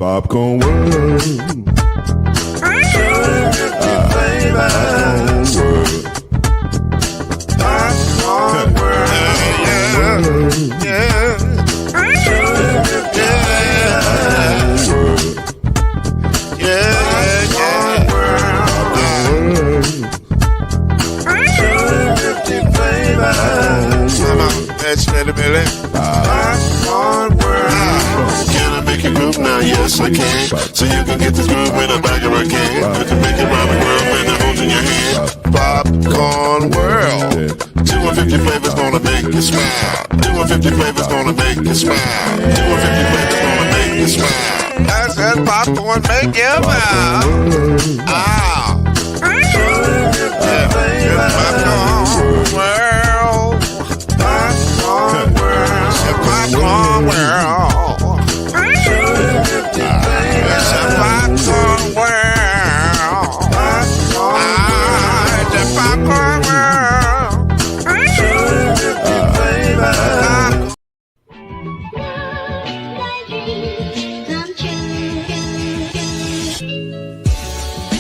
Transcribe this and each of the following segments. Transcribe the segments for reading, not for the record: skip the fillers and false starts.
Popcorn World. Popcorn World. Yeah. Can I make a groove now? Yes, I can. So you can get this groove in a bag of a can. You can make it round the world when it holds in your hand. Popcorn World. 250 flavors gonna make you smile. 250 flavors gonna make you smile. 250 flavors gonna make you smile. I said popcorn make you smile. Ah. Popcorn World. Popcorn World. Popcorn World.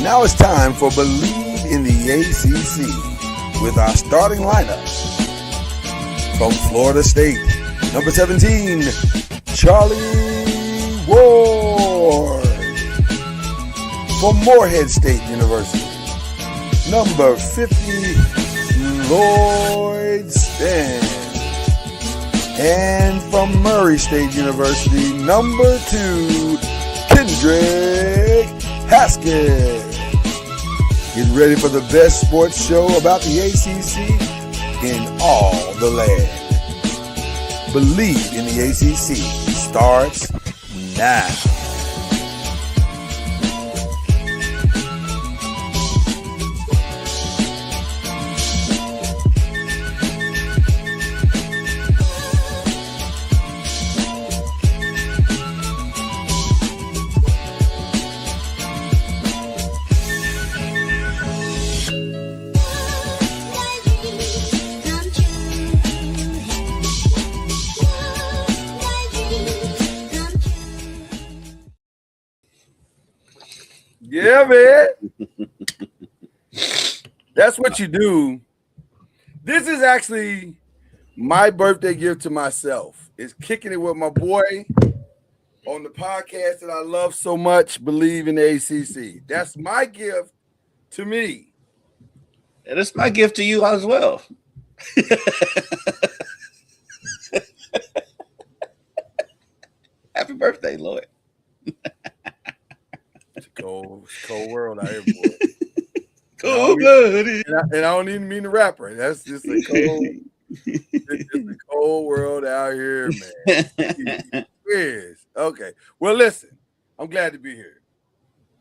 Now it's time for Believe in the ACC with our starting lineup. From Florida State, number 17, Charlie Ward. From Morehead State University, number 50, Lloyd Stan. And from Murray State University, number 2, Kendrick Haskett. Get ready for the best sports show about the ACC in all the land. Believe in the ACC starts now. Yeah, man. That's what you do. This is actually my birthday gift to myself. Is kicking it with my boy on the podcast that I love so much, Believe in the ACC. That's my gift to me. And it's my gift to you as well. Happy birthday, Lloyd. It's a cold world out here, boy. Cold-blooded. And I don't even mean the rapper. That's just a cold, it's just a cold world out here, man. Yes. Okay. Well, listen, I'm glad to be here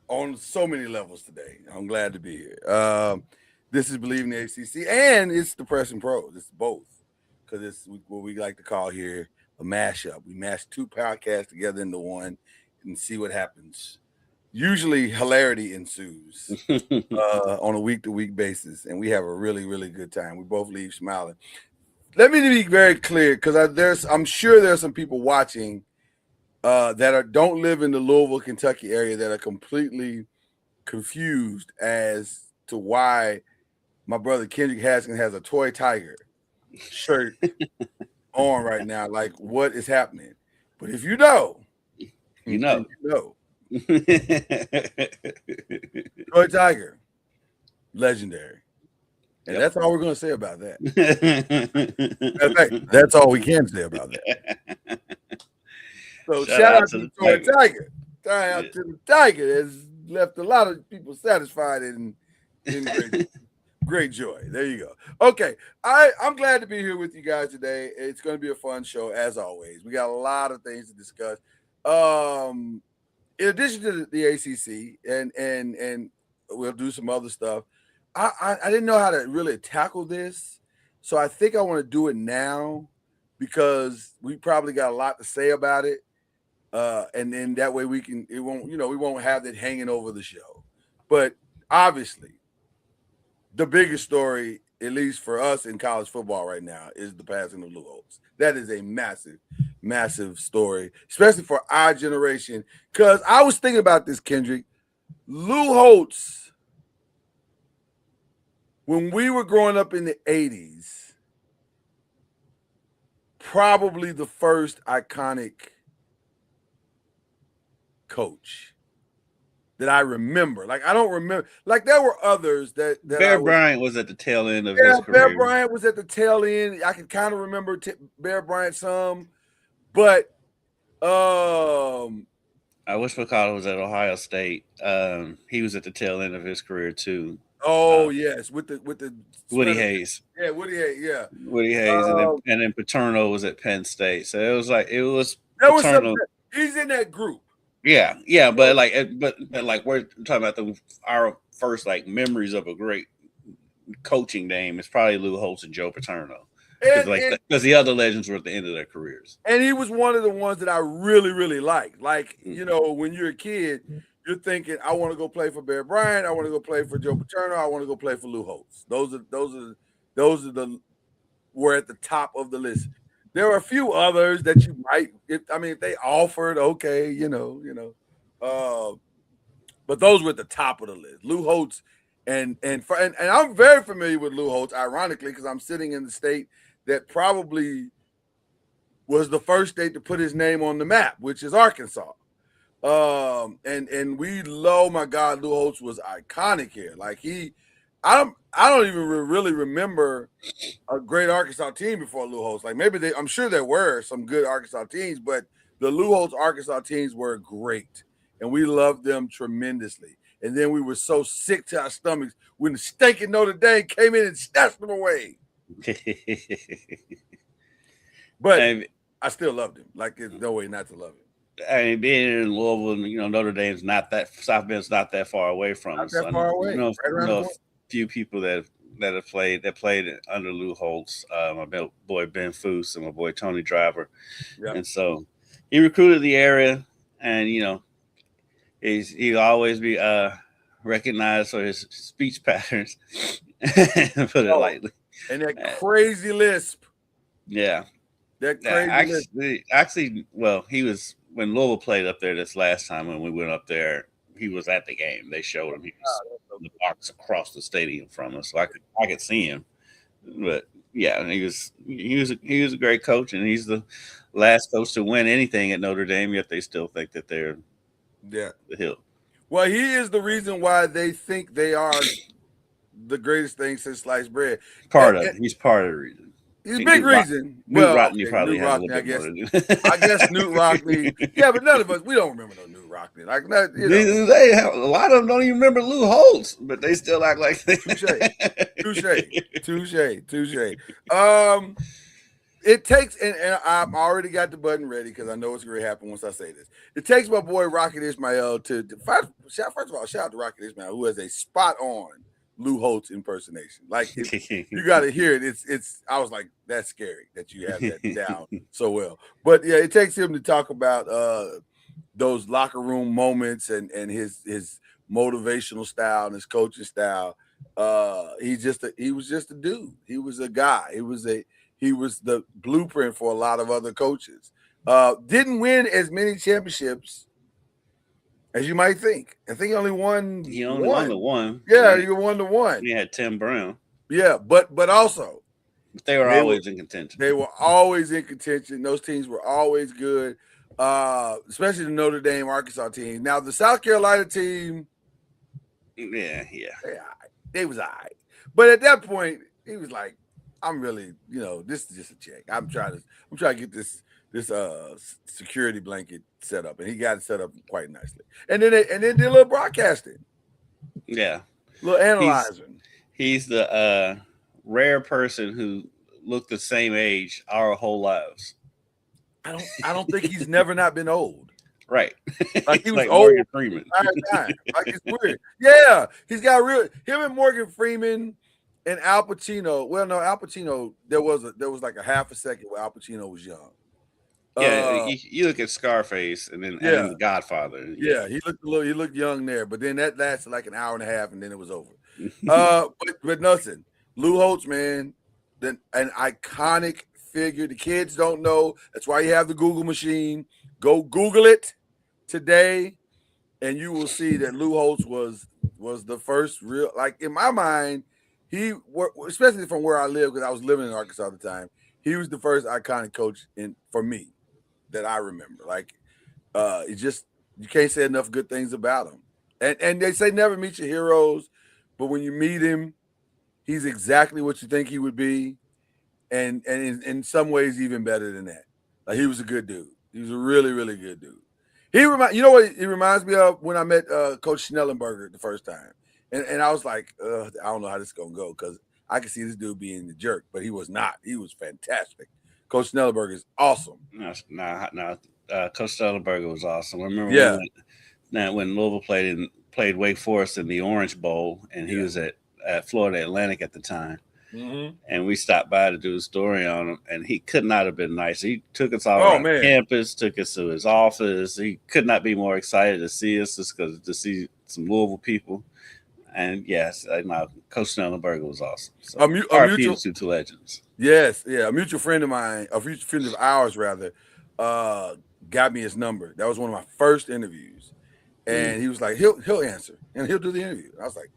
on so many levels today. I'm glad to be here. This is Believe in the ACC, and it's the Press and Pros. It's both, because it's what we like to call here a mashup. We mash two podcasts together into one and see what happens. Usually hilarity ensues on a week-to-week basis, and we have a really, really good time. We both leave smiling. Let me be very clear, because I'm sure there's some people watching that don't live in the Louisville, Kentucky area that are completely confused as to why my brother Kendrick Haskins has a toy tiger shirt on right now. Like, what is happening? But if you know, you know. Toy tiger, legendary. And that's all we're going to say about that. That's all we can say about that. So shout out to the Toy Tiger. Shout out to the Tiger. Has left a lot of people satisfied and in great joy. There you go. Okay. I'm glad to be here with you guys today. It's going to be a fun show, as always. We got a lot of things to discuss. In addition to the ACC, and we'll do some other stuff, I didn't know how to really tackle this, so I think I want to do it now because we probably got a lot to say about it, and then that way we won't have that hanging over the show. But obviously, the biggest story, at least for us in college football right now, is the passing of Lou Holtz. That is a massive, massive story, especially for our generation. Because I was thinking about this, Kendrick. Lou Holtz, when we were growing up in the 80s, probably the first iconic coach that I remember. Like, I don't remember. Like, there were others that Bear Bryant was at the tail end of his career. Bear Bryant was at the tail end. I can kind of remember Bear Bryant some, but I wish McCall was at Ohio State. He was at the tail end of his career too. Oh yes, with the Woody Hayes. Yeah, Woody Hayes. Yeah, Woody Hayes, and then Paterno was at Penn State. So it was that Paterno. He's in that group. Yeah, but we're talking about our first like memories of a great coaching name. It's probably Lou Holtz and Joe Paterno. Because the other legends were at the end of their careers. And he was one of the ones that I really, really liked. Like, you know, when you're a kid, you're thinking, I want to go play for Bear Bryant. I want to go play for Joe Paterno. I want to go play for Lou Holtz. Those are were at the top of the list. There are a few others that you might, if they offered, okay, you know. But those were at the top of the list. Lou Holtz, and I'm very familiar with Lou Holtz, ironically, because I'm sitting in the state that probably was the first state to put his name on the map, which is Arkansas. And we, oh my God, Lou Holtz was iconic here. Like I don't even really remember a great Arkansas team before Lou Holtz. Like I'm sure there were some good Arkansas teams, but the Lou Holtz Arkansas teams were great, and we loved them tremendously. And then we were so sick to our stomachs when the stinking Notre Dame came in and snatched them away. But I still loved him. Like, there's no way not to love him. I mean, being in Louisville, Notre Dame's South Bend's not that far away from us. Not that far away. A few people that played under Lou Holtz. My boy Ben Foose and my boy Tony Driver. Yep. And so he recruited the area, and he'll always be recognized for his speech patterns. Put it lightly. And that crazy lisp. Yeah. That crazy lisp. Actually, he was, when Louisville played up there this last time when we went up there, he was at the game. They showed him. He was in the box across the stadium from us, so I could see him. But yeah, and he was a great coach, and he's the last coach to win anything at Notre Dame, yet they still think that they're the hill. Well, he is the reason why they think they are the greatest thing since sliced bread. He's part of the reason. He's a big reason. Newt Rockne probably has a little bit more to do. I guess Newt Rockne. Yeah, but none of us, we don't remember no Newt Rockne. Like, they have, a lot of them don't even remember Lou Holtz, but they still act like they. Touche. It takes, and I've already got the button ready because I know it's going to happen once I say this. It takes my boy Rocket Ismail first of all, shout out to Rocket Ismail, who has a spot on Lou Holtz impersonation. Like, you got to hear it. It's. I was like, that's scary that you have that down so well. But yeah, it takes him to talk about those locker room moments and his motivational style and his coaching style. He was just a dude. He was a guy. He was the blueprint for a lot of other coaches. Didn't win as many championships as you might think. I think he only won. He only won the one. Yeah, he won the one. He had Tim Brown. Yeah, but also they were always in contention. They were always in contention. Those teams were always good, especially the Notre Dame, Arkansas team. Now the South Carolina team, they was all right. But at that point, he was like, I'm really, this is just a check. I'm trying to get this security blanket set up, and he got it set up quite nicely. And then did a little broadcasting. Yeah. A little analyzing. He's the rare person who looked the same age our whole lives. I don't think he's never not been old. Right. Like he was like old. Morgan Freeman. Like it's weird. Yeah. He's got him and Morgan Freeman and Al Pacino. Well, no, Al Pacino, there was like a half a second where Al Pacino was young. Yeah, you look at Scarface and then The Godfather. Yeah, he looked young there, but then that lasted like an hour and a half, and then it was over. But nothing. Lou Holtz, man, an iconic figured. The kids don't know. That's why you have the Google machine. Go Google it today, and you will see that Lou Holtz was the first real, like in my mind, especially from where I live, because I was living in Arkansas at the time, he was the first iconic coach for me that I remember. Like, it just, you can't say enough good things about him. And they say never meet your heroes, but when you meet him, he's exactly what you think he would be, and in some ways even better than that. Like, he was a good dude. He was a really, really good dude. You know what he reminds me of? When I met Coach Schnellenberger the first time, and I was like, I don't know how this is gonna go, because I could see this dude being the jerk, but he was not. He was fantastic. Coach Schnellenberger is awesome. No, Coach Schnellenberger was awesome. I remember when Louisville played Wake Forest in the Orange Bowl, and he was at Florida Atlantic at the time. Mm-hmm. And we stopped by to do a story on him, and he could not have been nicer. He took us all around campus, took us to his office. He could not be more excited to see us, just because to see some Louisville people. And yes, Coach Schnellenberger was awesome. So, RP to legends. Yes, yeah. A mutual friend of mine, a mutual friend of ours, rather, got me his number. That was one of my first interviews, and he was like, "He'll answer, and he'll do the interview." I was like,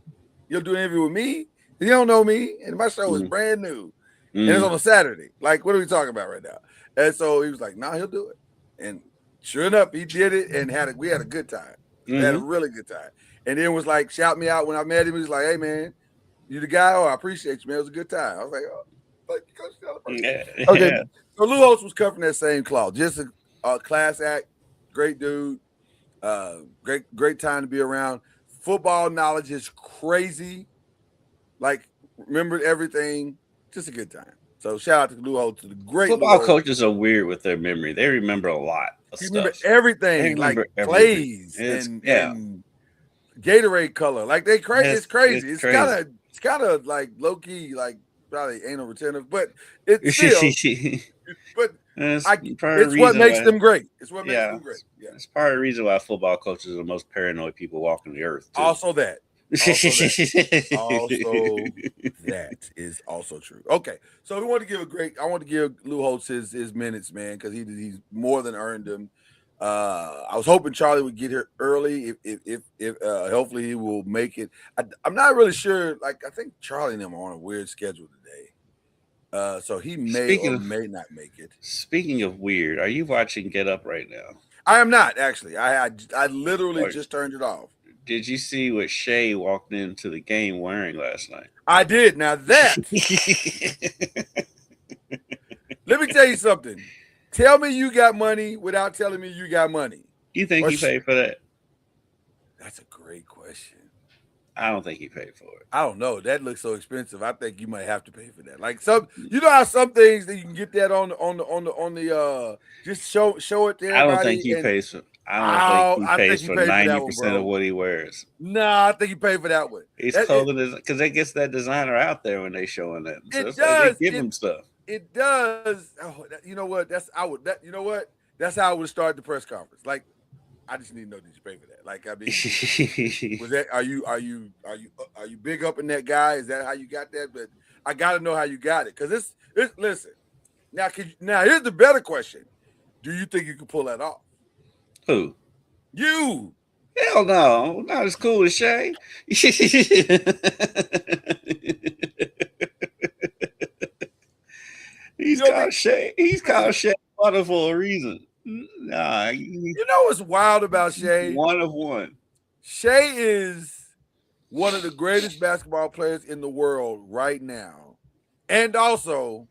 "You'll do an interview with me? He don't know me, and my show is brand new, and it's on a Saturday. Like, what are we talking about right now?" And so he was like, "Nah, he'll do it." And sure enough, he did it, and we had a good time. We had a really good time. And then was like, shout me out when I met him. He was like, "Hey man, you the guy? Oh, I appreciate you, man. It was a good time." I was like, "Oh, like Coach Schnellenberger." Okay, so Lou Holtz was covering that same cloth. Just a class act, great dude, great time to be around. Football knowledge is crazy. Like, remembered everything. Just a good time. So shout out to Lou Holtz, to the great football coaches are weird with their memory. They remember a lot of stuff. Remember everything, like plays and Gatorade color. Like, they crazy. It's crazy. It's kind of like low key, like probably anal retentive, but it's still. But it's what makes them great. It's what makes them great. Yeah, it's part of the reason why football coaches are the most paranoid people walking the earth, too. Also that is also true. Okay, so I want to give Lou Holtz his minutes, man, because he's more than earned them. I was hoping Charlie would get here early. If hopefully he will make it. I'm not really sure. Like, I think Charlie and them are on a weird schedule today, so he may not make it. Speaking of weird, are you watching Get Up right now? I am not, actually. I literally just turned it off. Did you see what Shay walked into the game wearing last night? I did. Now that, let me tell you something. Tell me you got money without telling me you got money. You think he paid for that? That's a great question. I don't think he paid for it. I don't know. That looks so expensive. I think you might have to pay for that. Like, you know how some things that you can get that on the just show it to everybody. I don't think he pays for. I don't think he pays for 90% of what he wears. No, I think he paid for that one. He's clothing because they get that designer out there when they showing that. So it does. Like they give him stuff. It does. Oh, you know what? You know what? That's how I would start the press conference. Like, I just need to know, did you pay for that? Like, I mean, was that? Are you big up in that guy? Is that how you got that? But I got to know how you got it, because it's listen. Now here's the better question: do you think you can pull that off? Who? You? Hell no, not as cool as Shay. He's called Shay Water for a reason. Nah, you know what's wild about Shay? One of one. Shay is one of the greatest basketball players in the world right now, and also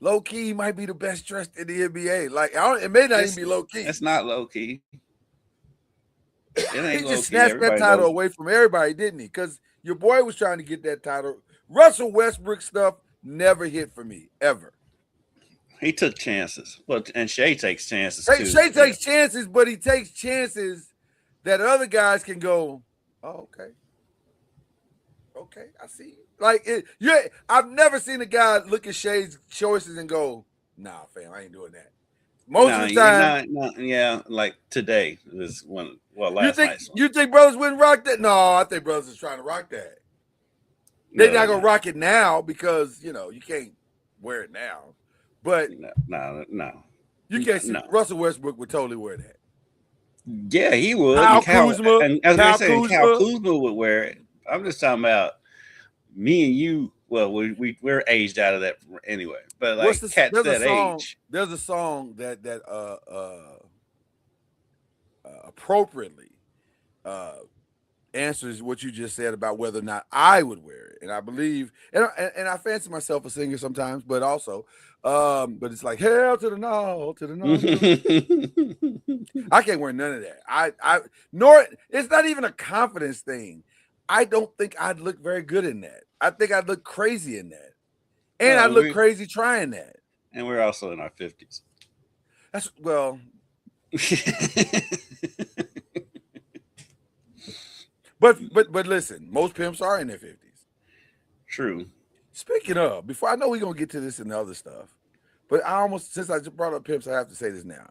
low key might be the best dressed in the NBA. Like, it may not even be low key. It's not low key. He just snatched that title away from everybody, didn't he? Because your boy was trying to get that title. Russell Westbrook stuff never hit for me, ever. He took chances. And Shay takes chances too. Shay takes chances, but he takes chances that other guys can go, "Oh, okay. Okay, I see you." Like, I've never seen a guy look at Shay's choices and go, "Nah, fam, I ain't doing that." Most of the time, like today was one. Well, last night. You think brothers wouldn't rock that? No, I think brothers is trying to rock that. They're not gonna rock it now because you can't wear it now. But no. You can't see Russell Westbrook would totally wear that. Yeah, he would. Kyle Kuzma, and I was Kyle saying Kuzma. Kyle Kuzma would wear it. I'm just talking about me and you. Well, we're aged out of that anyway. But like cats that age. There's a song that appropriately answers what you just said about whether or not I would wear it. And I believe, and I fancy myself a singer sometimes, but also, but it's like hell to the no, to the no. I can't wear none of that. Nor it's not even a confidence thing. I don't think I'd look very good in that. I think I'd look crazy in that. And I'd look crazy trying that. And we're also in our 50s. That's well. But listen, most pimps are in their 50s. True. Speaking of, before I know we're gonna get to this and the other stuff, but since I just brought up pimps, I have to say this now.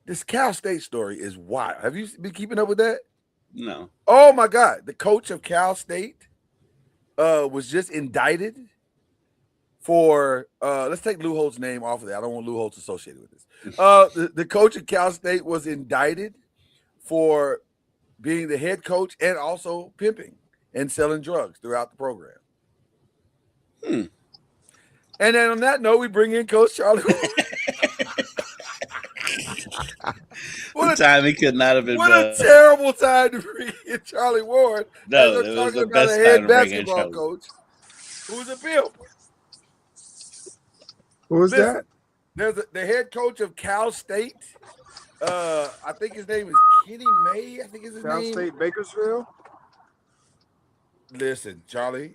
This Cal State story is wild. Have you been keeping up with that? No. Oh my God. The coach of Cal State was just indicted for let's take Lou Holt's name off of that. I don't want Lou Holt associated with this. The coach of Cal State was indicted for being the head coach and also pimping and selling drugs throughout the program. And then on that note, we bring in Coach Charlie. What a time he could not have been. What a terrible time to bring in Charlie Ward. No, it was the best head time to bring in basketball coach who's a pimp. Who was that? There's the head coach of Cal State. I think his name is Kenny May. I think is his name. Cal State Bakersfield. Listen, Charlie,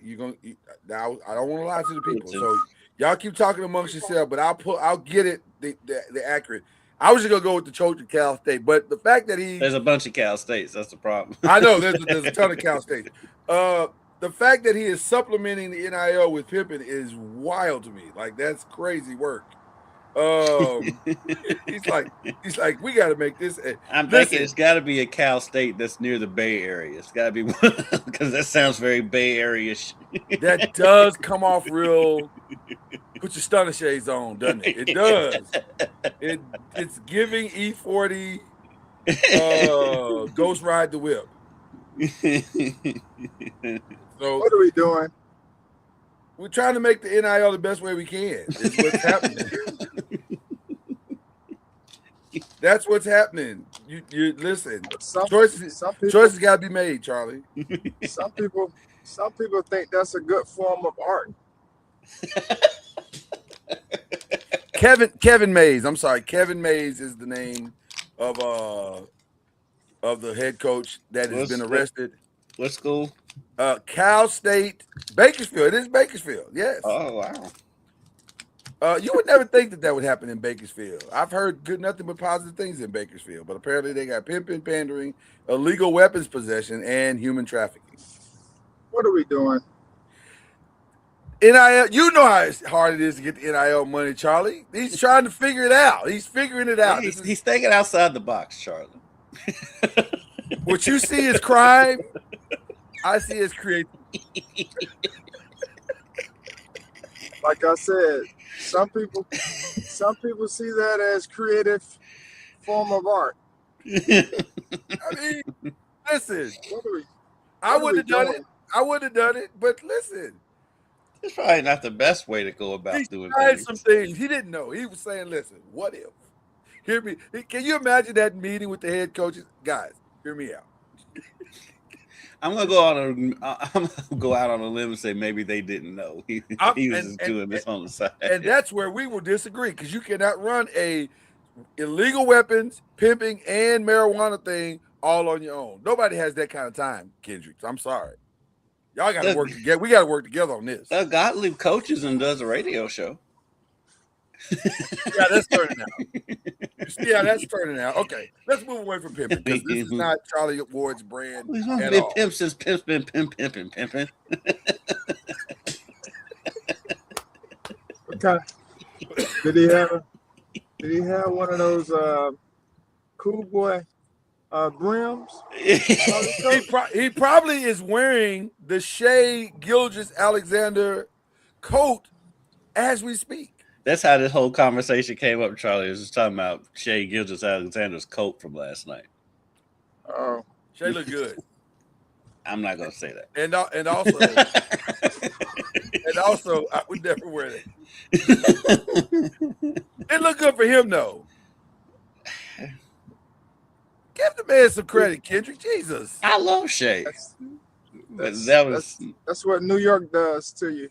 now I don't want to lie to the people. So y'all keep talking amongst yourself, but I'll get it the accurate. I was just gonna go with the coach of Cal State, but the fact that there's a bunch of Cal States, that's the problem. I know there's a ton of Cal States. The fact that he is supplementing the NIL with pimping is wild to me. Like that's crazy work. He's like, we got to make this. I'm thinking it's got to be a Cal State that's near the Bay Area. It's got to be because that sounds very Bay Area-ish. That does come off real. Put your stunner shades on, doesn't it? It does. It's giving E40 Ghost Ride the Whip. So what are we doing? We're trying to make the NIL the best way we can. Is what's happening. That's what's happening. You listen. Choices got to be made, Charlie. Some people think that's a good form of art. Kevin Mays. I'm sorry, Kevin Mays is the name of the head coach that has been arrested. What school? Cal State, Bakersfield. It is Bakersfield. Yes. Oh wow. You would never think that would happen in Bakersfield. I've heard nothing but positive things in Bakersfield, but apparently they got pimping, pandering, illegal weapons possession, and human trafficking. What are we doing? NIL, you know how hard it is to get the NIL money, Charlie. He's trying to figure it out. He's figuring it out. He's thinking outside the box, Charlie. What you see is crime. I see as creativity. Like I said, some people see that as creative form of art. I mean, listen. I would have done it. I would have done it, but listen. It's probably not the best way to go about doing things. Some things he didn't know. He was saying, "Listen, what if? Hear me. Can you imagine that meeting with the head coaches? Guys, hear me out. I'm gonna go out on a limb and say maybe they didn't know he was just doing this on the side, and that's where we will disagree because you cannot run a illegal weapons, pimping, and marijuana thing all on your own. Nobody has that kind of time, Kendricks. I'm sorry. Y'all got to work together. We got to work together on this. Gottlieb coaches and does a radio show. Yeah, that's turning out. Yeah, that's turning out. Okay, let's move away from pimping because this is not Charlie Ward's brand. He's been pimp since pimp's been pimping. Okay. Did he have one of those cool boy brims? He probably is wearing the Shea Gilgeous Alexander coat as we speak. That's how this whole conversation came up, Charlie. It was just talking about Shea Gilgeous-Alexander's coat from last night. Oh, Shay looked good. I'm not gonna say that. And also, I would never wear that. It looked good for him, though. Give the man some credit, Kendrick. Jesus. I love Shea. That's what New York does to you.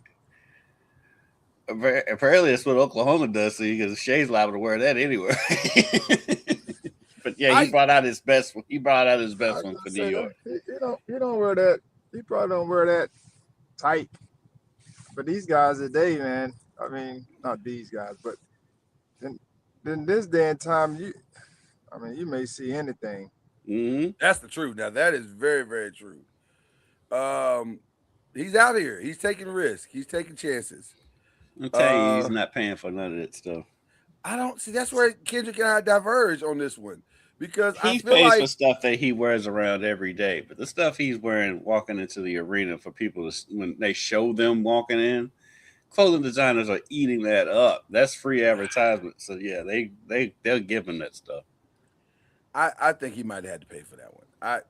Apparently that's what Oklahoma does to you, because Shea's liable to wear that anywhere. But yeah, he brought out his best one. He brought out his best one for New York. You don't wear that. You probably don't wear that tight. But these guys today, man. I mean, not these guys, but in this day and time, you may see anything. Mm-hmm. That's the truth. Now that is very, very true. He's out here. He's taking risks. He's taking chances. I'm telling you, he's not paying for none of that stuff. I don't see. That's where Kendrick and I diverge on this one, because He I feel pays like for stuff that he wears around every day, but the stuff he's wearing walking into the arena for people to, when they show them walking in, clothing designers are eating that up. That's free advertisement. So yeah, they'll give him that stuff. I think he might have had to pay for that one. I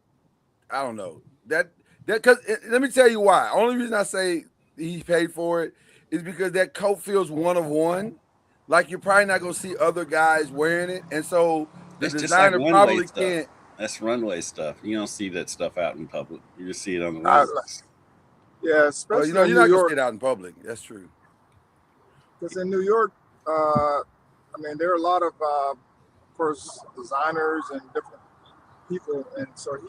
don't know that because let me tell you why. Only reason I say he paid for it is because that coat feels one of one. Like you're probably not gonna see other guys wearing it, and so the It's just designer like probably stuff. can't. That's runway stuff. You don't see that stuff out in public. You just see it on the runways. Yeah, Well, especially you're in not New gonna York. see it out in public. That's true. Because in New York, there are a lot of, of course, designers and different people, and so he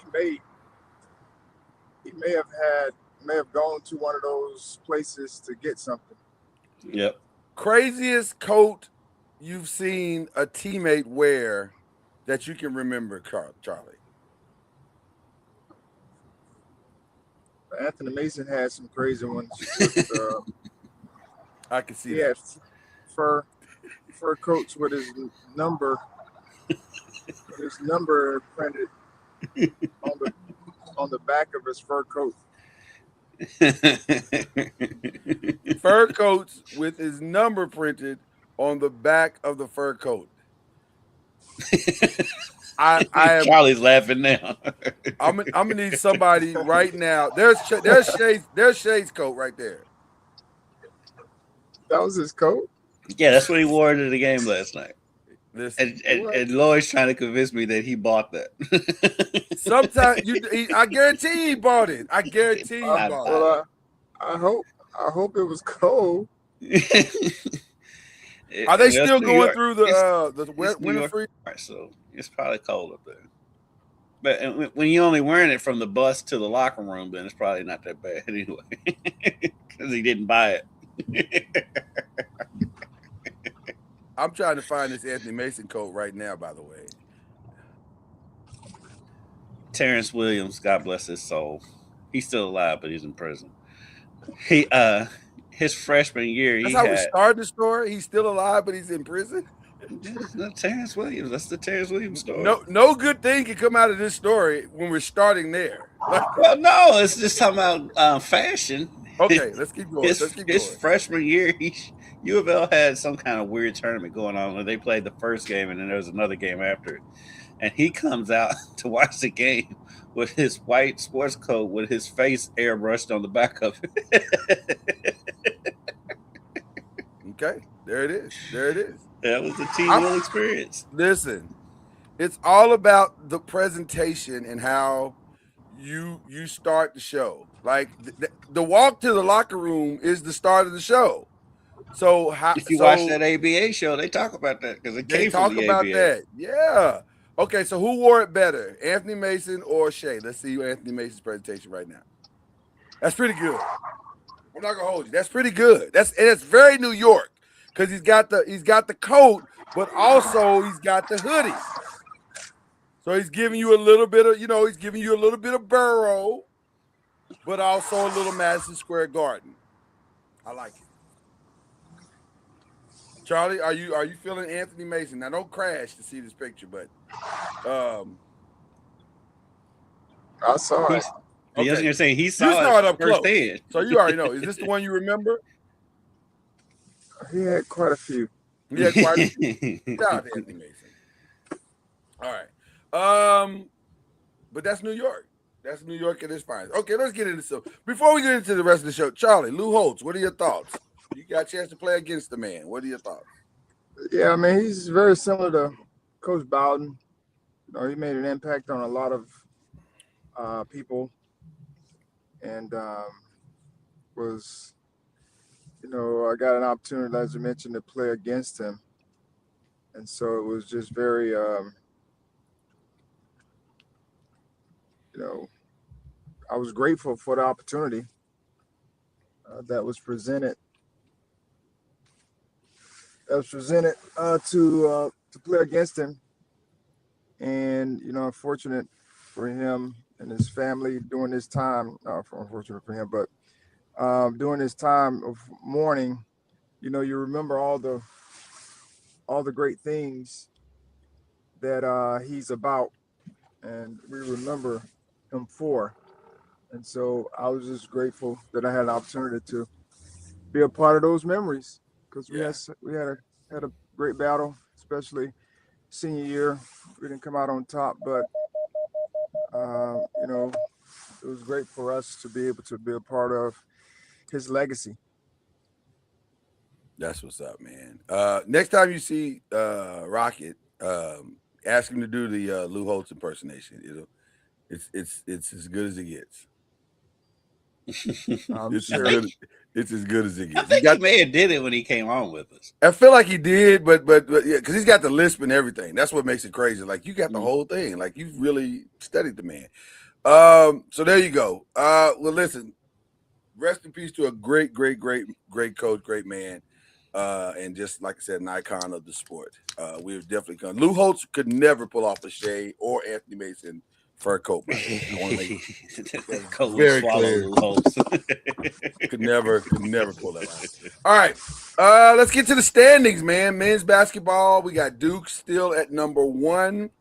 may have gone to one of those places to get something. Yep. Craziest coat you've seen a teammate wear that you can remember, Charlie? Anthony Mason had some crazy ones. I can see He that. had fur coats with his number printed on the back of his fur coat. Fur coats with his number printed on the back of the fur coat. I am. Charlie's laughing now. I'm gonna need somebody right now. There's Shay's coat right there. That was his coat? Yeah, that's what he wore to the game last night. Listen, And Lloyd's trying to convince me that he bought that. sometimes I guarantee he bought it. I guarantee he bought it. Well, I hope it was cold. Are they still New going York. through It's the New winter York, freeze? so it's probably cold up there. But when you're only wearing it from the bus to the locker room, then it's probably not that bad anyway, because he didn't buy it. I'm trying to find this Anthony Mason coat right now, by the way. Terrence Williams, God bless his soul. He's still alive, but he's in prison. His freshman year, That's how we started the story. He's still alive, but he's in prison. Terrence Williams. That's the Terrence Williams story. No good thing can come out of this story when we're starting there. Well, no, it's just talking about fashion. Okay, let's keep going. His freshman year, U of L had some kind of weird tournament going on where they played the first game and then there was another game after it. And he comes out to watch the game with his white sports coat with his face airbrushed on the back of it. Okay, there it is. That was a team experience. Listen, it's all about the presentation and how you start the show. Like the walk to the locker room is the start of the show. So if you watch that ABA show, they talk about that because they talk about that. Yeah. Okay, so who wore it better, Anthony Mason or Shea? Let's see Anthony Mason's presentation right now. That's pretty good. I'm not gonna hold you. That's pretty good. It's very New York because he's got the coat, but also he's got the hoodie. So he's giving you a little bit of, he's giving you a little bit of Borough, but also a little Madison Square Garden. I like it. Charlie, are you feeling Anthony Mason? Now don't crash to see this picture, but I saw it. Okay. I was gonna say he saw it up close. firsthand. So you already know. Is this the one you remember? He had quite a few. Yeah, quite a few. Shout out to Anthony Mason. All right. But that's New York. That's New York at its finest. Okay, let's get into some. Before we get into the rest of the show, Charlie, Lou Holtz, what are your thoughts? You got a chance to play against the man. What are your thoughts? Yeah, I mean, he's very similar to Coach Bowden. You know, he made an impact on a lot of people, and was, you know, I got an opportunity, as you mentioned, to play against him, and so it was just very, you know, I was grateful for the opportunity that was presented. To play against him, and you know, unfortunate for him and his family during this time. Unfortunate for him, but during this time of mourning, you know, you remember all the great things that he's about, and we remember him for. And so I was just grateful that I had an opportunity to be a part of those memories, because we had a great battle, especially senior year. We didn't come out on top, but you know, it was great for us to be able to be a part of his legacy. That's what's up, man. Next time you see Rocket, ask him to do the Lou Holtz impersonation. It's as good as it gets. It's as good as it gets. I think he may have did it when he came on with us. I feel like he did, but yeah, because he's got the lisp and everything. That's what makes it crazy. Like, you got the whole thing. Like, you've really studied the man. So there you go. Well, listen, rest in peace to a great coach, great man. And just like I said, an icon of the sport. We've definitely come. Lou Holtz could never pull off a Shea or Anthony Mason fur coat. I want to make Coach very swallow clear. Lou Holtz. could never pull that off. All right, let's get to the standings, man. Men's basketball, we got Duke still at number 1,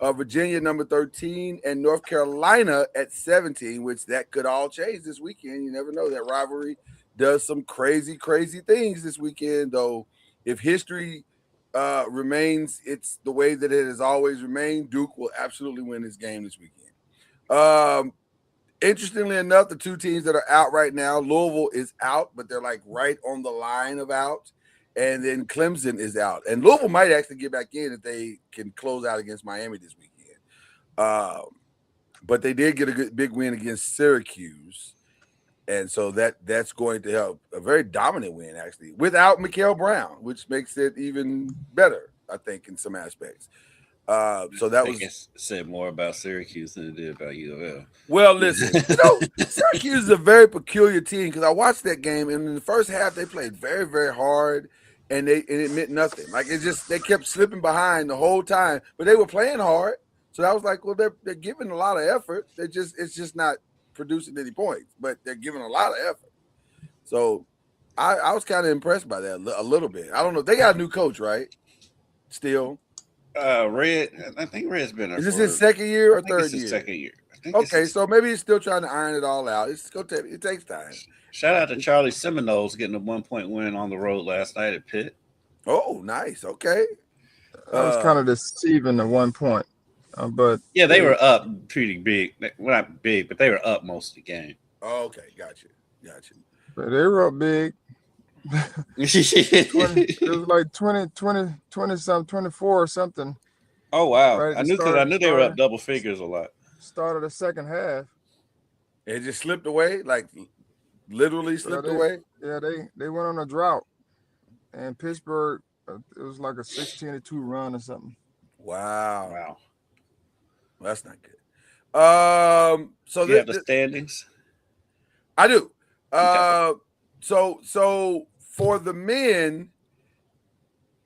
Virginia number 13, and North Carolina at 17, which that could all change this weekend. You never know. That rivalry does some crazy things this weekend, though. If history remains it's the way that it has always remained, Duke will absolutely win this game this weekend. Interestingly enough, the two teams that are out right now, Louisville is out, but they're like right on the line of out, and then Clemson is out. And Louisville might actually get back in if they can close out against Miami this weekend. But they did get a big win against Syracuse. And so that's going to help. A very dominant win, actually, without Mikael Brown, which makes it even better, I think, in some aspects. So that was said more about Syracuse than it did about UofL. Well, listen, Syracuse is a very peculiar team, because I watched that game, and in the first half they played very hard, and it meant nothing. Like, they kept slipping behind the whole time, but they were playing hard. So I was like, well, they're giving a lot of effort. It's just not producing any points, but they're giving a lot of effort. So I was kind of impressed by that a little bit. I don't know. They got a new coach, right? Still. Red, I think Red's been there. Is this his second year or third it's his year? Second year. Okay, so maybe he's still trying to iron it all out. It takes time. Shout out to Charlie Seminoles getting a 1-point win on the road last night at Pitt. Oh, nice. Okay. That was kind of deceiving at one point. But yeah, they were up pretty big. Well, not big, but they were up most of the game. Oh, okay, gotcha. But they were up big. it was like 20 something, 24 or something. Oh wow! Right, I knew they were up double figures a lot. Started the second half. It just slipped away, like literally slipped away. Yeah, they went on a drought, and Pittsburgh, it was like a 16-2 run or something. Wow. Well, that's not good. So you have the standings. I do. Okay. So for the men,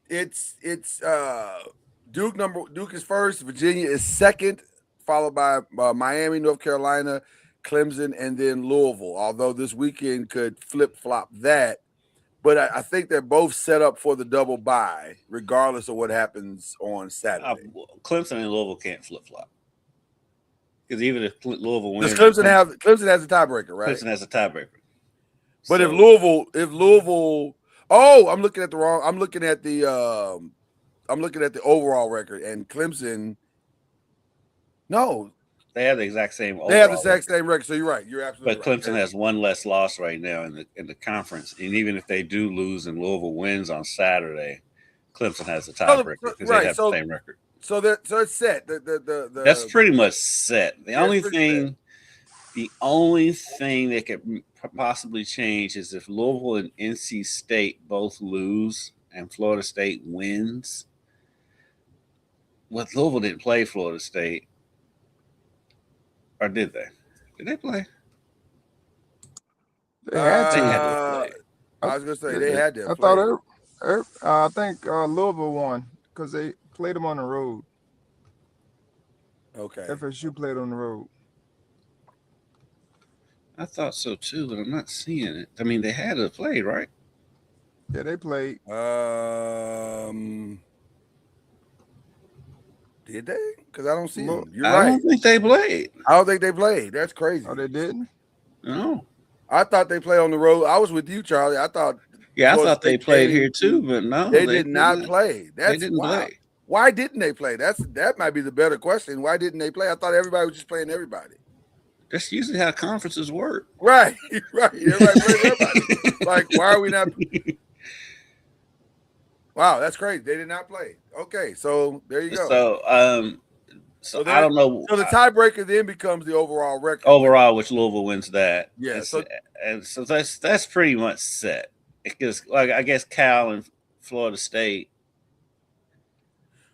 it's Duke is first, Virginia is second, followed by Miami, North Carolina, Clemson, and then Louisville. Although this weekend could flip-flop that, but I think they're both set up for the double bye, regardless of what happens on Saturday. Clemson and Louisville can't flip-flop, because even if Louisville wins, Clemson has a tiebreaker, right? Clemson has a tiebreaker. But if Louisville, Oh, I'm looking at the wrong. I'm looking at the overall record, and Clemson. No, They have the exact same. they have the overall exact record. same record. So you're right. You're absolutely But right. Clemson has one less loss right now in the conference, and even if they do lose and Louisville wins on Saturday, Clemson has the tiebreaker because right, they have so- the same record. So it's set. The That's pretty much set. The Yeah, only it's pretty thing that could possibly change is if Louisville and NC State both lose and Florida State wins. Well, Louisville didn't play Florida State, or did they? Did they play? They had They to. had to play. I was gonna say they had to. I thought I think Louisville won because they played them on the road. Okay. FSU played on the road. I thought so too, but I'm not seeing it. I mean, they had to play, right? Yeah, they played. Did they? Because I don't see Look, them. You're I right. don't think they played. I don't think they played. That's crazy. Oh, they didn't? No. I thought they played on the road. I was with you, Charlie. I thought. Yeah, I Florida thought they State played came- here too, but no, They did not play. That's They didn't wild. play. Why didn't they play? That might be the better question. Why didn't they play? I thought everybody was just playing everybody. That's usually how conferences work. Right, right. Everybody plays everybody. Like, why are we not? Wow, that's crazy. They did not play. Okay, so there you go. So I don't know. So the tiebreaker then becomes the overall record. Overall, which Louisville wins that. Yeah, So that's pretty much set. Because like I guess Cal and Florida State.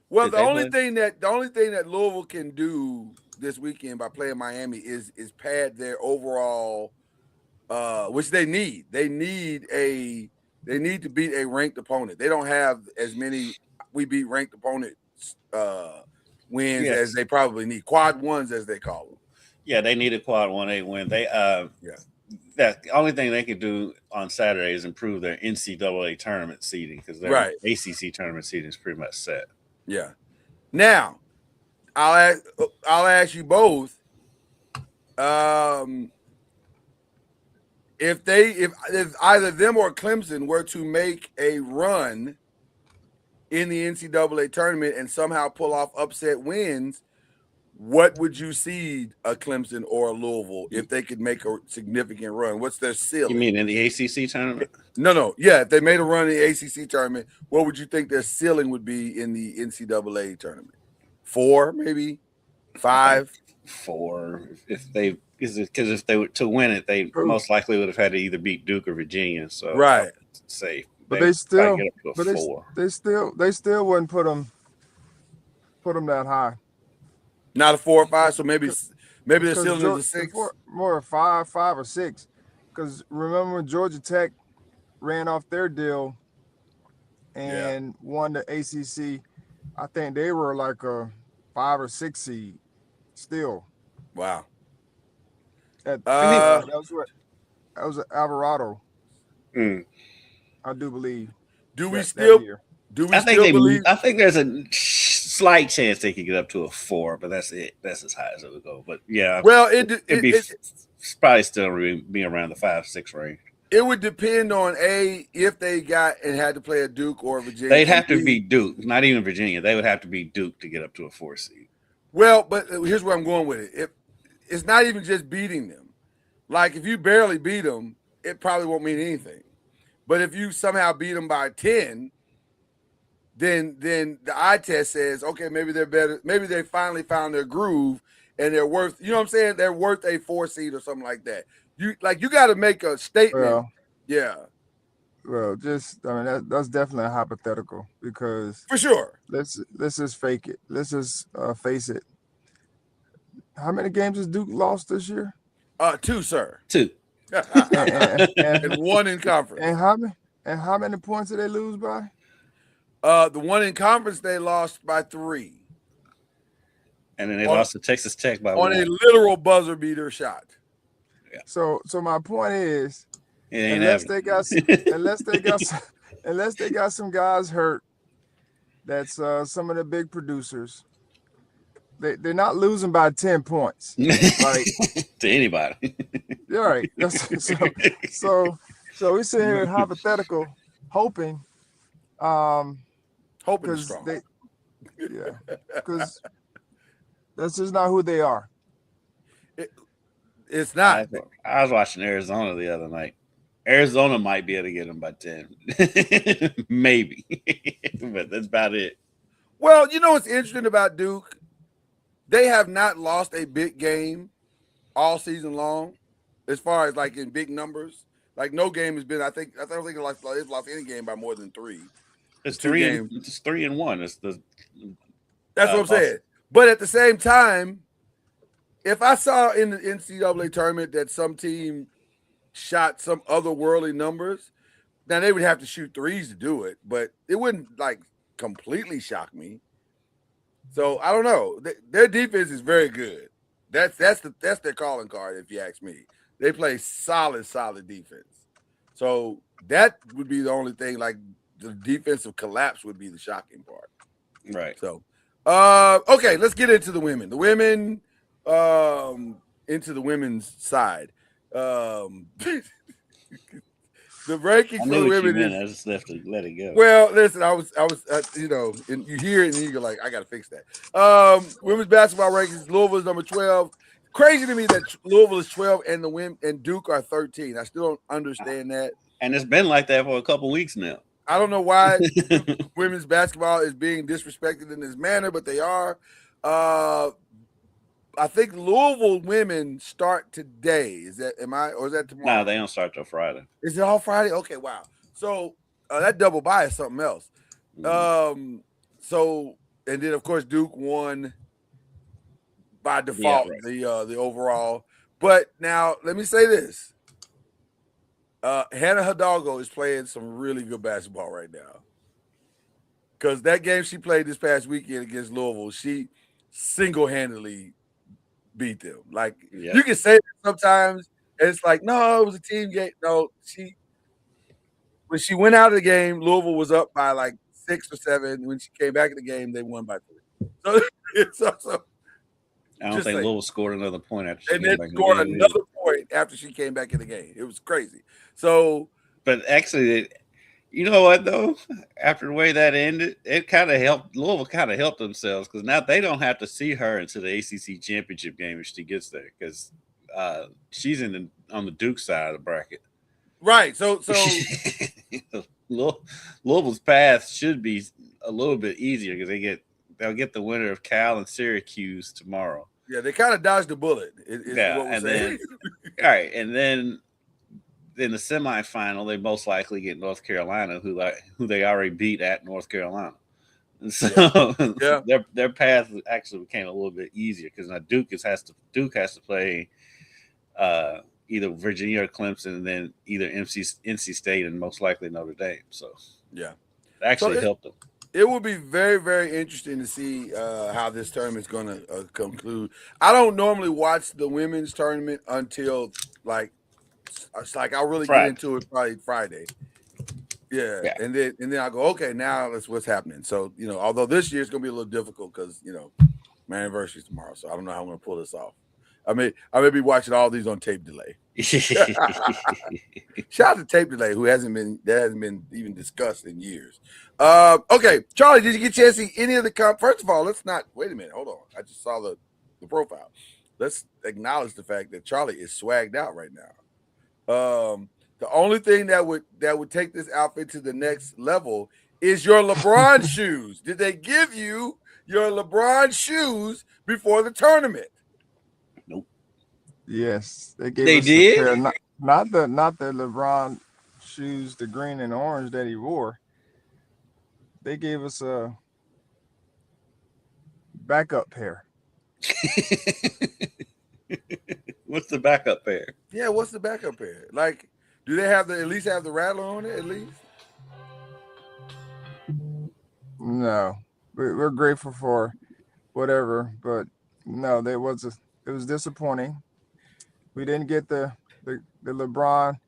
Well, Did the they only play? thing that Louisville can do this weekend by playing Miami is pad their overall, which they need. They need to beat a ranked opponent. They don't have as many we beat ranked opponents wins as they probably need. Quad ones as they call them. Yeah, they need a quad 1A win. They That the only thing they could do on Saturday is improve their NCAA tournament seeding because their ACC tournament seeding is pretty much set. Yeah. Now, I'll ask you both. If either them or Clemson were to make a run in the NCAA tournament and somehow pull off upset wins, what would you seed a Clemson or a Louisville if they could make a significant run? What's their ceiling? You mean in the ACC tournament? No. Yeah, if they made a run in the ACC tournament, what would you think their ceiling would be in the NCAA tournament? 4, maybe 5? 4. Because if they were to win it, they most likely would have had to either beat Duke or Virginia. So right, safe. But they still, get up to a 4. They still wouldn't put them that high. Not a 4 or 5. So maybe the ceiling is a 6. More 5 or 6. Because remember when Georgia Tech ran off their deal and won the ACC, I think they were like a 5 or 6 seed still. Wow. That was Alvarado. I do believe. Do we still believe? I think there's a slight chance they could get up to a 4, but that's it. That's as high as it would go. But yeah, well, it'd be probably still be around the 5-6 range. It would depend on if they got and had to play a Duke or Virginia. They'd have to beat Duke, not even Virginia. They would have to beat Duke to get up to a 4 seed. Well, but here's where I'm going with it. If it's not even just beating them. Like if you barely beat them, it probably won't mean anything. But if you somehow beat them by 10, then the eye test says, okay, maybe they're better. Maybe they finally found their groove and they're worth, you know what I'm saying? They're worth a 4 seed or something like that. You got to make a statement. Well, that's definitely a hypothetical because for sure. Let's just fake it. Let's just face it. How many games has Duke lost this year? 2, sir. 2. and 1 in conference. And how many points did they lose by? The one in conference they lost by 3. And then they lost to Texas Tech by 1 1. a literal buzzer beater shot. Yeah. So my point is, unless they got some guys hurt, that's some of the big producers. They're not losing by 10 points, like to anybody. You're right. So we sit here hypothetical hoping, Hoping is because strong. because that's just not who they are. It's not. I was watching Arizona the other night. Arizona might be able to get them by 10. Maybe. But that's about it. Well, you know what's interesting about Duke? They have not lost a big game all season long, as far as like in big numbers. Like no game has been. I don't think they've lost any game by more than 3. It's Two games. It's 3-1. It's the That's what I'm saying. But at the same time, if I saw in the NCAA tournament that some team shot some otherworldly numbers, now they would have to shoot threes to do it, but it wouldn't like completely shock me. So I don't know. Their defense is very good. That's their calling card, if you ask me. They play solid defense. So that would be the only thing. Like the defensive collapse would be the shocking part. right. So, okay, let's get into the women. The women, into the women's side. The rankings for the women I just left to let it go. well, listen, I was, you know, and you hear it and you're like, I got to fix that. Women's basketball rankings, Louisville is number 12. Crazy to me that Louisville is 12 and the women and Duke are 13. I still don't understand that. And it's been like that for a couple weeks now. I don't know why women's basketball is being disrespected in this manner, but they are. I think Louisville women start today. Is that or is that tomorrow? No, they don't start till Friday. Is it all Friday? Okay, wow. So that double bye is something else. So and then of course Duke won by default the overall. But now let me say this: Hannah Hidalgo is playing some really good basketball right now. Because that game she played this past weekend against Louisville, she single-handedly beat them. Like you can say that sometimes, and it's like, no, it was a team game. No, when she went out of the game, Louisville was up by like 6 or 7. When she came back in the game, they won by 3. So it's also. I don't think Louisville scored another point after she and came then back scored in the game. another point after she came back in the game. It was crazy. So, but actually, you know what though? After the way that ended, it kind of helped Louisville. Kind of helped themselves because now they don't have to see her into the ACC championship game if she gets there because she's on the Duke side of the bracket. Right. So Louisville's path should be a little bit easier because they'll get the winner of Cal and Syracuse tomorrow. Yeah, they kind of dodged the bullet. What we're saying. All right, and then in the semifinal, they most likely get North Carolina, who they already beat at North Carolina. And so their path actually became a little bit easier because now Duke has to play either Virginia or Clemson, and then either NC State and most likely Notre Dame. So yeah, it actually helped them. It will be very, very interesting to see how this tournament is going to conclude. I don't normally watch the women's tournament until I'll really get into it probably Friday. Yeah. And then I go, okay, now that's what's happening. So although this year it's going to be a little difficult because my anniversary is tomorrow, so I don't know how I'm going to pull this off. I may be watching all these on tape delay. Shout out to tape delay, who hasn't been even discussed in years. Okay, Charlie, did you get a chance to see any of the First of all, let's not wait a minute. Hold on, I just saw the profile. Let's acknowledge the fact that Charlie is swagged out right now. The only thing that would take this outfit to the next level is your LeBron shoes. Did they give you your LeBron shoes before the tournament? Nope. Yes, they gave us did. A pair, not the LeBron shoes, the green and orange that he wore. They gave us a backup pair. What's the backup pair? Yeah, what's the backup pair? Like, do they at least have the Rattler on it at least? No, we're grateful for whatever, but no, it was disappointing. We didn't get the LeBron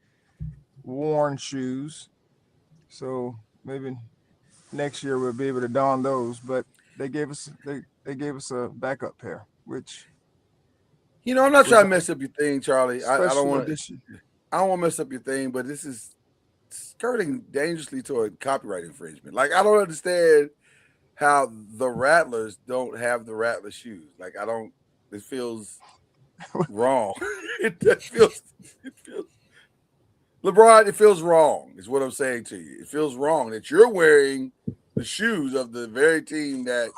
worn shoes, so maybe next year we'll be able to don those. But they gave us a backup pair, which I'm not trying to mess up your thing, Charlie. I don't want to. I don't want to mess up your thing, but this is skirting dangerously toward copyright infringement. Like, I don't understand how the Rattlers don't have the Rattler shoes. Like, I don't. It feels wrong. it feels. LeBron, it feels wrong. Is what I'm saying to you. It feels wrong that you're wearing the shoes of the very team that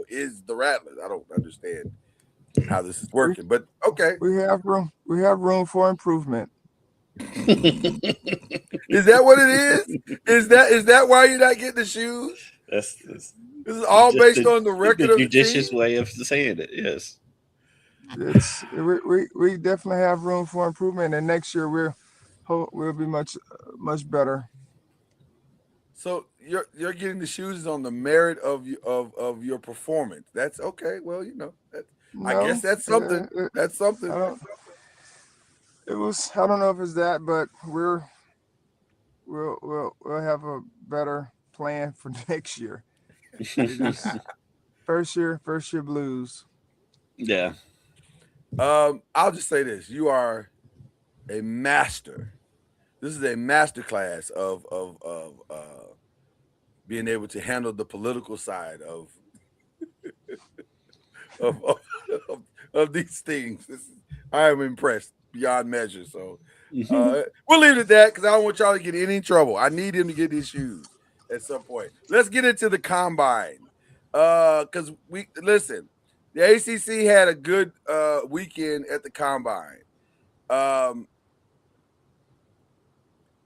is the Rattlers. I don't understand how this is working, but okay. We have room. We have room for improvement. Is that what it is? Is that why you're not getting the shoes? This is all based on the record the of the judicious team? way of saying it. Yes. We definitely have room for improvement, and next year we'll be much better. So you're getting the shoes on the merit of your performance. That's okay. Well, I guess that's something. That's something. I don't know if it's that, but we'll have a better plan for next year. First year blues. Yeah. I'll just say this: you are a master. This is a master class of being able to handle the political side of of these things. I am impressed beyond measure. So we'll leave it at that because I don't want y'all to get in any trouble. I need him to get these shoes at some point. Let's get into the combine. Because the ACC had a good weekend at the combine.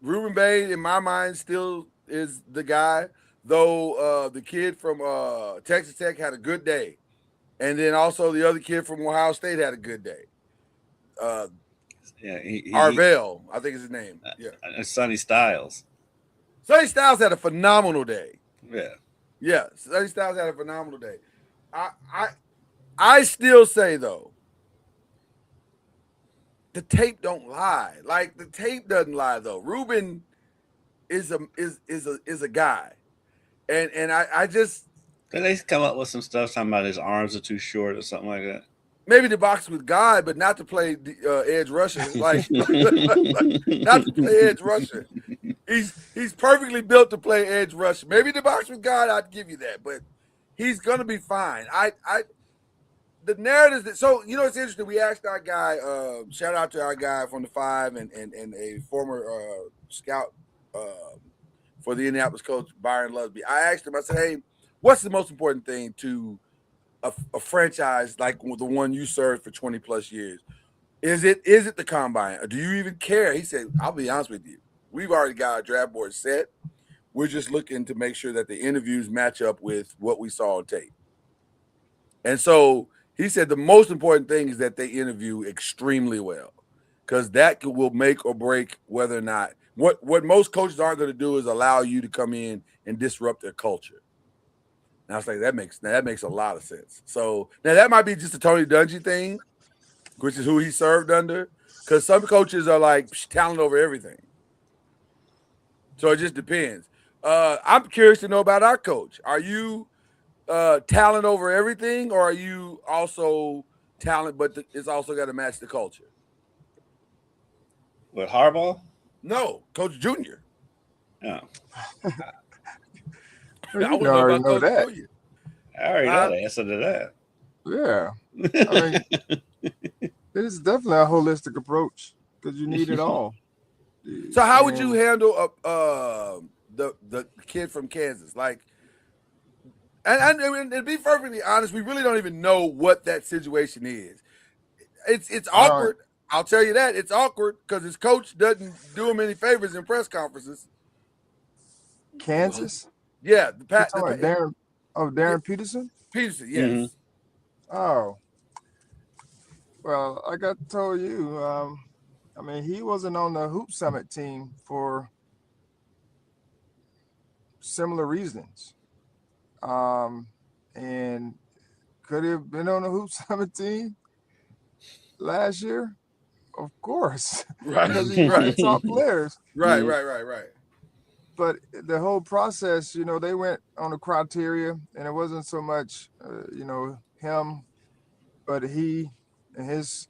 Ruben Bay, in my mind, still is the guy, though the kid from Texas Tech had a good day. And then also the other kid from Ohio State had a good day. Arvell, I think is his name. Yeah. Sonny Styles. Sonny Styles had a phenomenal day. Yeah. Yeah. Sonny Styles had a phenomenal day. I still say though, the tape don't lie. Like the tape doesn't lie though. Ruben is a guy. And I just Did they come up with some stuff talking about his arms are too short or something like that? Maybe to box with God, but not to play edge rusher. Like not to play edge rusher. He's perfectly built to play edge rusher. Maybe to box with God, I'd give you that, but he's gonna be fine. The narrative that it's interesting. We asked our guy, shout out to our guy from the 5 and a former scout for the Indianapolis coach, Byron Lusby. I asked him, I said, hey, what's the most important thing to a franchise like the one you served for 20 plus years? Is it the combine? Or do you even care? He said, I'll be honest with you. We've already got our draft board set. We're just looking to make sure that the interviews match up with what we saw on tape. And so he said the most important thing is that they interview extremely well, because that will make or break whether or not what most coaches aren't going to do is allow you to come in and disrupt their culture. And I was like, that makes a lot of sense. So now that might be just a Tony Dungy thing, which is who he served under, because some coaches are like talent over everything. So it just depends. I'm curious to know about our coach. Are you talent over everything, or are you also talent, but it's also got to match the culture? What, Harbaugh? No, Coach Junior. Oh. You already know that. Junior. I already know the answer to that. Yeah. I mean, it is definitely a holistic approach because you need it all. So how would you handle the kid from Kansas? Like, and to be perfectly honest, we really don't even know what that situation is. It's awkward. I'll tell you that. It's awkward because his coach doesn't do him any favors in press conferences. Kansas? Yeah. Darren Peterson? Peterson, yes. Mm-hmm. Oh. Well, I got to tell you, I mean, he wasn't on the Hoop Summit team for similar reasons. And could he have been on the Hoop Summit team last year? Of course. Right. Because he's one of the top players. Right. But the whole process, they went on the criteria, and it wasn't so much, him, but he and his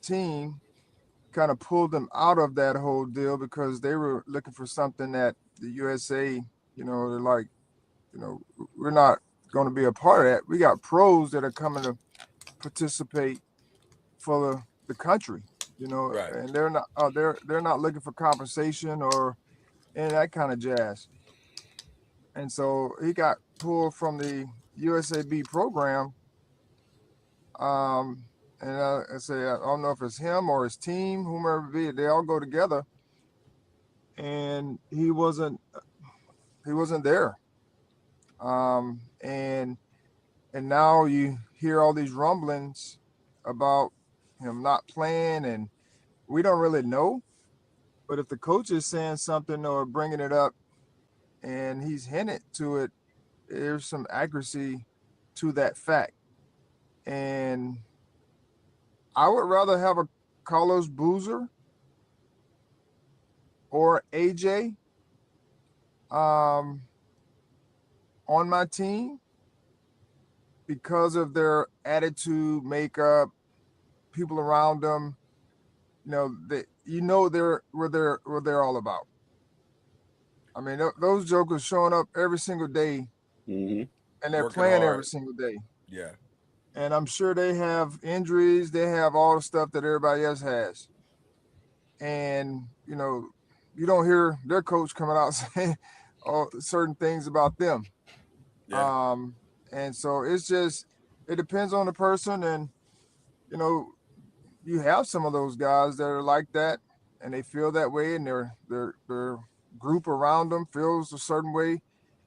team kind of pulled them out of that whole deal because they were looking for something that the USA, they're like, we're not going to be a part of that. We got pros that are coming to participate for the country, Right. and they're not looking for compensation or any of that kind of jazz. And so he got pulled from the USAB program. And I say I don't know if it's him or his team, whomever it be. They all go together, and he wasn't there. And now you hear all these rumblings about him not playing, and we don't really know. But if the coach is saying something or bringing it up, and he's hinted to it, there's some accuracy to that fact. And I would rather have a Carlos Boozer or AJ on my team because of their attitude, makeup, people around them. They're what they're all about. I mean, those jokers showing up every single day, and they're Working playing hard. every single day. Yeah. And I'm sure they have injuries. They have all the stuff that everybody else has. And, you don't hear their coach coming out saying certain things about them. Yeah. And so it depends on the person. And, you have some of those guys that are like that and they feel that way, and their group around them feels a certain way,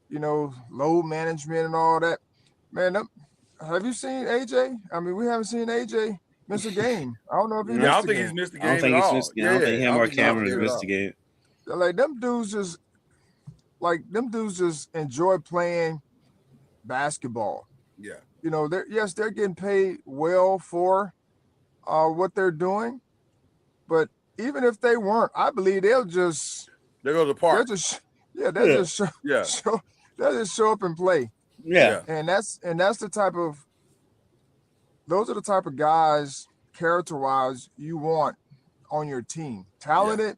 load management and all that. Man, have you seen AJ? I mean, we haven't seen AJ miss a game. I don't know if he I missed don't a think game. he's missed the I don't game think at he's all. missed. I don't think him or Cameron has missed a game. Like them dudes just enjoy playing basketball. Yeah. They're getting paid well for what they're doing, but even if they weren't, I believe they'll just They go to the park. just show, Yeah. they'll just show up and play. Yeah. And those are the type of guys, character-wise, you want on your team. Talented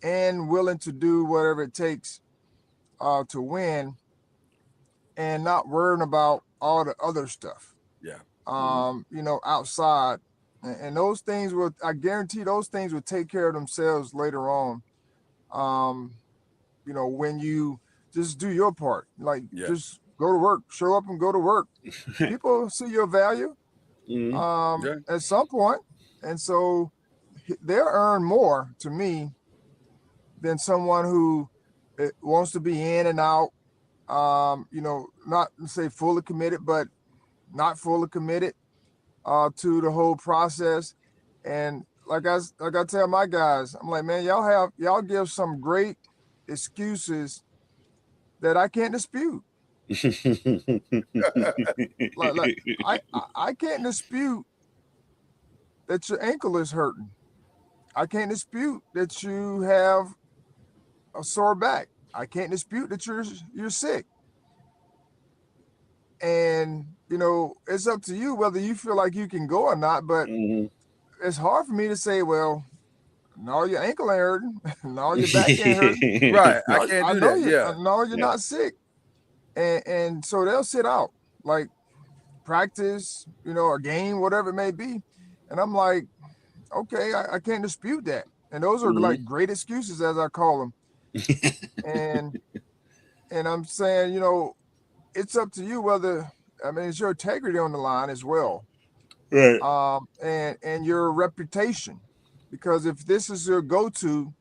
and willing to do whatever it takes to win, and not worrying about all the other stuff. Yeah. Outside. And those things I guarantee those things will take care of themselves later on. When you just do your part, just go to work, show up and go to work. People see your value at some point. And so they'll earn more to me than someone who wants to be in and out, not say fully committed, but not fully committed to the whole process. And like I tell my guys, I'm like, man, y'all give some great excuses that I can't dispute. I can't dispute that your ankle is hurting. I can't dispute that you have a sore back. I can't dispute that you're sick. And it's up to you whether you feel like you can go or not. But it's hard for me to say, well, no, your ankle ain't hurting. No, your back ain't hurting. Right. I can't do that. Yeah. No, you're not sick. And so they'll sit out, like practice, a game, whatever it may be. And I'm like, okay, I can't dispute that. And those are like great excuses, as I call them. and I'm saying, it's up to you whether, it's your integrity on the line as well. Right. And your reputation. Because if this is your go-to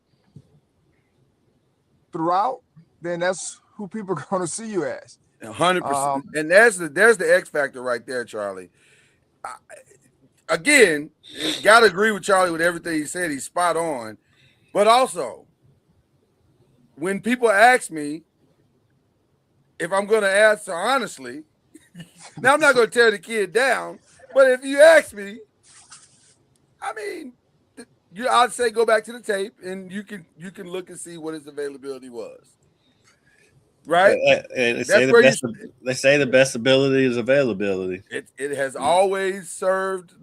throughout, then that's who people are going to see you as. 100%. And there's the X factor right there, Charlie. Again, got to agree with Charlie with everything he said. He's spot on. But also, when people ask me if I'm going to answer honestly, now I'm not going to tear the kid down, but if you ask me, I'd say go back to the tape and you can look and see what his availability was. Right? They say the best ability is availability. It has always served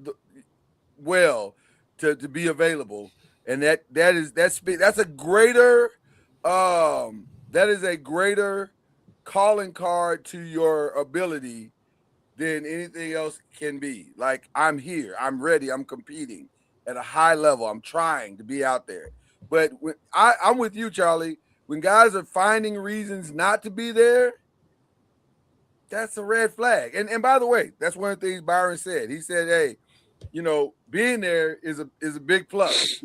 well to be available, and that's a greater that is a greater calling card to your ability than anything else can be. Like, I'm here, I'm ready, I'm competing at a high level, I'm trying to be out there. But when I'm with you, Charlie, when guys are finding reasons not to be there, that's a red flag. And by the way, that's one of the things Byron said. He said, hey, being there is a big plus.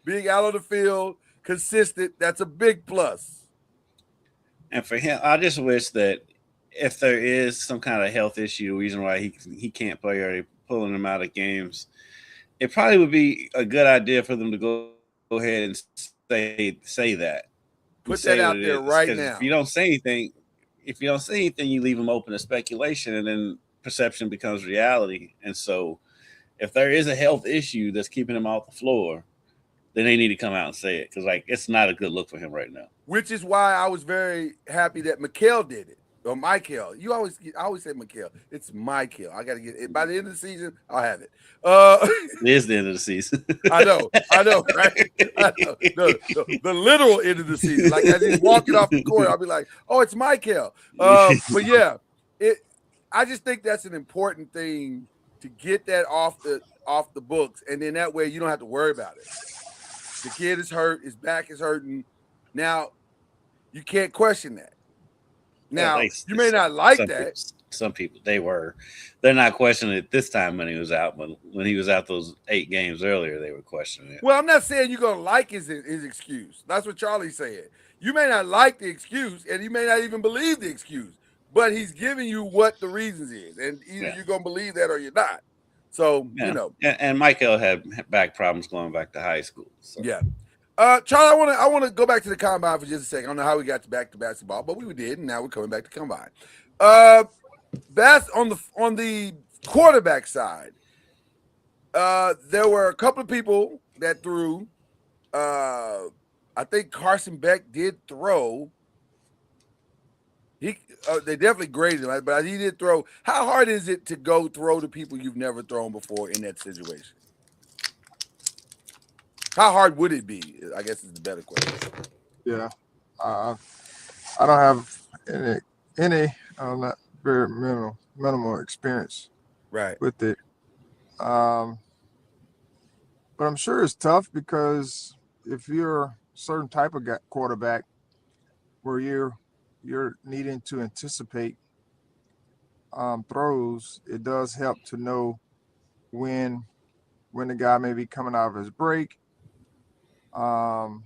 Being out on the field, consistent, that's a big plus. And for him, I just wish that if there is some kind of health issue, reason why he can't play or they're pulling him out of games, it probably would be a good idea for them to go ahead and say that. Put that out there right now. If you don't say anything, you leave them open to speculation, and then perception becomes reality. And so, if there is a health issue that's keeping him off the floor, then they need to come out and say it, because it's not a good look for him right now. Which is why I was very happy that Mikel did it. Or Michael. I always say Mikel. It's Michael. I got to get it. By the end of the season, I'll have it. It is the end of the season. I know, right? I know. The literal end of the season. Like, as he's walking off the court, I'll be like, oh, it's Michael. But yeah, I just think that's an important thing to get that off the books. And then that way you don't have to worry about it. The kid is hurt. His back is hurting. Now, you can't question that. Now, you may not like that. Some people, they're not questioning it this time when he was out. But when he was out those 8 games earlier, they were questioning it. Well, I'm not saying you're going to like his excuse. That's what Charlie's saying. You may not like the excuse, and you may not even believe the excuse, but he's giving you what the reasons is. And either you're going to believe that or you're not. So, And Michael had back problems going back to high school. So. Yeah. Charlie, I want to go back to the combine for just a second. I don't know how we got back to basketball, but we did, and now we're coming back to combine. That's on the quarterback side. There were a couple of people that threw. I think Carson Beck did throw. They definitely graded him, but he did throw. How hard is it to go throw to people you've never thrown before in that situation? How hard would it be? I guess is the better question. Yeah, I don't have any not very minimal experience with it. But I'm sure it's tough, because if you're a certain type of quarterback where you're needing to anticipate throws, it does help to know when the guy may be coming out of his break. Or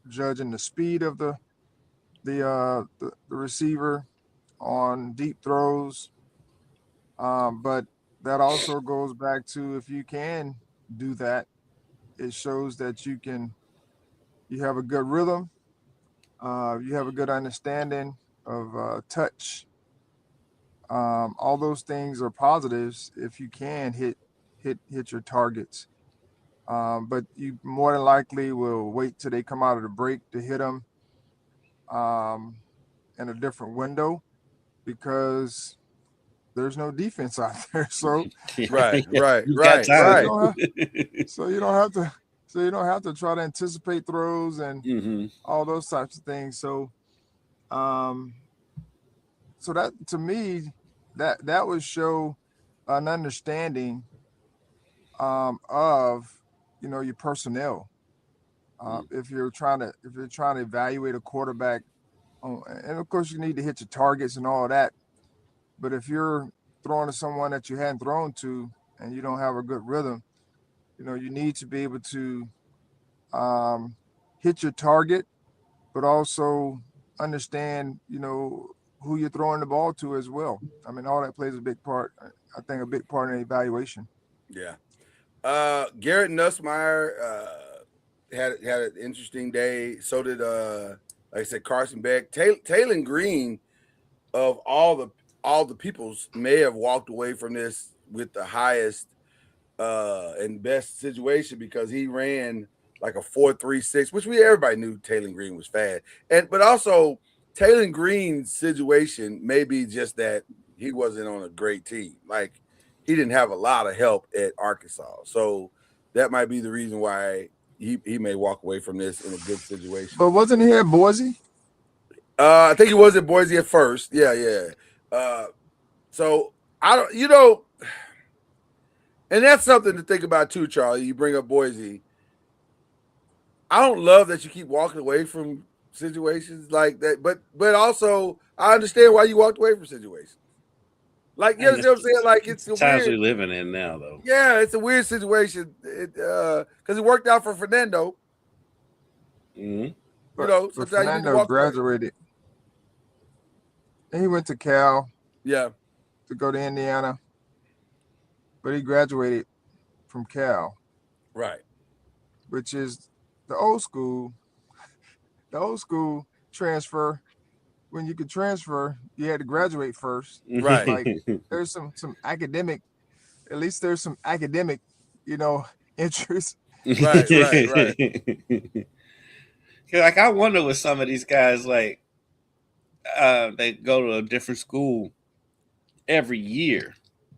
judging the speed of the receiver on deep throws, but that also goes back to, if you can do that, it shows that you have a good rhythm, you have a good understanding of touch. All those things are positives if you can hit your targets. But you more than likely will wait till they come out of the break to hit them in a different window, because there's no defense out there. So right. So you don't have to try to anticipate throws and all those types of things. So so that, to me, that would show an understanding of your personnel. If you're trying to evaluate a quarterback, and of course you need to hit your targets and all that, but if you're throwing to someone that you hadn't thrown to and you don't have a good rhythm, you need to be able to hit your target, but also understand who you're throwing the ball to as well. I mean, all that plays a big part. I think a big part in the evaluation. Yeah. Garrett Nussmeier had an interesting day. So did like I said, Carson Beck. Taylor Green, of all the peoples, may have walked away from this with the highest and best situation, because he ran like a 4.36, which everybody knew Taylor Green was fast. But also Taylor Green's situation may be just that he wasn't on a great team. Like, he didn't have a lot of help at Arkansas. So that might be the reason why he may walk away from this in a good situation. But wasn't he at Boise? I think he was at Boise at first. Yeah. So I don't, and that's something to think about too, Charlie. You bring up Boise. I don't love that you keep walking away from situations like that, but also I understand why you walked away from situations. Like, you understand what I'm saying? Like, it's a times weird, we living in now, though. yeah, it's a weird situation. Because it worked out for Fernando. Mm-hmm. But Sometimes you need to Fernando walk away. graduated. And he went to Cal Yeah, to go to Indiana. But he graduated from Cal, right. which is the old school transfer. When you could transfer, you had to graduate first. Right. Like there's some academic, at least there's some academic, interest. Right. Like, I wonder with some of these guys, like, they go to a different school every year.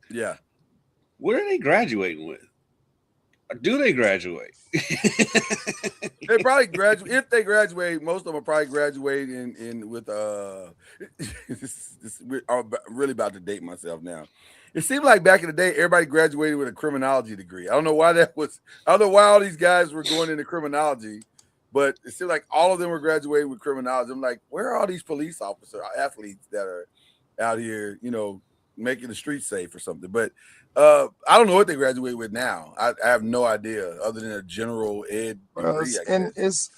Yeah. What are they graduating with? Or do they graduate? They probably graduate. If they graduate, most of them will probably graduate in with I'm really about to date myself now. It seemed like back in the day, everybody graduated with a criminology degree. I don't know why that was. I don't know why all these guys were going into criminology, but it seemed like all of them were graduating with criminology. I'm like, where are all these police officers, athletes that are out here, making the streets safe or something? But I don't know what they graduate with now. I have no idea, other than a general ed degree. It's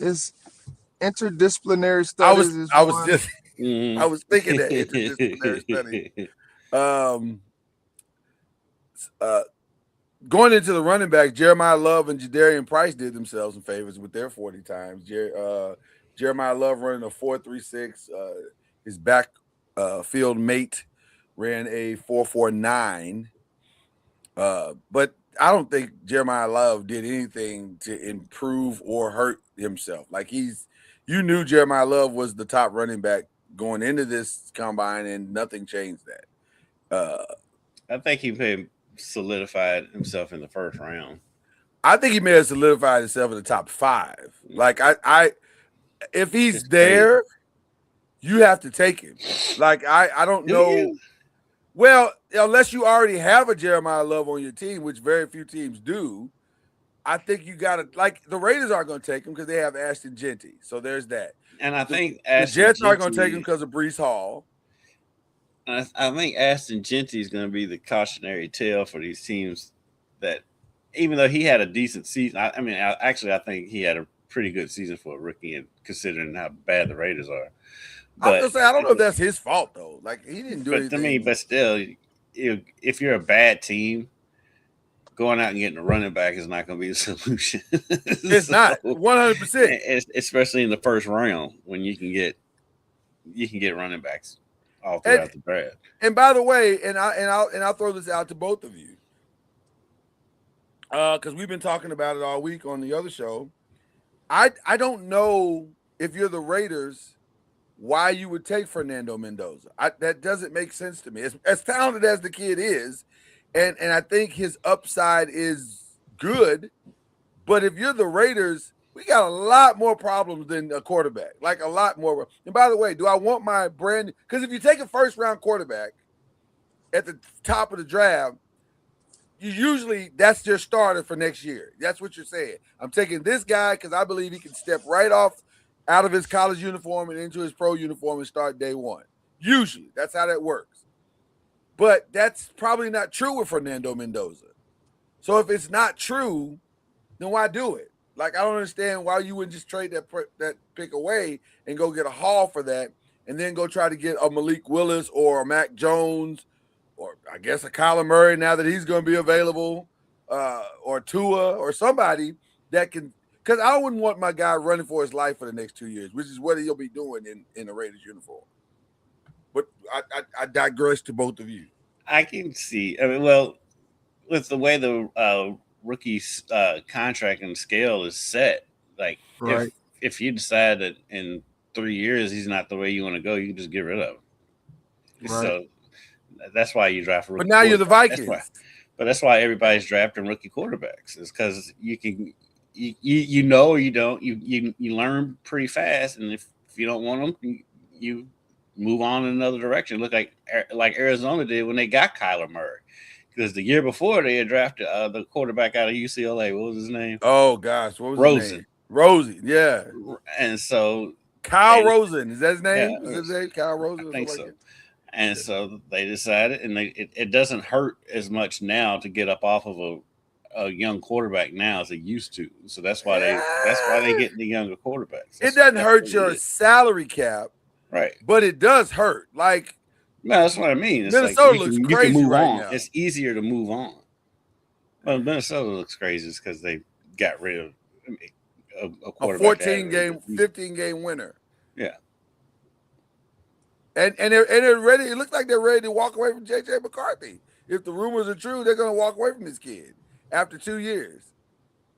interdisciplinary studies. I was just Mm-hmm. I was thinking that interdisciplinary study. Going into the running back, Jeremiah Love and Jadarian Price did themselves some favors with their 40 times. Jeremiah Love running a 4.36. His backfield mate ran a 4.49. But I don't think Jeremiah Love did anything to improve or hurt himself. Like, you knew Jeremiah Love was the top running back going into this combine, and nothing changed that. I think he may have solidified himself in the first round. I think he may have solidified himself in the top 5. Like, I if he's there, you have to take him. Like, I don't know. Well, unless you already have a Jeremiah Love on your team, which very few teams do, I think you got to, like, the Raiders aren't going to take him because they have Ashton Genty. So there's that. And I think the Jets aren't going to take him because of Breece Hall. I think Ashton Genty is going to be the cautionary tale for these teams that, even though he had a decent season, I think he had a pretty good season for a rookie, and considering how bad the Raiders are. I don't know if that's his fault though. Like, he didn't do anything. But still, if you're a bad team, going out and getting a running back is not going to be the solution. It's not 100%, especially in the first round when you can get running backs all throughout the draft. And by the way, I'll throw this out to both of you, because we've been talking about it all week on the other show. I don't know if you're the Raiders why you would take Fernando Mendoza. That doesn't make sense to me. As talented as the kid is, and I think his upside is good, but if you're the Raiders, we got a lot more problems than a quarterback, like a lot more. And by the way, do I want my brand? Because if you take a first-round quarterback at the top of the draft, that's your starter for next year. That's what you're saying. I'm taking this guy because I believe he can step right off out of his college uniform and into his pro uniform and start day one. Usually, that's how that works. But that's probably not true with Fernando Mendoza. So if it's not true, then why do it? Like, I don't understand why you wouldn't just trade that pick away and go get a haul for that, and then go try to get a Malik Willis or a Mac Jones, or I guess a Kyler Murray now that he's going to be available, or Tua or somebody that can. Because I wouldn't want my guy running for his life for the next 2 years, which is what he'll be doing in the Raiders uniform. But I digress to both of you. I can see. I mean, well, with the way the rookie's contract and scale is set, like, Right. if you decide that in 3 years he's not the way you want to go, you can just get rid of him. Right. So that's why you draft a rookie. But now you're the Vikings. But that's why everybody's drafting rookie quarterbacks. Is because you know or you don't you learn pretty fast, and if you don't want them, you move on in another direction. Look like Arizona did when they got Kyler Murray, because the year before they had drafted the quarterback out of UCLA. What was his name? Oh gosh, what was Rosen. his name? Rosen, yeah. And so Kyle Rosen, is that his name? Yeah, Is his name Kyle Rosen? I Or think something so. like And so they decided, and it doesn't hurt as much now to get up off of a young quarterback now as it used to. So that's why they get the younger quarterbacks. It doesn't hurt your salary cap, right? But it does hurt. Like, no, that's what I mean. It's Minnesota like looks you crazy can move right on. now. It's easier to move on. Well, Minnesota looks crazy because they got rid of a quarterback. A 15-game winner. Yeah. And they're ready. It looks like they're ready to walk away from JJ McCarthy. If the rumors are true, they're going to walk away from this kid after 2 years.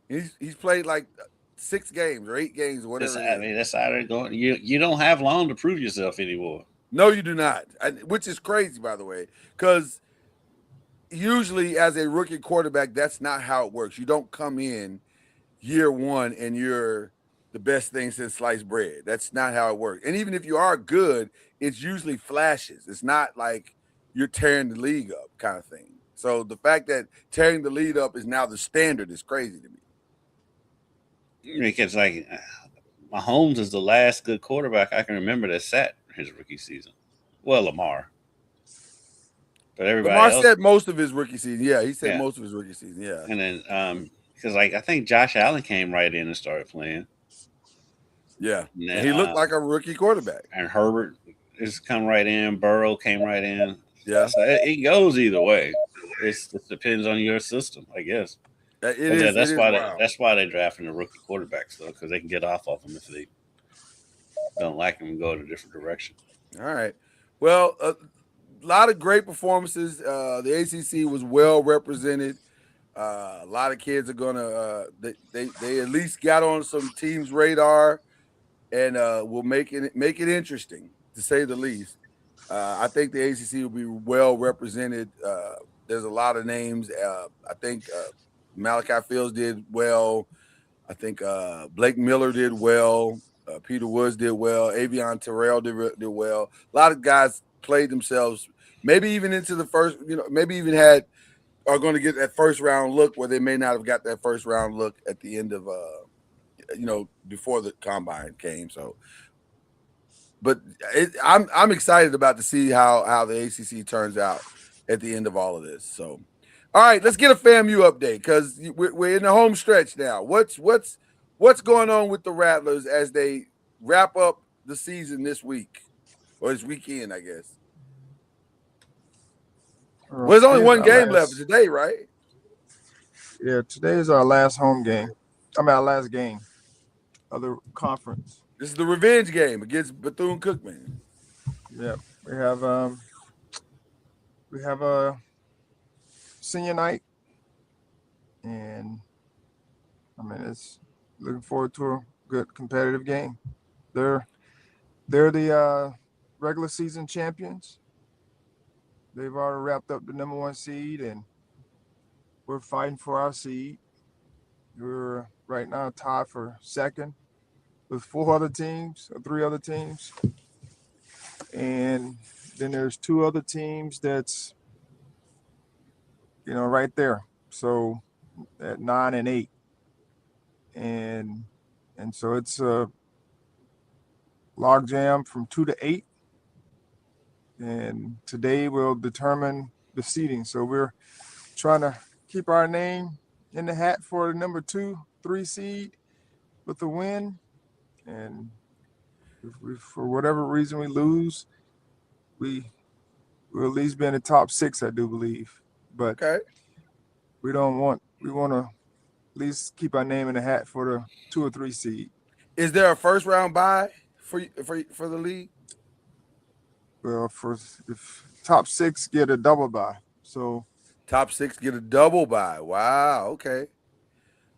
He's played like 6 games or 8 games, or whatever. That's how they're going. You don't have long to prove yourself anymore. No, you do not. Which is crazy, by the way, because usually as a rookie quarterback, that's not how it works. You don't come in year one and you're the best thing since sliced bread. That's not how it works. And even if you are good, it's usually flashes. It's not like you're tearing the league up kind of thing. So the fact that tearing the lead up is now the standard is crazy to me. Because like Mahomes is the last good quarterback I can remember that sat his rookie season. Well, Lamar. But everybody Lamar else said most of his rookie season. Yeah, he said Yeah. most of his rookie season. Yeah. And then because like I think Josh Allen came right in and started playing. Yeah. And And he looked like a rookie quarterback. And Herbert has come right in. Burrow came right in. Yeah. So it goes either way. It depends on your system, I guess. That's why they're drafting the rookie quarterbacks, though, because they can get off of them if they don't like them and go in a different direction. All right. Well, a lot of great performances. The ACC was well represented. A lot of kids are gonna they at least got on some teams' radar, and will make it interesting, to say the least. I think the ACC will be well represented. There's a lot of names. I think Malachi Fields did well. I think Blake Miller did well. Peter Woods did well. Avion Terrell did well. A lot of guys played themselves, maybe even into the first, maybe even are going to get that first round look where they may not have got that first round look at the end of, before the combine came. So, but I'm excited about to see how the ACC turns out at the end of all of this. So, all right, let's get a FAMU update because we're in the home stretch now. What's going on with the Rattlers as they wrap up the season this week or this weekend, I guess? Well, there's only one game left today, right? Yeah, today is our last home game. Our last game of the conference. This is the revenge game against Bethune-Cookman. Yeah, we have a senior night, and it's looking forward to a good competitive game. They're the regular season champions. They've already wrapped up the number 1 seed, and we're fighting for our seed. We're right now tied for second with 3 other teams. And then there's 2 other teams that's, right there. So at 9 and 8. And so it's a logjam from 2 to 8. And today will determine the seeding. So we're trying to keep our name in the hat for the number 2, 3 seed with the win. And if for whatever reason we lose, we'll at least be in the top 6, I do believe. But okay. we want to at least keep our name in the hat for the 2 or 3 seed. Is there a first round bye for the league? Well, if top 6 get a double bye. So top 6 get a double bye. Wow. Okay.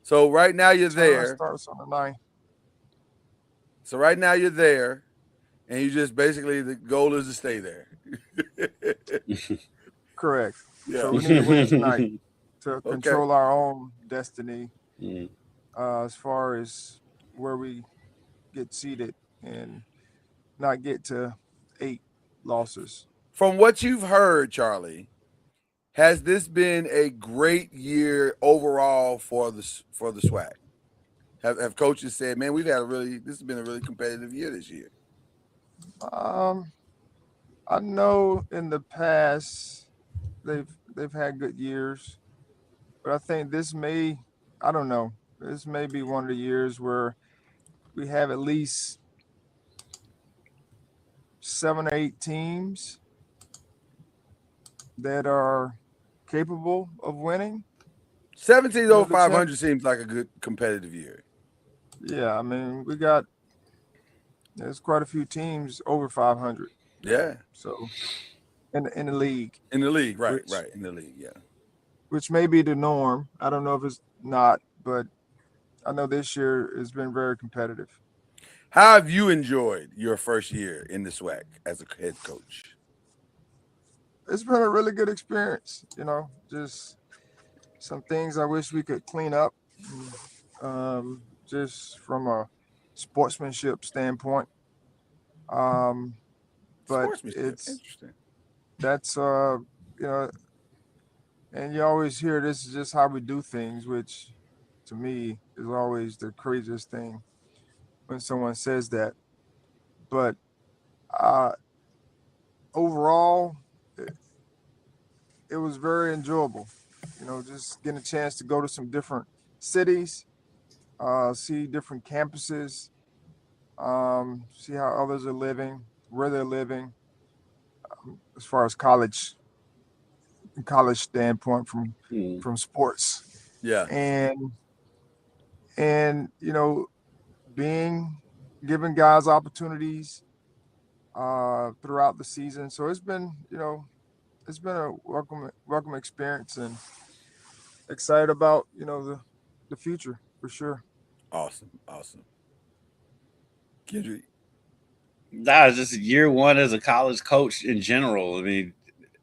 So right now you're there. Starts on the 9th. So right now you're there, and you just basically the goal is to stay there. Correct. Yeah. So we need to win tonight. to Okay. control our own destiny Mm. as far as where we get seated and not get to 8 losses. From what you've heard, Charlie, has this been a great year overall for the SWAC? Have coaches said, "Man, this has been a really competitive year this year"? Um, I know in the past they've had good years, but I think I don't know, this may be one of the years where we have at least 7 or 8 teams that are capable of winning. 17 You know, over the champ. 500 seems like a good competitive year. Yeah, I mean, there's quite a few teams over 500. Yeah, So in the league, in the league, right, which right, in the league, yeah. which may be the norm. I don't know if it's not, but I know this year has been very competitive. How have you enjoyed your first year in the SWAC as a head coach? It's been a really good experience. Just some things I wish we could clean up, just from a sportsmanship standpoint. Um, but Sportsmanship, interesting. that's you know, and you always hear this is just how we do things, which to me is always the craziest thing when someone says that. But uh, overall, it was very enjoyable. Just getting a chance to go to some different cities, see different campuses, see how others are living, where they're living, as far as college standpoint Mm. from sports, Yeah, and being giving guys opportunities throughout the season. So it's been a welcome experience, and excited about the future for sure. awesome, awesome. Kendrick, That was just year one as a college coach in general. I mean,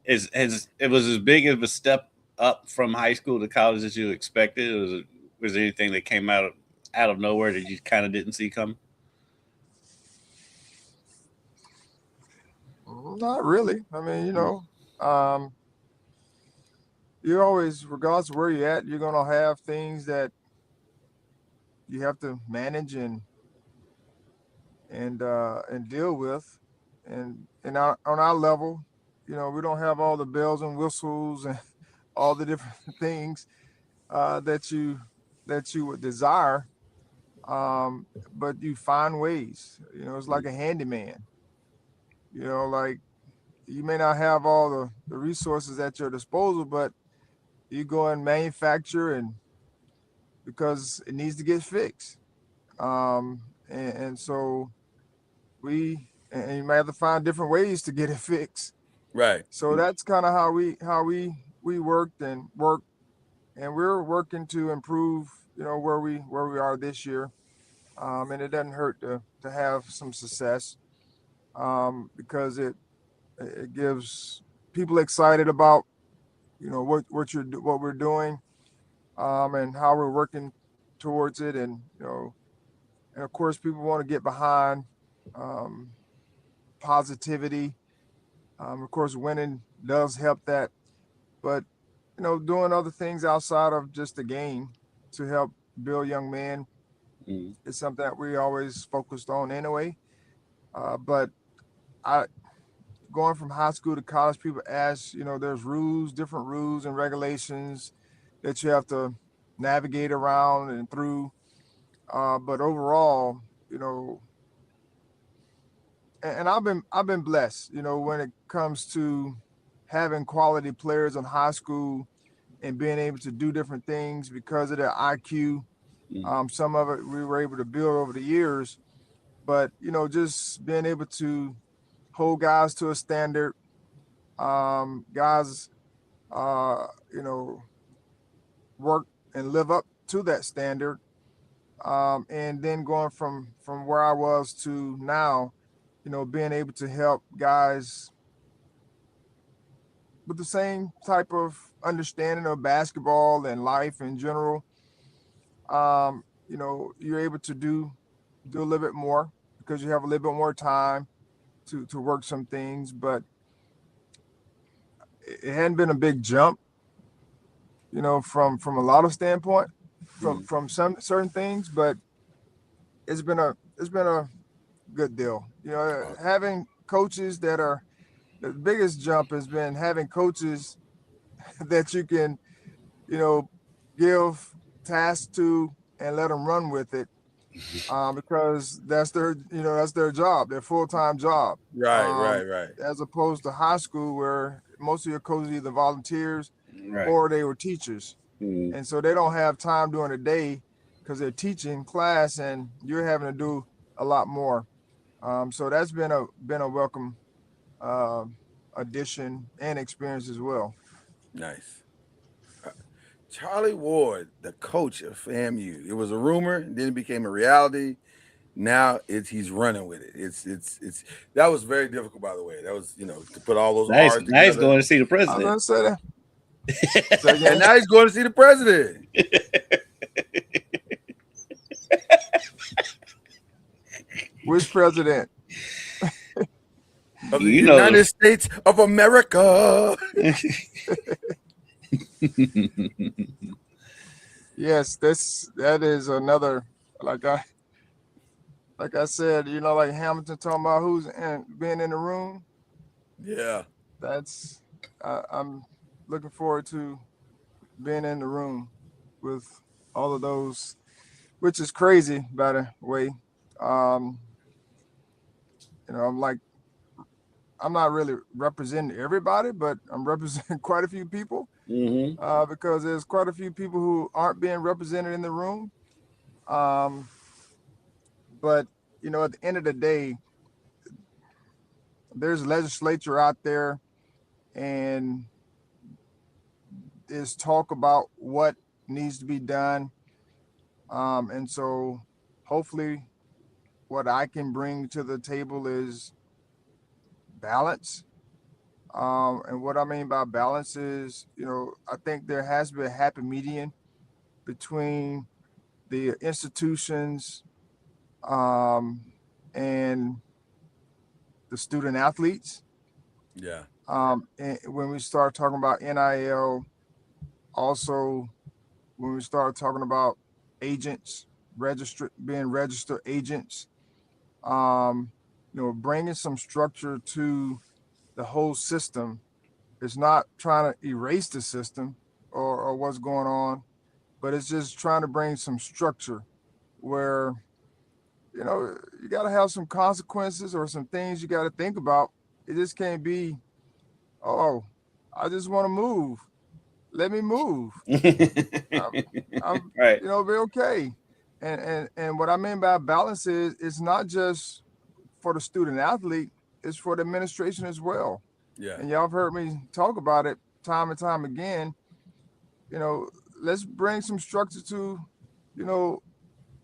it was as big of a step up from high school to college as you expected? Was there anything that came out of nowhere that you kind of didn't see coming? Not really. I mean, um, you always, regardless of where you're at, you're gonna have things that you have to manage and deal with, and on our level, we don't have all the bells and whistles and all the different things that you would desire. But you find ways. It's like a handyman. Like you may not have all the resources at your disposal, but you go and manufacture, and because it needs to get fixed. And so and you might have to find different ways to get it fixed. right. So that's kind of how we worked and work, and we're working to improve. Where we are this year, and it doesn't hurt to have some success, because it gives people excited about what we're doing, and how we're working towards it, and of course people want to get behind um, positivity. Of course, winning does help that, but doing other things outside of just the game to help build young men Mm. is something that we always focused on anyway. But I going from high school to college, people ask, there's different rules and regulations that you have to navigate around and through. But overall, you know, and I've been blessed, when it comes to having quality players in high school and being able to do different things because of their IQ. Mm. Some of it we were able to build over the years, but just being able to hold guys to a standard, guys, uh, you know, work and live up to that standard, and then going from where I was to now, being able to help guys with the same type of understanding of basketball and life in general. You're able to do a little bit more because you have a little bit more time to work some things, but it hadn't been a big jump, from a lot of standpoint, from some certain things, but it's been a good deal. Having coaches that are the biggest jump has been having coaches that you can, you know, give tasks to and let them run with it, because that's their job, their full-time job. Right, Um, right, right. as opposed to high school where most of your coaches either volunteers Right. or they were teachers, Mm. and so they don't have time during the day because they're teaching class and you're having to do a lot more. So that's been a welcome uh, addition and experience as well. Nice. Charlie Ward, the coach of FAMU. It was a rumor, then it became a reality. Now he's running with it. It's that was very difficult, by the way. That was to put all those Nice, R's nice together. going to see the I was president. gonna say that. Say And again? now he's going to see the president Which president? of the You know, United States of America. Yes, that is another, like I said, like Hamilton talking about being in the room. Yeah. That's I'm looking forward to being in the room with all of those, which is crazy, by the way. Um, I'm not really representing everybody, but I'm representing quite a few people, hmm because there's quite a few people who aren't being represented in the room. Um, but at the end of the day, there's legislature out there, and there's talk about what needs to be done. And so hopefully what I can bring to the table is balance. And what I mean by balance is, I think there has to be a happy median between the institutions, um, and the student athletes. Yeah. And when we start talking about NIL, also when we start talking about agents, being registered agents, bringing some structure to the whole system. It's not trying to erase the system or what's going on, but it's just trying to bring some structure where you got to have some consequences or some things you got to think about. It just can't be, oh, I just want to move. Let me move. I'm, I'm right. be okay. And what I mean by balance is it's not just for the student athlete, it's for the administration as well. Yeah. And y'all have heard me talk about it time and time again. You know, let's bring some structure to, you know,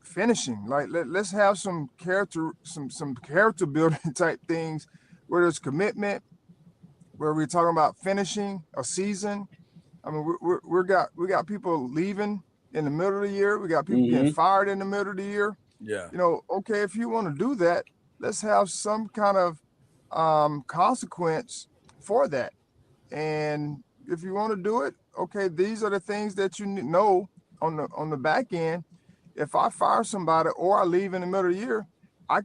finishing. Like let's have some character building type things where there's commitment, where we're talking about finishing a season. I mean, we got people leaving in the middle of the year. We got people getting hmm fired in the middle of the year. Yeah. Okay, if you want to do that, let's have some kind of consequence for that. And if you want to do it, okay, these are the things that you know on the back end. If I fire somebody or I leave in the middle of the year, I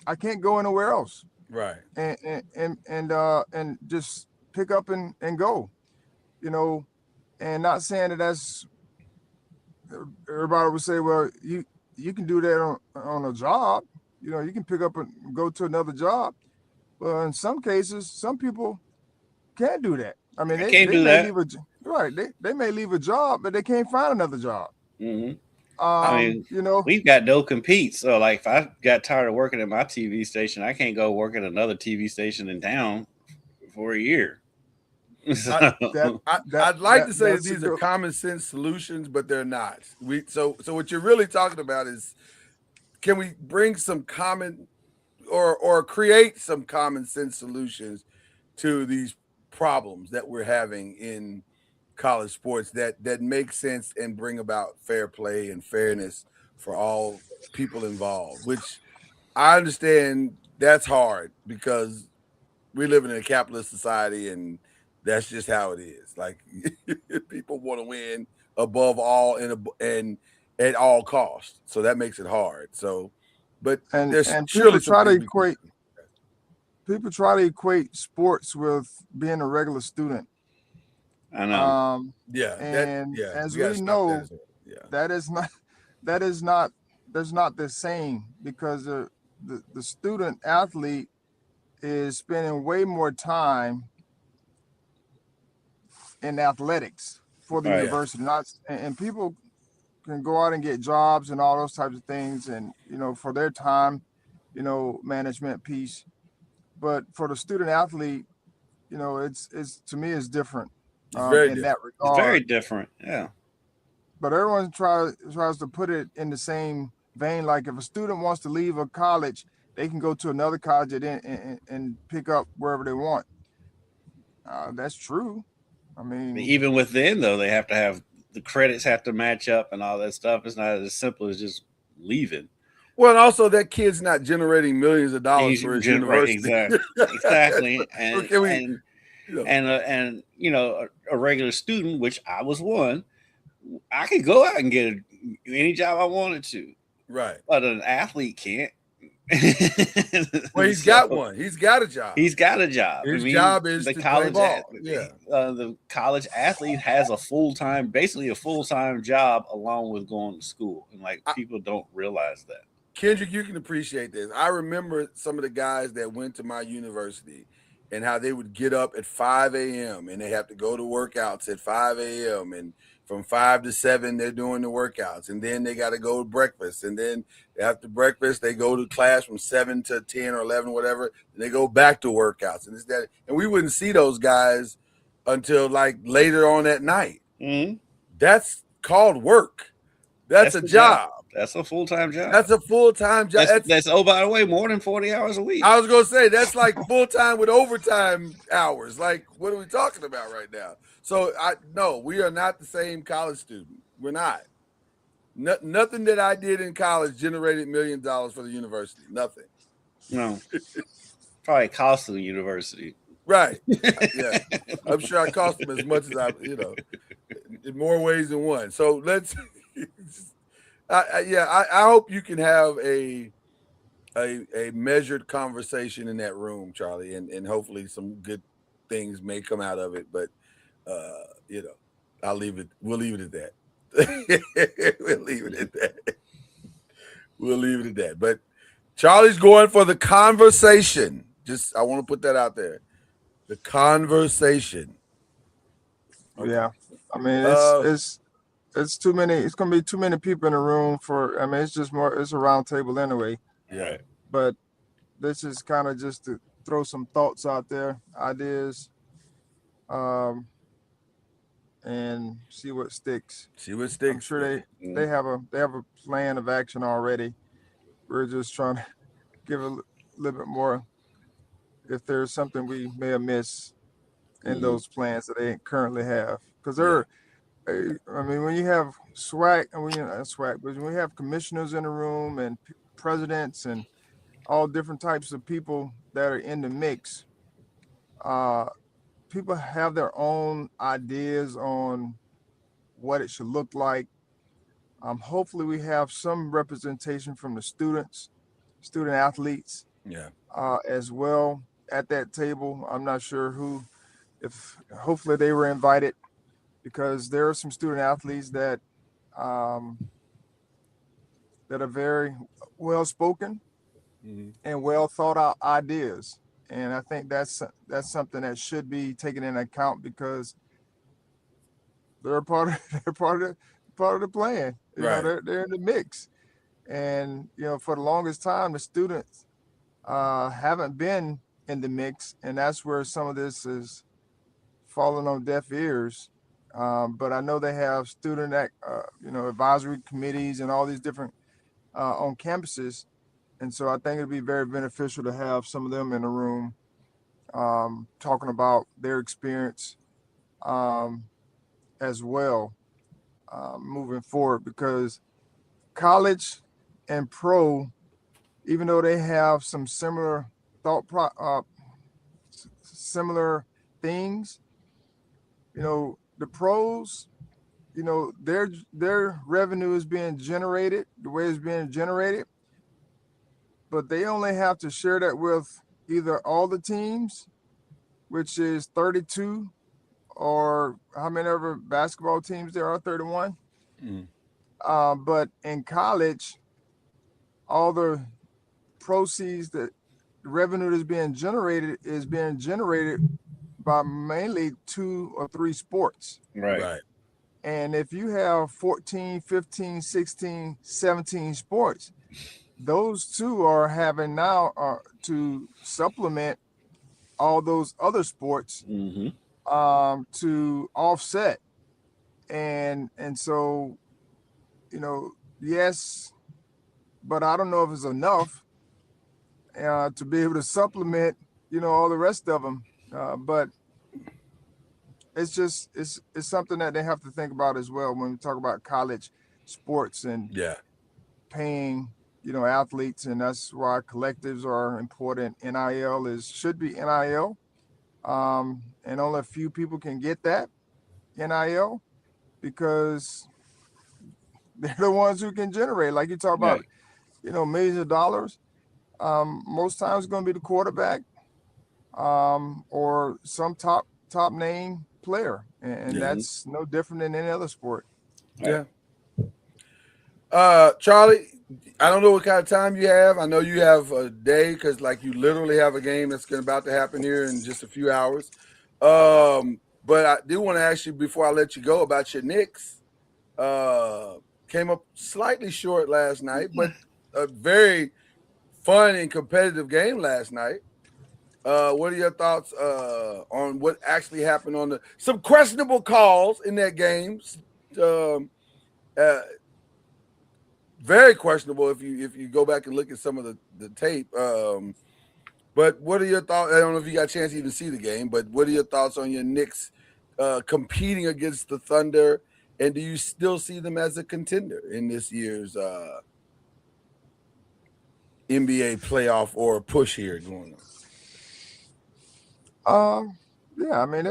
I can't go anywhere else Right. and just pick up and go. You know, and not saying that's everybody would say, well, you can do that on a job. You can pick up and go to another job. Well, in some cases, some people can't do that. I mean, I they, can't they do may that. leave right. They may leave a job, but they can't find another job. hmm I I, mean, You know, we've got no compete. So, like, if I got tired of working at my TV station, I can't go work at another TV station in town for a year. that So, I'd like to say that that's a these are good. common sense solutions, but they're not. So what you're really talking about is, can we bring some common or create some common sense solutions to these problems that we're having in college sports that make sense and bring about fair play and fairness for all people involved, which I understand that's hard because we live in a capitalist society and that's just how it is. Like people want to win above all and at all costs. So that makes it hard. So, but there's And surely some things we can do. people try to equate sports with being a regular student. I know. Yeah, And as we got we to stop that know, as well. Yeah, that is not that is not that's not the same, because the student athlete is spending way more time in athletics for the Right. university. Not and people can go out and get jobs and all those types of things, and for their time, management piece. But for the student athlete, it's to me it's different it's very in different. that It's very regard. different. Yeah. But everyone tries to put it in the same vein. Like if a student wants to leave a college, they can go to another college and pick up wherever they want. That's true. I mean, Even within though, they have to have the credits have to match up and all that stuff. It's not as simple as just leaving. Well, and also that kid's not generating millions of dollars He's for his right, university. exactly, and Okay, and a regular student, which I was one, I could go out and get any job I wanted to, right. but an athlete can't. Well, he's got one. He's got a job. He's got a job. His job is the to college play ball. Yeah. The college athlete has basically a full-time job along with going to school, and people don't realize that. Kendrick, you can appreciate this. I remember some of the guys that went to my university and how they would get up at 5 a.m. and they have to go to workouts at 5 a.m. and from 5 to 7 they're doing the workouts, and then they got to go to breakfast, and then after breakfast they go to class from 7 to 10 or 11, whatever, and they go back to workouts, and that, and we wouldn't see those guys until like later on at night. Mm-hmm. That's called work. That's a job. That's a full-time job. That's a full-time job. That's oh, by the way, more than 40 hours a week. I was going to say, that's like full-time with overtime hours. Like, what are we talking about right now? So, no, we are not the same college student. We're not. Nothing that I did in college generated $1 million for the university. Nothing. No. Probably cost of the university. Right. Yeah. I'm sure I cost them as much as in more ways than one. So, let's... I hope you can have a measured conversation in that room, Charlie, and hopefully some good things may come out of it. But I'll leave it. We'll leave it at that. We'll leave it at that. We'll leave it at that. But Charlie's going for the conversation. I want to put that out there. The conversation. Okay. Yeah. I mean, it's too many. It's gonna be too many people in the room for. I mean, it's just more. It's a round table anyway. Yeah. But this is kind of just to throw some thoughts out there, ideas, and see what sticks. I'm sure they have a plan of action already. We're just trying to give a little bit more. If there's something we may have missed in those plans that they currently have, because they're. I mean, when you have SWAC, and but when we have commissioners in the room and presidents and all different types of people that are in the mix, people have their own ideas on what it should look like. Hopefully, we have some representation from the student athletes, as well at that table. I'm not sure hopefully they were invited, because there are some student athletes that are very well spoken and well thought out ideas, and I think that's something that should be taken into account, because they're part of the plan. They're in the mix, and for the longest time the students haven't been in the mix, and that's where some of this is falling on deaf ears. But I know they have student advisory committees and all these different on campuses, and so I think it'd be very beneficial to have some of them in the room talking about their experience as well moving forward, because college and pro, even though they have some similar similar things, the pros, their revenue is being generated the way it's being generated, but they only have to share that with either all the teams, which is 32, or how many ever basketball teams there are, 31. But in college, all the proceeds, that the revenue that's being generated is being generated by mainly 2 or 3 sports. Right. And if you have 14, 15, 16, 17 sports, those 2 are having now to supplement all those other sports to offset. And so, yes, but I don't know if it's enough to be able to supplement, all the rest of them. But it's something that they have to think about as well when we talk about college sports and paying, athletes. And that's why collectives are important. NIL should be NIL. And only a few people can get that NIL because they're the ones who can generate. Like you talk about, millions of dollars. Most times it's going to be the quarterback or some top name player, and that's no different than any other sport. Charlie, I don't know what kind of time you have. I know you have a day because, you literally have a game that's about to happen here in just a few hours. But I do want to ask you before I let you go about your Knicks. Came up slightly short last night, but a very fun and competitive game last night. What are your thoughts on what actually happened on some questionable calls in that game? Very questionable if you go back and look at some of the tape. But what are your thoughts? I don't know if you got a chance to even see the game, but what are your thoughts on your Knicks competing against the Thunder? And do you still see them as a contender in this year's NBA playoff or push here going on? Yeah, I mean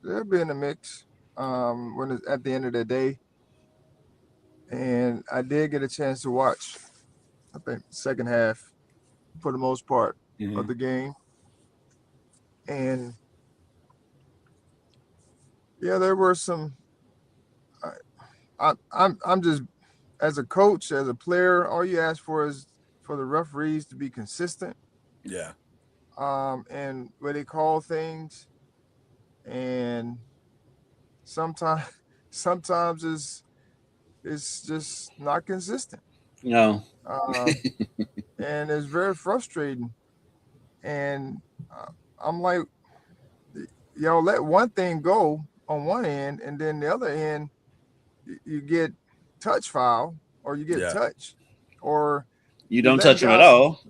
they'll be in the mix when it's at the end of the day. And I did get a chance to watch, I think, second half for the most part of the game. And yeah, there were some. I'm just, as a coach, as a player, all you ask for is for the referees to be consistent. Yeah. And where they call things, and sometimes it's just not consistent. No. And it's very frustrating. And I'm like, let one thing go on one end, and then the other end, you get touch foul, or you get touch, or you don't touch them at all.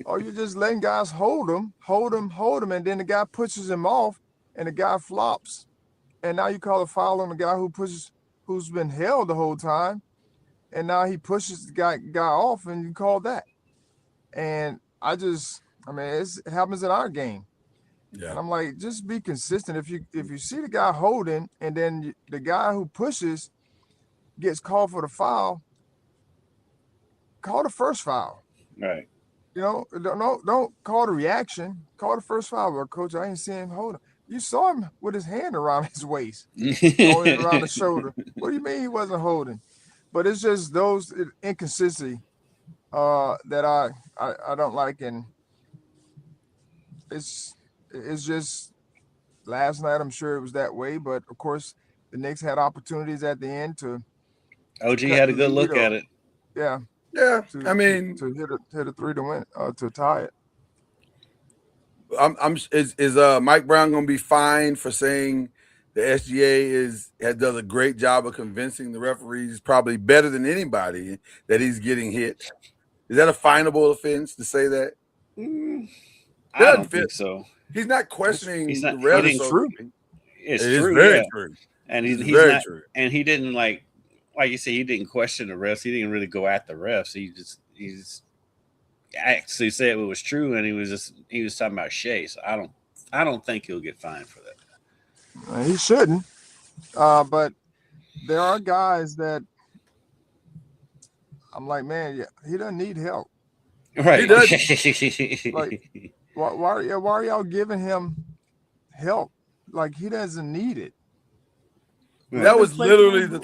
Or you're just letting guys hold them, and then the guy pushes him off, and the guy flops, and now you call a foul on the guy who's been held the whole time, and now he pushes the guy off, and you call that. And it happens in our game. Yeah. And I'm like, just be consistent. If you see the guy holding, and then the guy who pushes gets called for the foul, call the first foul. Right. Don't call the reaction. Call the first foul. Well, coach, I ain't seen him holding. You saw him with his hand around his waist, or around the shoulder. What do you mean he wasn't holding? But it's just those inconsistency that I don't like, and it's just last night. I'm sure it was that way, but of course the Knicks had opportunities at the end to. OG had a good look at it. Yeah. Yeah, to hit a 3 to win, to tie it. Is Mike Brown going to be fined for saying the SGA does a great job of convincing the referees, probably better than anybody, that he's getting hit? Is that a finable offense to say that? I doesn't don't fit. think so. He's not questioning He's the not. He refs. didn't. So true. It's it is true. very Yeah, true. and It's he's very not. true. And he didn't like you said. He didn't question the refs. He didn't really go at the refs. He's actually said it was true, and he was talking about Shea. So I don't think he'll get fined for that. He shouldn't. But there are guys that I'm like, man, yeah, he doesn't need help. Right. He doesn't. Like, why are y'all giving him help? Like, he doesn't need it. That him was play literally through.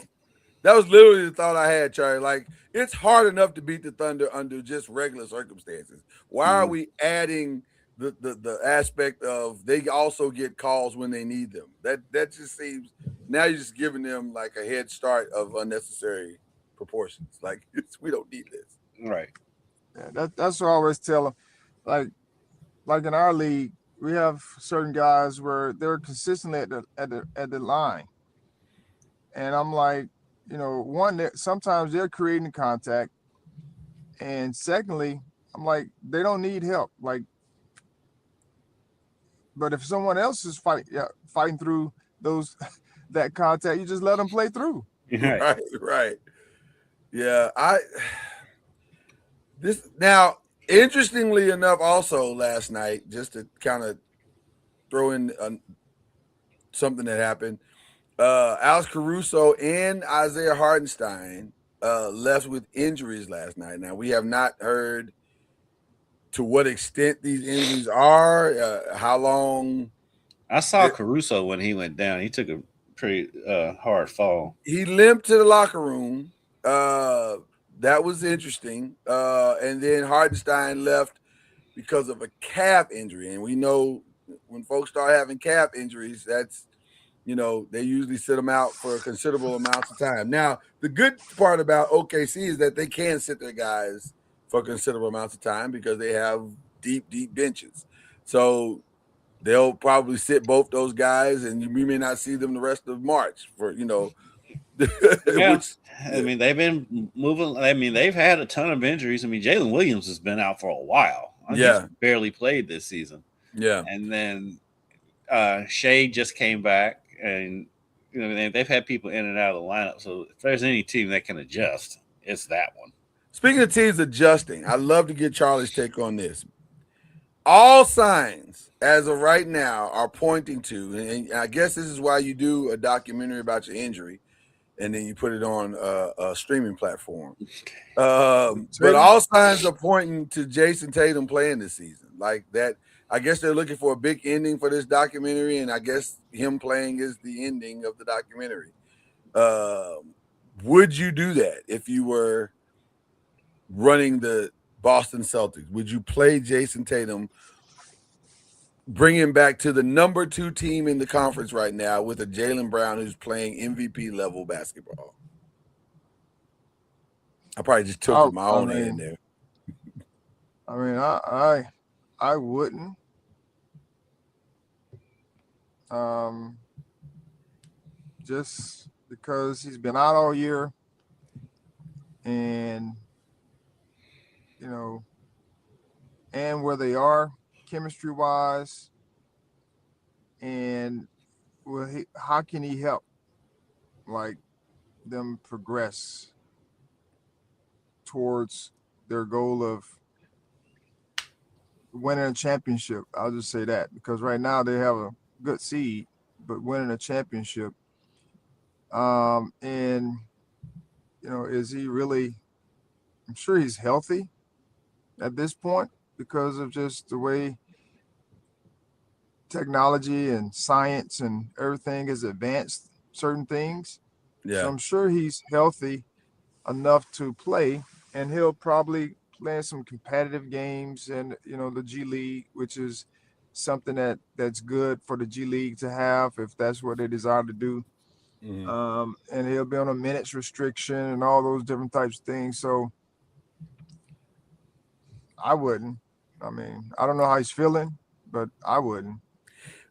the thought I had, Charlie. Like, it's hard enough to beat the Thunder under just regular circumstances. Why are we adding the aspect of they also get calls when they need them? That just seems now you're just giving them like a head start of unnecessary proportions. Like we don't need this. Right. Yeah, that's what I always tell them. Like in our league, we have certain guys where they're consistently at the line, and I'm like, one that sometimes they're creating contact, and secondly, I'm like, they don't need help. Like, but if someone else is fighting through those that contact, you just let them play through. Right. Right. Yeah, this now interestingly enough, also last night, just to kind of throw in something that happened. Alex Caruso and Isaiah Hardenstein left with injuries last night. Now we have not heard to what extent these injuries are, how long. I saw Caruso when he went down. He took a pretty hard fall. He limped to the locker room. That was interesting. And then Hardenstein left because of a calf injury. And we know when folks start having calf injuries, that's, they usually sit them out for considerable amounts of time. Now, the good part about OKC is that they can sit their guys for considerable amounts of time because they have deep, deep benches. So they'll probably sit both those guys, and we may not see them the rest of March for, Yeah. which, I mean, they've been moving. I mean, they've had a ton of injuries. I mean, Jalen Williams has been out for a while. He's barely played this season. Yeah. And then Shea just came back, and they've had people in and out of the lineup. So if there's any team that can adjust, it's that one. Speaking of teams adjusting, I'd love to get Charlie's take on this. All signs, as of right now, are pointing to, and I guess this is why you do a documentary about your injury, and then you put it on a streaming platform. But all signs are pointing to Jason Tatum playing this season. Like that, I guess they're looking for a big ending for this documentary, and I guess him playing is the ending of the documentary. Would you do that if you were running the Boston Celtics? Would you play Jason Tatum, bring him back to the number 2 team in the conference right now with a Jaylen Brown who's playing MVP level basketball? I probably just took my own head in there. I mean, I wouldn't. Just because he's been out all year, and and where they are chemistry wise, and how can he help like them progress towards their goal of winning a championship? I'll just say that, because right now they have a good seed, but winning a championship. And is he really? I'm sure he's healthy at this point because of just the way technology and science and everything has advanced certain things. Yeah. So I'm sure he's healthy enough to play, and he'll probably play in some competitive games and the G League, which is something that's good for the G League to have if that's what they desire to do. Mm-hmm. And he'll be on a minutes restriction and all those different types of things. So I wouldn't. I mean, I don't know how he's feeling, but I wouldn't.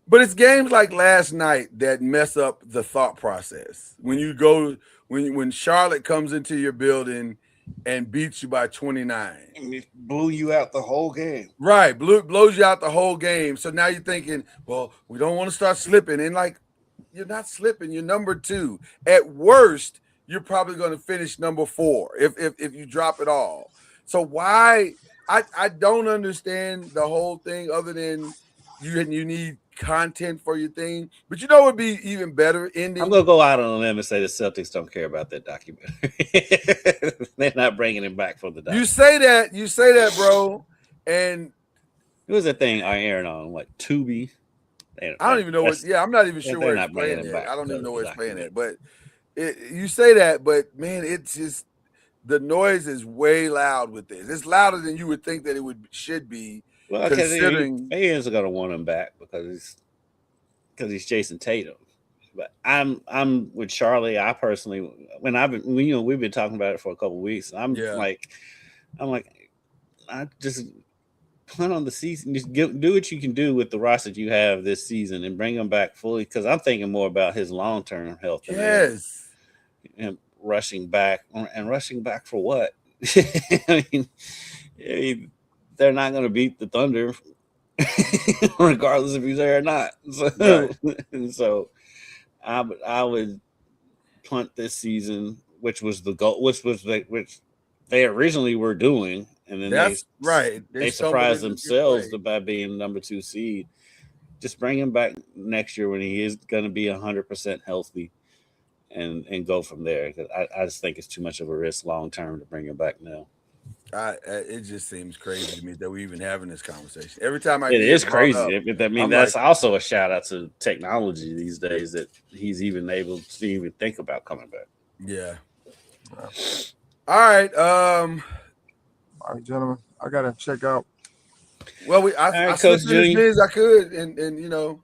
But it's games like last night that mess up the thought process. When you go, when Charlotte comes into your building and beats you by 29. It blew you out the whole game. Right, blows you out the whole game. So now you're thinking, well, we don't want to start slipping. And like, you're not slipping. You're number 2. At worst, you're probably going to finish number 4 if you drop it all. So why? I don't understand the whole thing other than you need content for your thing. But you know what would be even better ending? I'm gonna go out on a limb and say the Celtics don't care about that documentary. They're not bringing him back for the documentary. You say that, bro. And it was a thing I aired on like Tubi. I don't even know what. Yeah, I'm not even sure where it's playing at. I don't even know where it's playing at. But you say that, but man, it's just the noise is way loud with this. It's louder than you would think that it should be. Well, considering fans are gonna want him back because he's Jason Tatum. But I'm with Charlie. I personally, we've been talking about it for a couple of weeks. I'm like, I just punt on the season. Just do what you can do with the roster that you have this season and bring him back fully. Because I'm thinking more about his long-term health. Yes. And rushing back for what? I mean, they're not going to beat the Thunder, regardless if he's there or not. So, so I would punt this season, which was the goal, which they originally were doing, and then they surprised themselves by being number 2 seed. Just bring him back next year when he is going to be 100% healthy, and go from there. Because I just think it's too much of a risk long term to bring him back now. It just seems crazy to me that we're even having this conversation. Every time it is crazy. That's also a shout out to technology these days that he's even able to even think about coming back. Yeah. All right. All right, gentlemen. I gotta check out. Well, I slipped in as many as I could, and you know,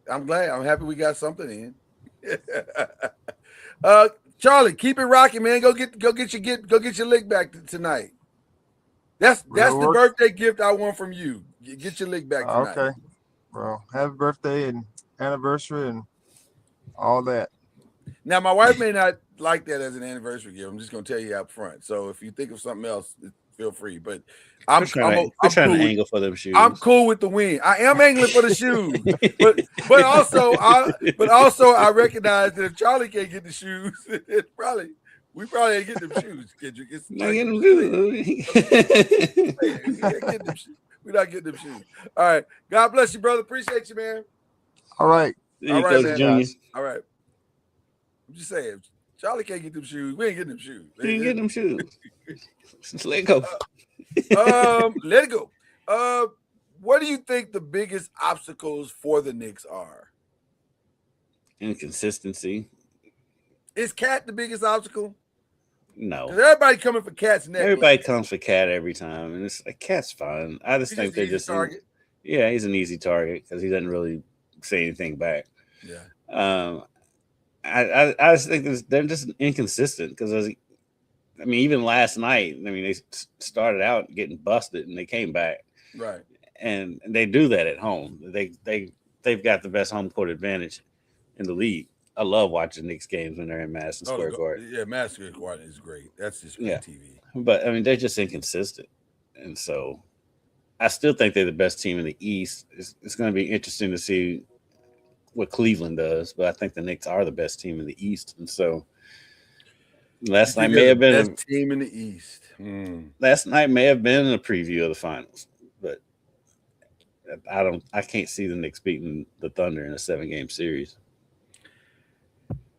I'm glad. I'm happy we got something in. Charlie, keep it rocking, man. Go get your lick back tonight. That's the birthday gift I want from you. Get your lick back tonight. Okay. Well, happy birthday and anniversary and all that. Now, my wife may not like that as an anniversary gift. I'm just gonna tell you up front. So if you think of something else, feel free. But I'm trying to angle for them shoes. I'm cool with the win. I am angling for the shoes, but also I recognize that if Charlie can't get the shoes, we probably ain't getting them shoes, Kendrick. We're not getting them shoes. All right. God bless you, brother. Appreciate you, man. All right. All right, man. All right. I'm just saying, Charlie can't get them shoes. We ain't getting them shoes. We ain't getting them shoes. Just let it go. Let it go. What do you think the biggest obstacles for the Knicks are? Inconsistency. Is Cat the biggest obstacle? No. Everybody coming for Cat's neck. Everybody comes for Cat every time, and it's like Cat's fine. I just think they're just target. He's an easy target because he doesn't really say anything back. Yeah. I just think they're just inconsistent because even last night, they started out getting busted and they came back. Right. And they do that at home. They've got the best home court advantage in the league. I love watching Knicks games when they're in Madison Square Garden. Yeah, Madison Square Garden is great. That's just great TV. But they're just inconsistent, and so I still think they're the best team in the East. It's going to be interesting to see what Cleveland does, but I think the Knicks are the best team in the East, and so last night may have been the best team in the East. Last night may have been a preview of the finals, but I can't see the Knicks beating the Thunder in a 7-game series.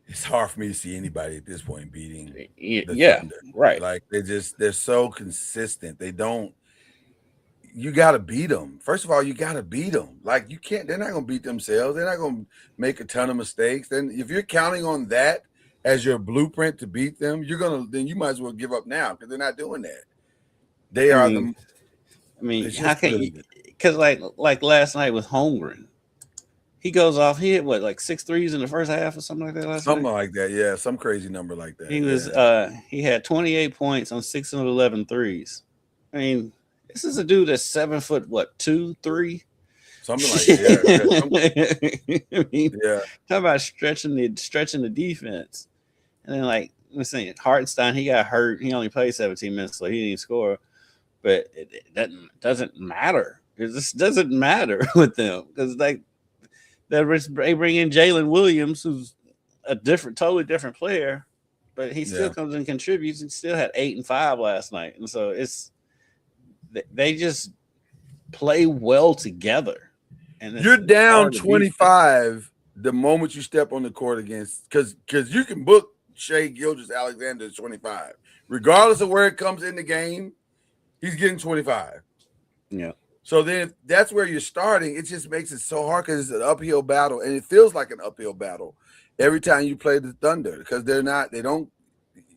It's hard for me to see anybody at this point beating the Thunder. Right. Like they're so consistent. You got to beat them. First of all, you got to beat them. Like they're not going to beat themselves. They're not going to make a ton of mistakes. Then if you're counting on that as your blueprint to beat them, then you might as well give up now because they're not doing that. They are how can you? Because like last night with Holmgren, he goes off. He hit like 6 threes in the first half or something like that last night. Something like that, yeah. Some crazy number like that. He was he had 28 points on 6 of 11 threes. This is a dude that's 7 foot, 2, 3? Something like that. Talk about stretching the defense. And then I'm saying Hartenstein, he got hurt. He only played 17 minutes, so he didn't score. But it doesn't matter. It just doesn't matter with them because they bring in Jalen Williams, who's a totally different player, but he still comes and contributes. He still had 8 and 5 last night, and so they just play well together. And you're down 25 the moment you step on the court against because you can book Shai Gilgeous-Alexander at 25, regardless of where it comes in the game. He's getting 25. Yeah. So then that's where you're starting. It just makes it so hard because it's an uphill battle, and it feels like an uphill battle every time you play the Thunder because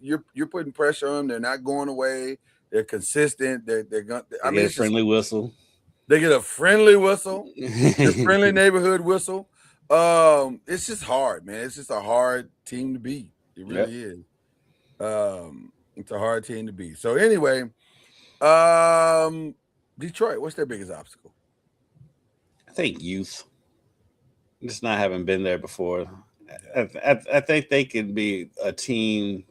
you're putting pressure on them. They're not going away. They're consistent. They're going. I mean, a friendly whistle. They get a friendly whistle, a friendly neighborhood whistle. It's just hard, man. It's just a hard team to beat. It really is. It's a hard team to beat. So anyway. Detroit, what's their biggest obstacle? I think youth. Just not having been there before. I think they could be a team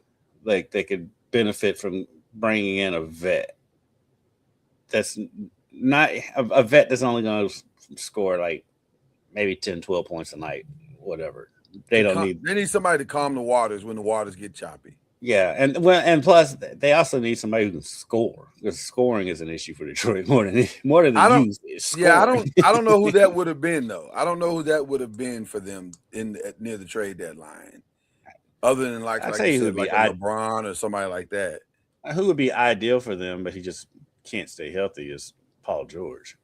like they could benefit from bringing in a vet. That's not a vet that's only going to score like maybe 10, 12 points a night, whatever. They need somebody to calm the waters when the waters get choppy. Yeah, and plus they also need somebody who can score because scoring is an issue for Detroit more than the youth is. Scoring. Yeah, I don't know who that would have been though. I don't know who that would have been for them near the trade deadline, other than like LeBron or somebody like that. Who would be ideal for them, but he just can't stay healthy is Paul George.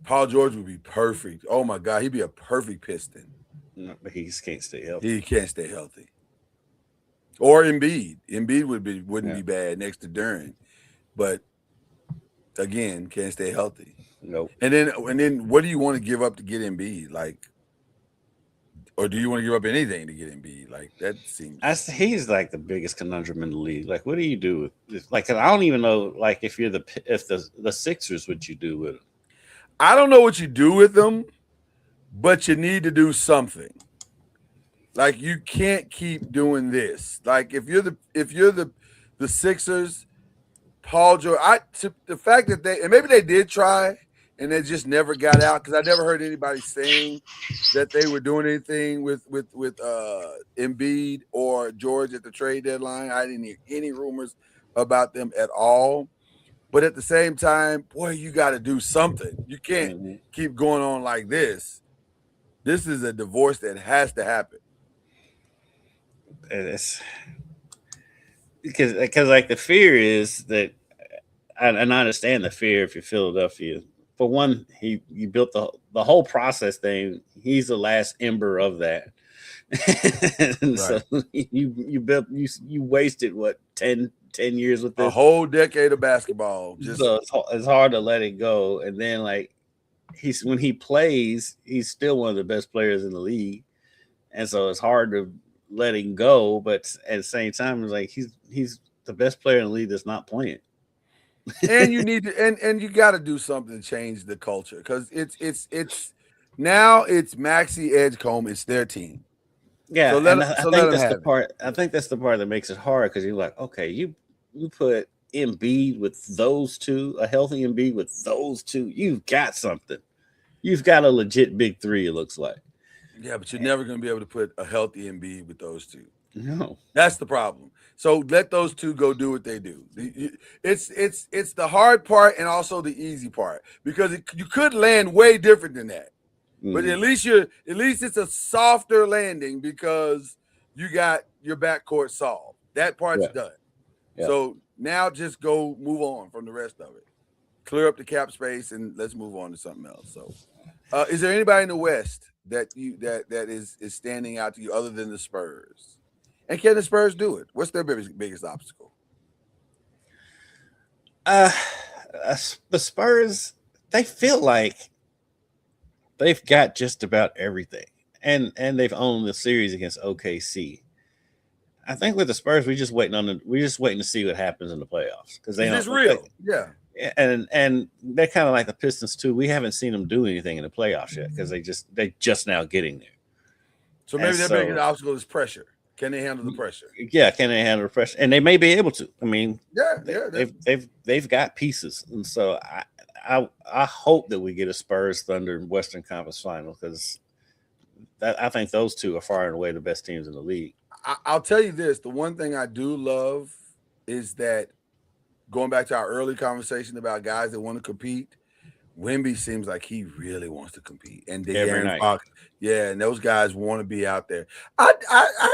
Paul George would be perfect. Oh my God, he'd be a perfect Piston. No, but he just can't stay healthy. He can't stay healthy. Or Embiid. Embiid wouldn't be bad next to Duren, but again, can't stay healthy. Nope. And then what do you want to give up to get Embiid? Like, or do you want to give up anything to get Embiid? Like that seems. He's like the biggest conundrum in the league. Like, what do you do with like? I don't even know. Like, if the Sixers, what you do with him? I don't know what you do with them, but you need to do something. Like you can't keep doing this. Like if you're the Sixers, Paul George. The fact that maybe they did try and they just never got out because I never heard anybody saying that they were doing anything with Embiid or George at the trade deadline. I didn't hear any rumors about them at all. But at the same time, boy, you got to do something. You can't keep going on like this. This is a divorce that has to happen. It's because like the fear is that, and I understand the fear if you're Philadelphia. For one, you built the whole process thing. He's the last ember of that. And so you wasted what 10 years with this, a whole decade of basketball. So it's hard to let it go. And then like when he plays, he's still one of the best players in the league, and so it's hard to let him go. But at the same time, it's like he's the best player in the league that's not playing. And you need to and you got to do something to change the culture because it's now it's Maxey, Edgecombe, it's their team. Yeah, I think that's the part that makes it hard because you're like, okay, you put Embiid with those two, a healthy Embiid with those two, you've got something. You've got a legit big three, it looks like. Yeah, but you're never going to be able to put a healthy Embiid with those two. No. That's the problem. So let those two go do what they do. It's the hard part and also the easy part because you could land way different than that. But at least it's a softer landing because you got your backcourt solved. That part's done. Yeah. So now just go move on from the rest of it. Clear up the cap space and let's move on to something else. So is there anybody in the West that is standing out to you other than the Spurs? And can the Spurs do it? What's their biggest obstacle? The Spurs, they feel like they've got just about everything, and they've owned the series against OKC. I think with the Spurs, we're just waiting to see what happens in the playoffs because it's real, yeah. And they're kind of like the Pistons too. We haven't seen them do anything in the playoffs yet because they just now getting there. So maybe their biggest obstacle is pressure. Can they handle the pressure? Yeah, can they handle the pressure? And they may be able to. I mean, Yeah. they've got pieces, and so I hope that we get a Spurs Thunder Western Conference Final, because I think those two are far and away the best teams in the league. I'll tell you this: the one thing I do love is that, going back to our early conversation about guys that want to compete, Wemby seems like he really wants to compete, and Every night. Fox, and those guys want to be out there. I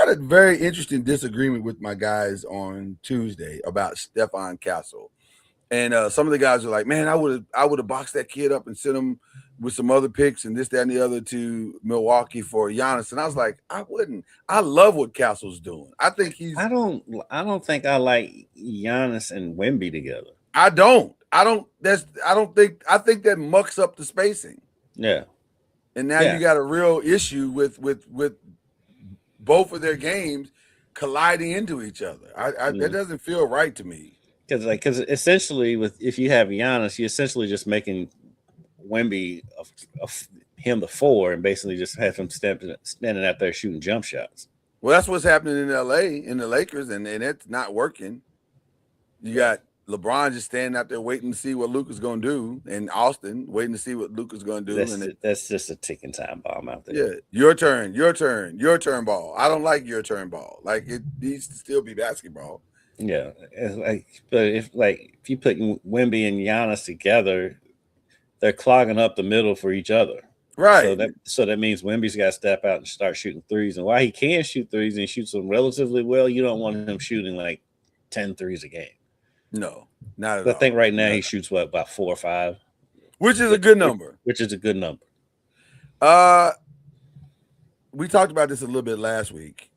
had a very interesting disagreement with my guys on Tuesday about Stephon Castle, and some of the guys are like, "Man, I would have boxed that kid up and sent him with some other picks and this, that, and the other to Milwaukee for Giannis." And I was like, "I wouldn't. I love what Castle's doing. I think he's. I don't think I like Giannis and Wemby together. I don't. I think that mucks up the spacing. Yeah. And now you got a real issue with both of their games colliding into each other. That doesn't feel right to me. Because essentially, if you have Giannis, you're essentially just making Wemby him the 4, and basically just have him standing out there shooting jump shots. Well, that's what's happening in LA in the Lakers, and it's not working. You got LeBron just standing out there waiting to see what Luka's going to do, and Austin waiting to see what Luka's going to do. That's just a ticking time bomb out there. Yeah, your turn ball. I don't like your turn ball. Like, it needs to still be basketball. Yeah, but if you put Wemby and Giannis together, they're clogging up the middle for each other. Right. So that means Wemby's got to step out and start shooting threes. And while he can shoot threes and shoots them relatively well, you don't want him shooting like 10 threes a game. No, not at all. I think right now he shoots about 4 or 5, which is a good number. Which is a good number. We talked about this a little bit last week.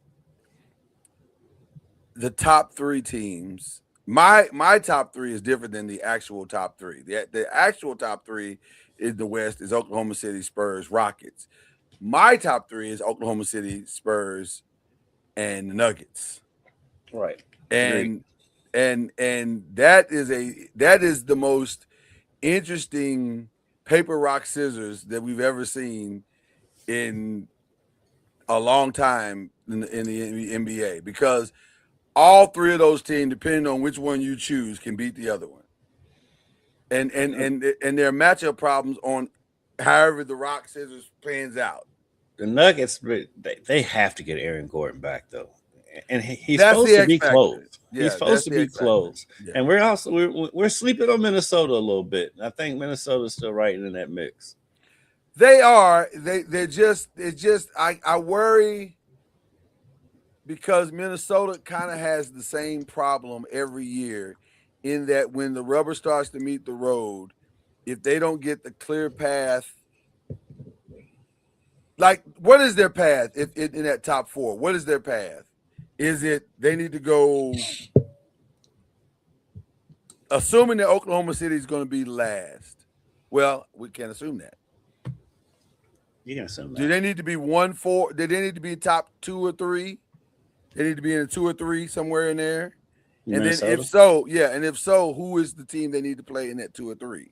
The top 3 teams, my top 3 is different than the actual top 3. The actual top 3 is the West is Oklahoma City, Spurs, Rockets. My top 3 is Oklahoma City, Spurs, and the Nuggets. Right. And that is the most interesting paper, rock, scissors that we've ever seen in a long time in the NBA, because all 3 of those teams, depending on which one you choose, can beat the other one. And there are matchup problems on however the rock, scissors pans out. The Nuggets, they have to get Aaron Gordon back, though. And he's supposed to be close. Yeah, he's supposed to be close. Yeah. And we're sleeping on Minnesota a little bit. I think Minnesota's still right in that mix. They are. I worry, because Minnesota kind of has the same problem every year, in that when the rubber starts to meet the road, if they don't get the clear path, like, what is their path in that top 4? What is their path? Is it they need to go, assuming that Oklahoma City is going to be last? Well, we can't assume that. You can assume that. Do they need to be 1-4? Do they need to be top 2 or 3? They need to be in a 2 or 3 somewhere in there. And then if so, who is the team they need to play in that 2 or 3?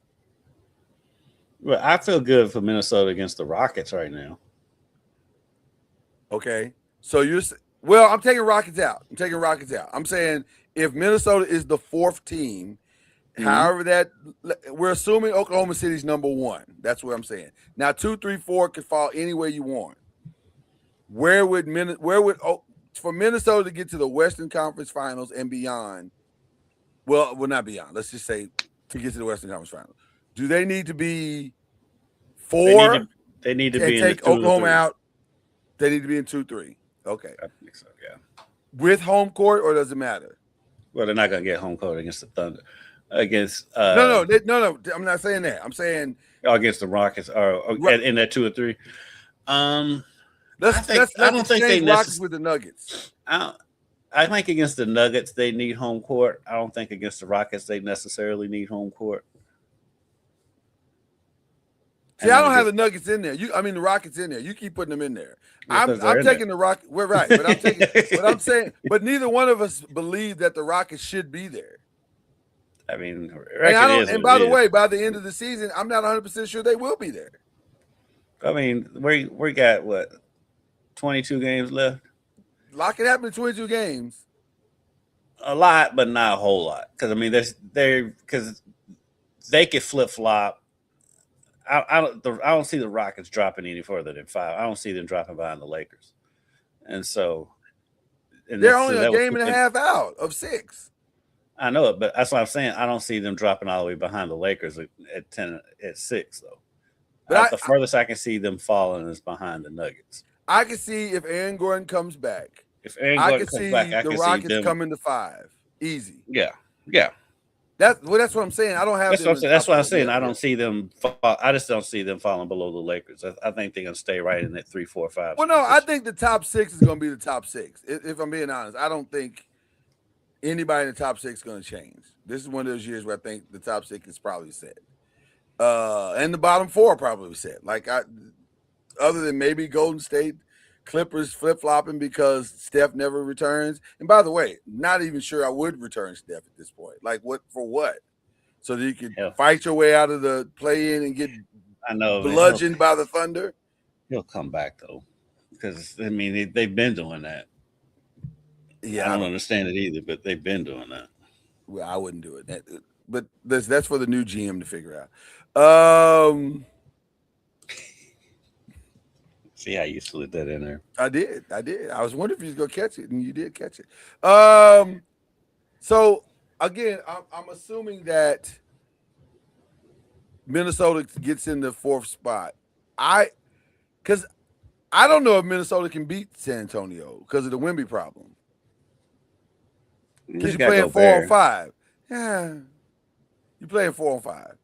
Well, I feel good for Minnesota against the Rockets right now. Okay. So I'm taking Rockets out. I'm saying if Minnesota is the 4th team, however we're assuming Oklahoma City's number 1. That's what I'm saying. Now 2, 3, 4 could fall any way you want. For Minnesota to get to the Western Conference Finals and beyond, well, not beyond. Let's just say to get to the Western Conference Finals, do they need to be 4? They need to be in take Oklahoma out. They need to be in 2-3. Okay. I think so, yeah. With home court, or does it matter? Well, they're not going to get home court against the Thunder. No. I'm not saying that. I'm saying against the Rockets or in that 2 or 3. I don't think they Rockets with the Nuggets. I think against the Nuggets they need home court. I don't think against the Rockets they necessarily need home court. See, I don't have the Nuggets in there. The Rockets in there. You keep putting them in there. I'm taking the Rockets. We're right, but I'm taking. But I'm saying, but neither one of us believe that the Rockets should be there. I mean, and by the way, by the end of the season, I'm not 100% sure they will be there. I mean, we got what, 22 games left. lot can happen in 22 games. A lot, but not a whole lot. Because I mean, because they could flip flop. I don't see the Rockets dropping any further than 5. I don't see them dropping behind the Lakers, and so They're only a game and a half out of 6. I know it, but that's what I'm saying. I don't see them dropping all the way behind the Lakers at 6 though. But the furthest I can see them falling is behind the Nuggets. I can see if Aaron Gordon comes back. If Aaron Gordon comes back, I can the see Rockets them coming to 5. Easy. Yeah. That's what I'm saying. I don't have. That's what I'm saying. I don't see them. I just don't see them falling below the Lakers. I think they're gonna stay right in that 3, 4, 5. Well, no, I think the top 6 is gonna be the top 6. If I'm being honest, I don't think anybody in the top 6 is gonna change. This is one of those years where I think the top 6 is probably set, and the bottom 4 are probably set. Other than maybe Golden State, Clippers flip flopping because Steph never returns. And by the way, not even sure I would return Steph at this point. Like what for what? So that you could fight your way out of the play in and get bludgeoned by the Thunder. He'll come back though, because I mean they've been doing that. Yeah, I don't understand it either, but they've been doing that. Well, I wouldn't do it. But that's for the new GM to figure out. See how you slid that in there. I did. I was wondering if you was gonna catch it, and you did catch it. So again, I'm assuming that Minnesota gets in the 4th spot. Because I don't know if Minnesota can beat San Antonio because of the Wemby problem. Because you're playing 4 on 5. Yeah, you're playing 4 on 5.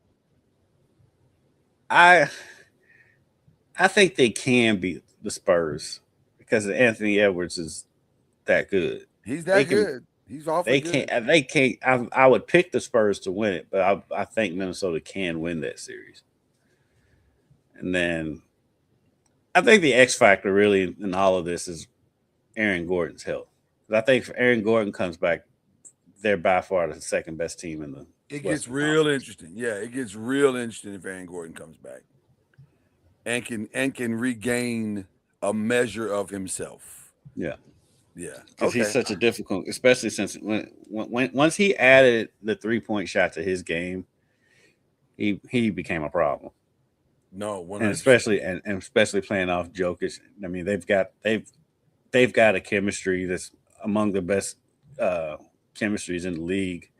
I think they can beat the Spurs because Anthony Edwards is that good. He's that good. He's awfully good. They can't. I would pick the Spurs to win it, but I think Minnesota can win that series. And then I think the X factor really in all of this is Aaron Gordon's health. I think if Aaron Gordon comes back, they're by far the second best team in the. It gets real interesting. Yeah, it gets real interesting if Aaron Gordon comes back. And can regain a measure of himself. Yeah. Because he's such a difficult, especially since once he added the 3-point shot to his game, he became a problem. No, 100%. and especially playing off Jokic. I mean, they've got a chemistry that's among the best chemistries in the league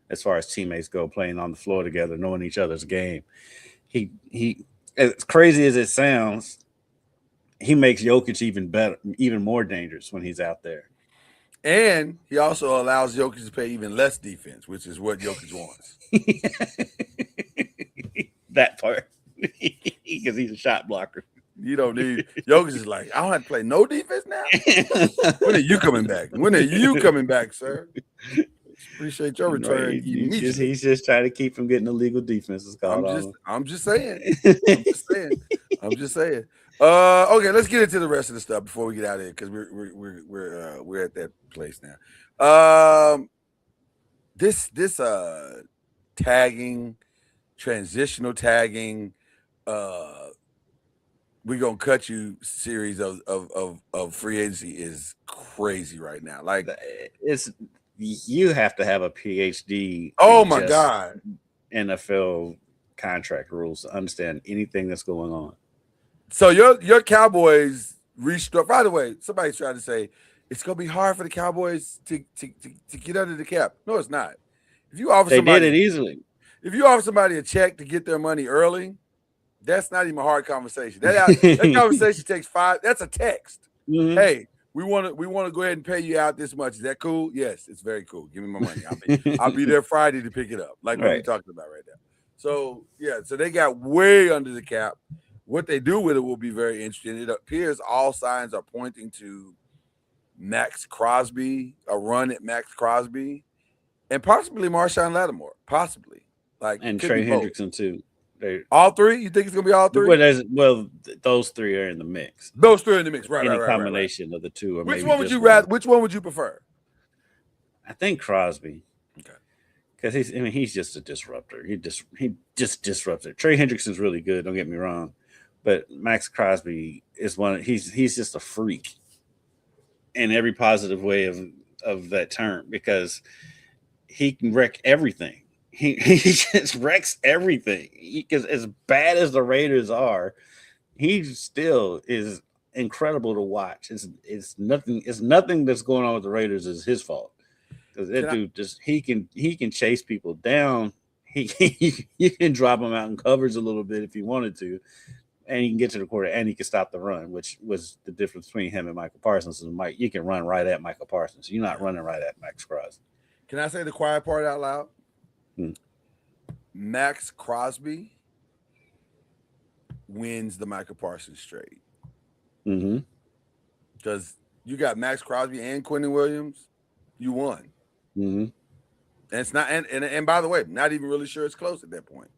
as far as teammates go, playing on the floor together, knowing each other's game. He as crazy as it sounds, he makes Jokic even better, even more dangerous when he's out there. And he also allows Jokic to play even less defense, which is what Jokic wants. That part. Because he's a shot blocker. You don't need Jokic is like, I don't have to play no defense now. When are you coming back? When are you coming back, sir? Appreciate your return. He's just trying to keep him getting illegal defenses called on him. I'm just saying. Okay, let's get into the rest of the stuff before we get out of here because we're at that place now. This tagging, transitional tagging, we're gonna cut you series of free agency is crazy right now. Like you have to have a PhD. Oh my God. NFL contract rules to understand anything that's going on. So your Cowboys restructured. By the way, somebody's trying to say it's gonna be hard for the Cowboys to get under the cap. No, it's not. If you offer they did it easily. If you offer somebody a check to get their money early, that's not even a hard conversation. That conversation takes 5. That's a text. Mm-hmm. Hey, we want to go ahead and pay you out this much. Is that cool? Yes, it's very cool. Give me my money. I'll be there Friday to pick it up, like what we're talking about right now. So yeah, so they got way under the cap. What they do with it will be very interesting. It appears all signs are pointing to Max Crosby, a run at Max Crosby, and possibly Marshawn Lattimore, possibly. And Trey Hendrickson too. All 3? You think it's gonna be all 3? Well, those 3 are in the mix. Those 3 are in the mix, right? Any combination of the 2. Or which one would you rather? Which one would you prefer? I think Crosby. Okay. Because he's just a disruptor. He just disrupted. Trey Hendrickson's really good. Don't get me wrong, but Max Crosby is he's just a freak. in every positive way of that term, because he can wreck everything. He just wrecks everything. Because as bad as the Raiders are, he still is incredible to watch. It's nothing that's going on with the Raiders is his fault. Because that dude he can chase people down. You can drop him out in covers a little bit if you wanted to, and he can get to the quarter, and he can stop the run, which was the difference between him and Michael Parsons. And you can run right at Michael Parsons. You're not running right at Max Crosby. Can I say the quiet part out loud? Hmm. Max Crosby wins the Michael Parsons trade. Mm-hmm. Because you got Max Crosby and Quentin Williams, you won. Mm-hmm. And it's not, and by the way, not even really sure it's close at that point.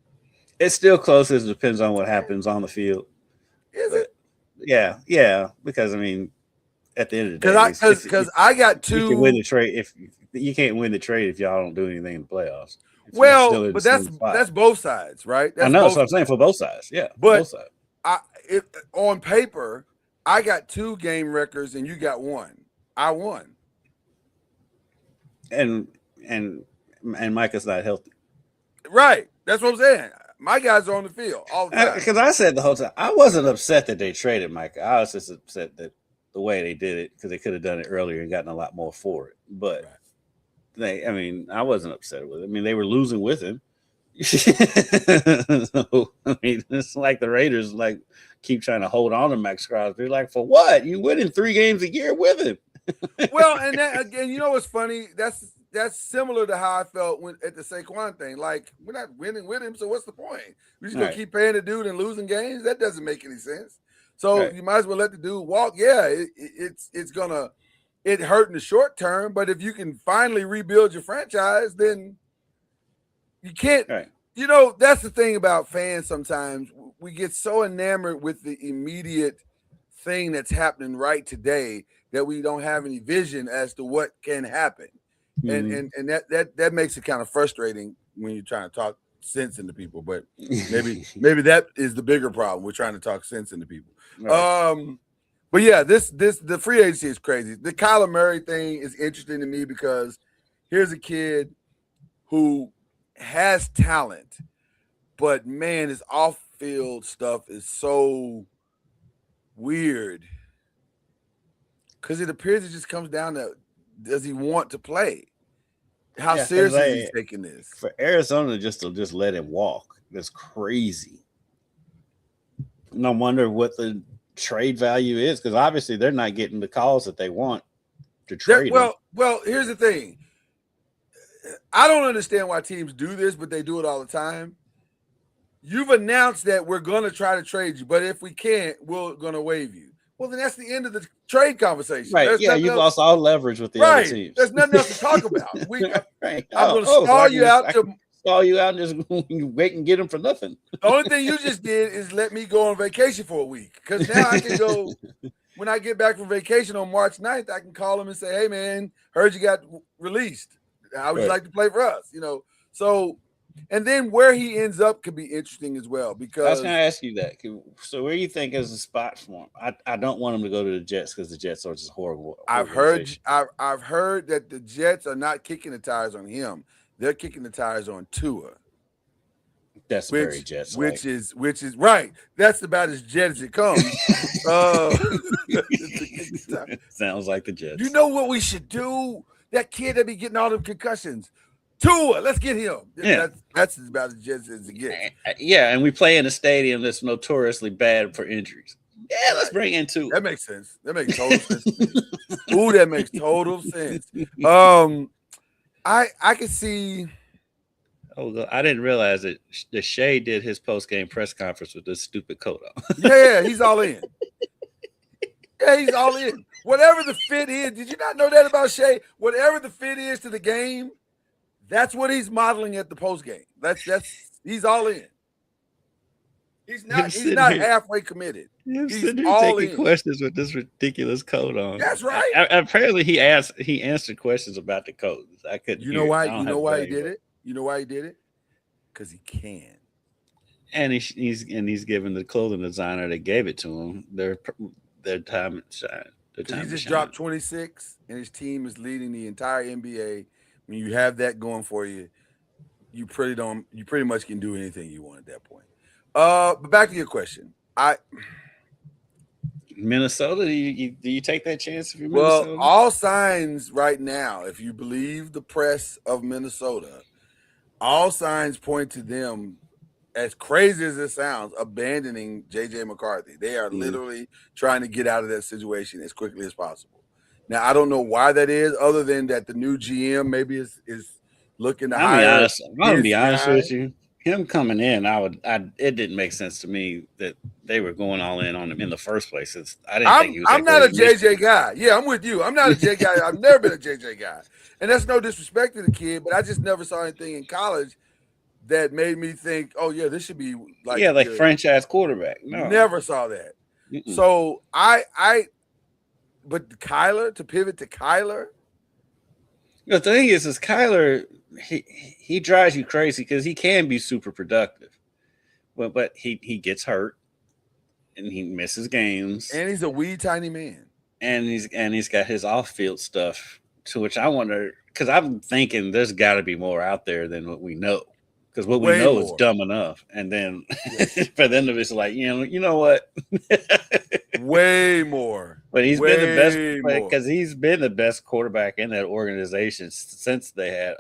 It's still close. It depends on what happens on the field. Is it? Yeah. Because I mean, at the end of the day, because I got two. You can win the trade if you can't win the trade if y'all don't do anything in the playoffs. Well, but that's both sides, right? That's I know. So I'm saying for both sides. Yeah, but both sides. On paper, I got 2 game records and you got 1. I won. And Micah's not healthy. Right. That's what I'm saying. My guys are on the field all the time. Because I said the whole time, I wasn't upset that they traded Micah. I was just upset that the way they did it, because they could have done it earlier and gotten a lot more for it. But I wasn't upset with it. I mean, they were losing with him. So, I mean, it's like the Raiders keep trying to hold on to Max Crosby. They're like, for what? You winning 3 games a year with him. Well, and that, again, you know what's funny? That's similar to how I felt at the Saquon thing. Like, we're not winning with him, so what's the point? We're just gonna keep paying the dude and losing games. That doesn't make any sense. So you might as well let the dude walk. Yeah, it's gonna hurt in the short term, but if you can finally rebuild your franchise, then you can't. Right. You know, that's the thing about fans. Sometimes we get so enamored with the immediate thing that's happening right today that we don't have any vision as to what can happen. And that makes it kind of frustrating when you're trying to talk sense into people. But maybe that is the bigger problem. We're trying to talk sense into people. Right. But yeah, the free agency is crazy. The Kyler Murray thing is interesting to me because here's a kid who has talent, but man, his off-field stuff is so weird because it appears it just comes down to, does he want to play? How seriously is he taking this? For Arizona just to let him walk, that's crazy. No wonder what the trade value is, because obviously they're not getting the calls that they want to trade him. Well, here's the thing. I don't understand why teams do this, but they do it all the time. You've announced that we're going to try to trade you, but if we can't, we're going to waive you. Well, then that's the end of the trade conversation. Right. You've lost all leverage with the other teams. There's nothing else to talk about. I'm going to stall you out. Stall you out and just wait and get them for nothing. The only thing you just did is let me go on vacation for a week, because now I can go, when I get back from vacation on March 9th, I can call him and say, hey, man, heard you got released. How would you like to play for us? You know, so, and then where he ends up could be interesting as well, because I was going to ask you that. So where do you think is the spot for him? I don't want him to go to the Jets because the Jets are just horrible. I've heard that the Jets are not kicking the tires on him. They're kicking the tires on Tua. That's very Jets. Which is right. That's about as Jet as it comes. Sounds like the Jets. You know what we should do? That kid that be getting all them concussions. Tua, let's get him. Yeah. That's about as Jets as it gets. Yeah, and we play in a stadium that's notoriously bad for injuries. Yeah, let's bring in Tua. That makes sense. That makes total sense. Ooh, that makes total sense. I can see. Oh, I didn't realize that Shea did his post-game press conference with this stupid coat on. Yeah, he's all in. Yeah, he's all in. Whatever the fit is, did you not know that about Shea? Whatever the fit is to the game, that's what he's modeling at the post-game. That's he's all in. He's not halfway committed. He's all taking questions with this ridiculous coat on. That's right. Apparently, he answered questions about the coat. I couldn't. You know why? You know why he did it? You know why he did it? Because he can. And he's giving the clothing designer that gave it to him their time and shine. Because he just dropped 26, and his team is leading the entire NBA. When you have that going for you, you pretty much can do anything you want at that point. But back to your question. Minnesota, do you take that chance if you're Minnesota? Well, all signs right now, if you believe the press of Minnesota, all signs point to them, as crazy as it sounds, abandoning J.J. McCarthy. They are literally trying to get out of that situation as quickly as possible. Now, I don't know why that is, other than that the new GM maybe is looking to hire. I'm gonna be honest with you. Him coming in, it didn't make sense to me that they were going all in on him in the first place. I'm not a JJ guy. Yeah, I'm with you. I'm not a JJ guy. I've never been a JJ guy. And that's no disrespect to the kid, but I just never saw anything in college that made me think, oh, yeah, this should be like franchise quarterback. No. Never saw that. Mm-mm. So but Kyler, to pivot to Kyler. The thing is Kyler, he drives you crazy because he can be super productive, but he gets hurt and he misses games, and he's a wee tiny man, and he's got his off-field stuff, to which I wonder, because I'm thinking there's got to be more out there than what we know, because what we know is dumb enough, and then for them to be like, you know what, way more. But he's been the best, because he's been the best quarterback in that organization since they had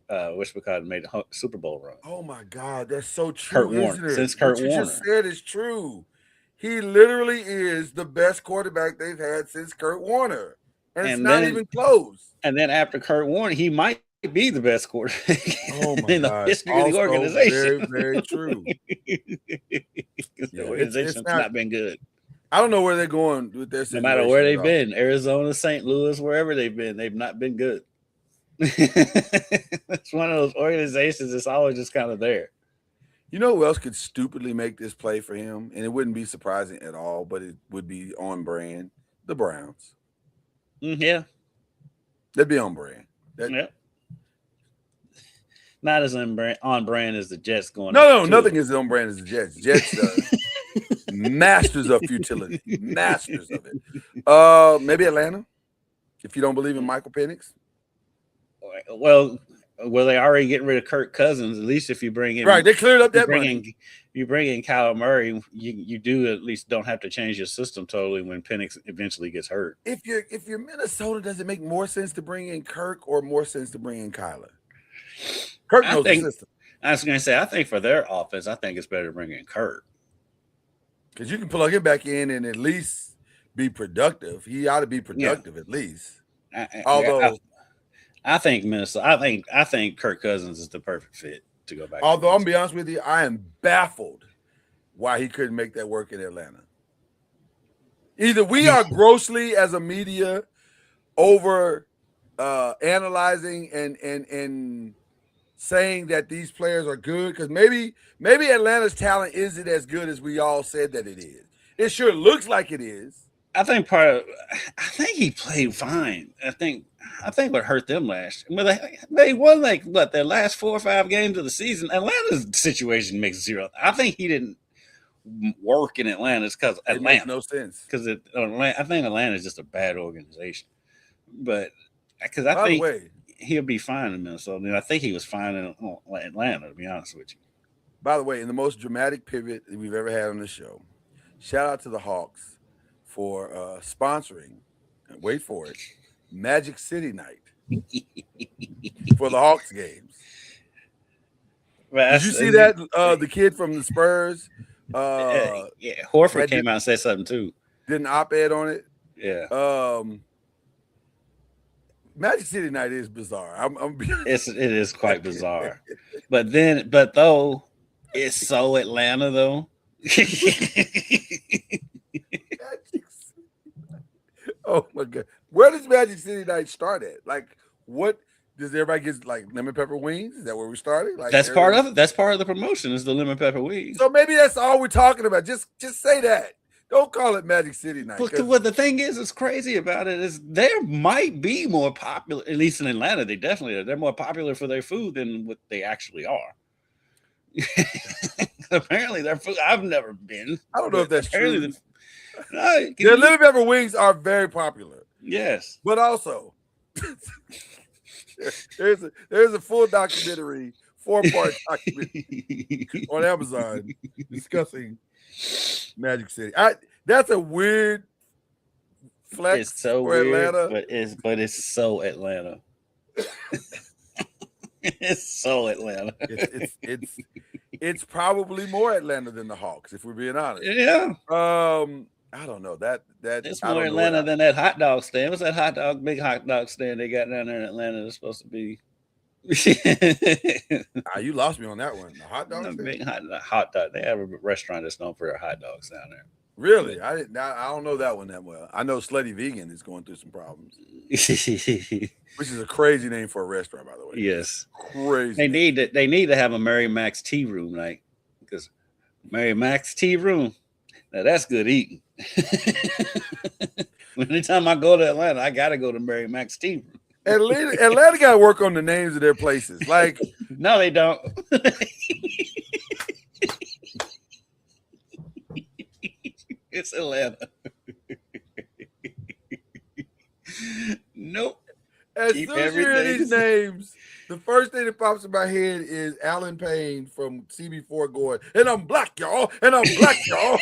whatchamacallit made a Super Bowl run. Oh my God, that's so true. Kurt Warner. Since Kurt Warner. What you just said is true. He literally is the best quarterback they've had since Kurt Warner, and it's not even close. And then after Kurt Warner, he might be the best quarterback in the history of the organization. Very, very true. The organization's not been good. I don't know where they're going with their situation. No matter where they've been, Arizona, St. Louis, wherever they've been, they've not been good. It's one of those organizations that's always just kind of there. You know who else could stupidly make this play for him? And it wouldn't be surprising at all, but it would be on brand. The Browns. Yeah. They'd be on brand. Yeah. Not as on brand as the Jets going. No, nothing is on brand as the Jets. Jets masters of futility. Masters of it. Maybe Atlanta, if you don't believe in Michael Penix. Well, they already getting rid of Kirk Cousins. At least if you bring in they cleared up that money. You bring in Kyler Murray, you do at least don't have to change your system totally when Penix eventually gets hurt. If you're Minnesota, does it make more sense to bring in Kirk or more sense to bring in Kyler? Kirk knows the system. I was going to say, I think for their offense, I think it's better to bring in Kirk. Because you can plug him back in and at least be productive. He ought to be productive at least. I think Minnesota. I think Kirk Cousins is the perfect fit to go back. Although I'm gonna be honest with you, I am baffled why he couldn't make that work in Atlanta. Either we are grossly as a media over analyzing and saying that these players are good, because maybe Atlanta's talent isn't as good as we all said that it is. It sure looks like it is. I think he played fine. I think what hurt them last year. They won their last 4 or 5 games of the season. Atlanta's situation makes zero. I think he didn't work in Atlanta because Atlanta makes no sense. Because I think Atlanta is just a bad organization. But because I think he'll be fine in Minnesota. And I think he was fine in Atlanta, to be honest with you. By the way, in the most dramatic pivot that we've ever had on the show, shout out to the Hawks for sponsoring, and wait for it, Magic City Night for the Hawks games. Did you see that? The kid from the Spurs. Horford came out and said something too. Did an op-ed on it. Yeah. Magic City Night is bizarre. It is quite bizarre. But though it's so Atlanta though. Oh my God. Where does Magic City Night start at? Like, what does everybody get, like lemon pepper wings? Is that where we started? Like, that's part of it. That's part of the promotion is the lemon pepper wings. So maybe that's all we're talking about. Just say that. Don't call it Magic City Night. What the thing is crazy about it is there might be more popular, at least in Atlanta, they definitely are. They're more popular for their food than what they actually are. Apparently their food, I've never been. I don't know if that's true. The lemon pepper wings are very popular. Yes. But also, there's a full documentary, 4-part documentary on Amazon discussing Magic City. That's a weird flex It's so for weird, Atlanta. but it's so Atlanta. It's so Atlanta. It's probably more Atlanta than the Hawks, if we're being honest. Yeah. I don't know that It's I more don't know Atlanta than that hot dog stand. What's that big hot dog stand they got down there in Atlanta? That's supposed to be. You lost me on that one. The hot dog A stand? big hot dog. They have a restaurant that's known for their hot dogs down there. Really? I don't know that one that well. I know Slutty Vegan is going through some problems, which is a crazy name for a restaurant, by the way. Yes, crazy. They need to have a Mary Mac's tea room night, because Mary Mac's tea room. Now that's good eating. Anytime I go to Atlanta, I gotta go to Mary Mac's tea room. Atlanta got to work on the names of their places. Like, no, they don't. It's Atlanta. Nope. As soon as you hear these names, the first thing that pops in my head is Alan Payne from CB4 going, and I'm black, y'all, and I'm black, y'all.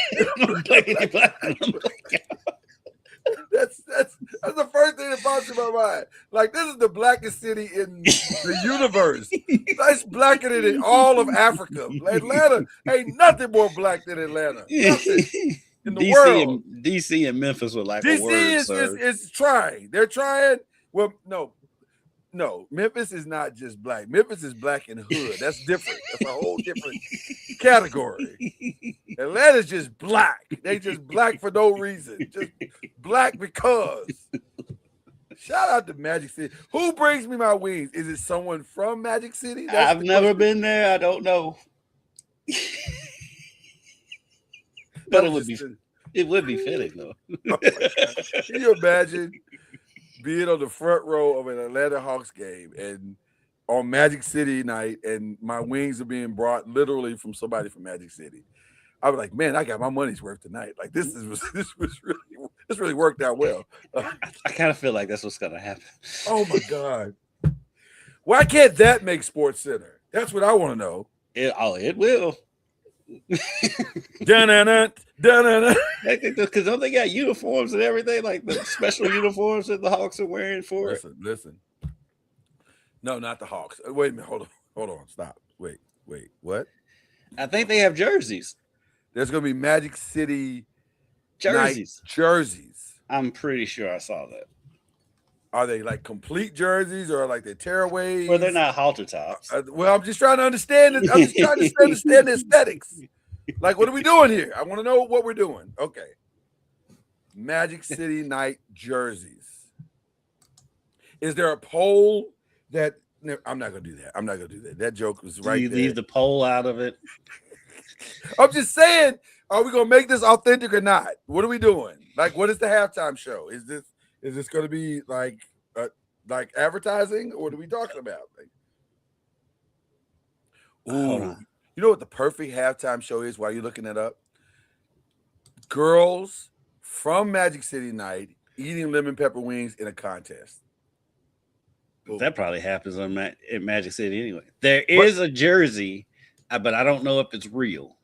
That's the first thing that pops in my mind. Like, this is the blackest city in the universe. That's blacker than all of Africa. Atlanta ain't nothing more black than Atlanta. Nothing in the world. DC and Memphis were like DC a word, is trying. They're trying. Well, no. Memphis is not just black. Memphis is black and hood. That's different. That's a whole different category. Atlanta's just black. They just black for no reason. Just black because. Shout out to Magic City. Who brings me my wings? Is it someone from Magic City? I've never been there. I don't know. But it would be fitting though. Oh, can you imagine being on the front row of an Atlanta Hawks game and on Magic City night, and my wings are being brought literally from somebody from Magic City? I was like, man, I got my money's worth tonight. Like, this really worked out well. I kind of feel like that's what's gonna happen. Oh my God. Why can't that make Sports Center? That's what I want to know. It will. Because don't they got uniforms and everything, like the special uniforms that the Hawks are wearing for it? Listen. No, not the Hawks. Wait a minute. Hold on. Stop. Wait. What? I think they have jerseys. There's going to be Magic City jerseys. Jerseys. I'm pretty sure I saw that. Are they like complete jerseys or like they tearaways? Well, they're not halter tops. Well, I'm just trying to understand it. I'm just trying to understand the aesthetics. Like, what are we doing here? I want to know what we're doing. Okay. Magic City night jerseys. Is there a poll that I'm not going to do that. That joke was right there. Leave the poll out of it. I'm just saying, are we going to make this authentic or not? What are we doing? Like, what is the halftime show? Is this going to be like advertising, or what are we talking about? Like, ooh, you know what the perfect halftime show is while you're looking it up? Girls from Magic City night eating lemon pepper wings in a contest. That probably happens in Magic City anyway. There is a jersey, but I don't know if it's real,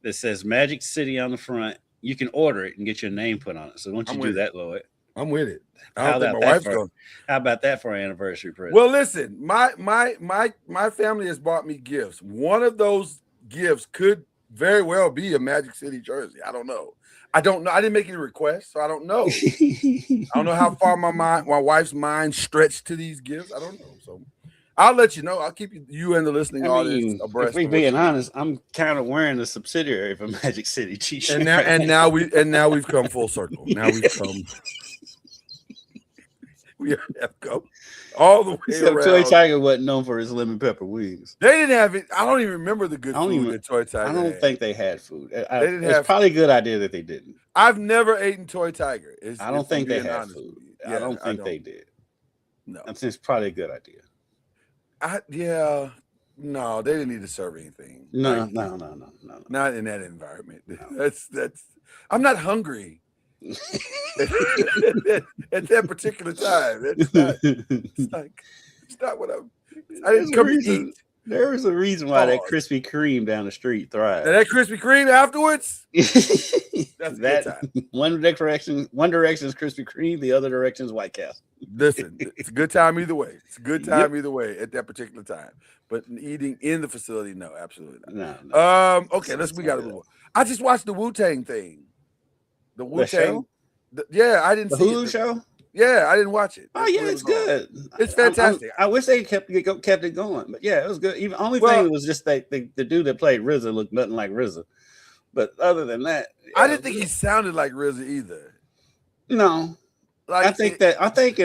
that says Magic City on the front. You can order it and get your name put on it. So once you do that, Lloyd, I'm with it. How about that for an anniversary present? Well, listen, my family has bought me gifts. One of those gifts could very well be a Magic City jersey. I don't know. I didn't make any requests, so I don't know. I don't know how far my wife's mind stretched to these gifts. I don't know. So I'll let you know. I'll keep you and the listening audience abreast. If we're being honest, I'm kind of wearing a subsidiary of a Magic City t-shirt. And now we've come full circle. Now we have come all the way around. Toy Tiger wasn't known for his lemon pepper wings. They didn't have it. I don't even remember the good food that Toy Tiger. I don't think they had food. It's probably a good idea that they didn't. I've never eaten Toy Tiger. I don't think they had food. I don't think they did. No, it's probably a good idea. No, they didn't need to serve anything. No, Like, no. not in that environment. That's. I'm not hungry at that particular time. That's not. It's not what I'm. I didn't come to eat. There was a reason why that Pause. Krispy Kreme down the street thrived. And that Krispy Kreme afterwards. That's a good time. One direction's Krispy Kreme, the other direction's White Castle. Listen, it's a good time either way. It's a good time either way at that particular time. But eating in the facility, no, absolutely not. No. Okay, we got to move on. I just watched the Wu-Tang thing. The Wu-Tang. show? Yeah, I didn't The see Hulu it. show? Yeah, I didn't watch it. Oh yeah, it's good. It's fantastic. I wish they kept it going, but yeah, it was good. Even only thing was just the dude that played RZA looked nothing like RZA. But other than that, I didn't think he sounded like RZA either. No, like I think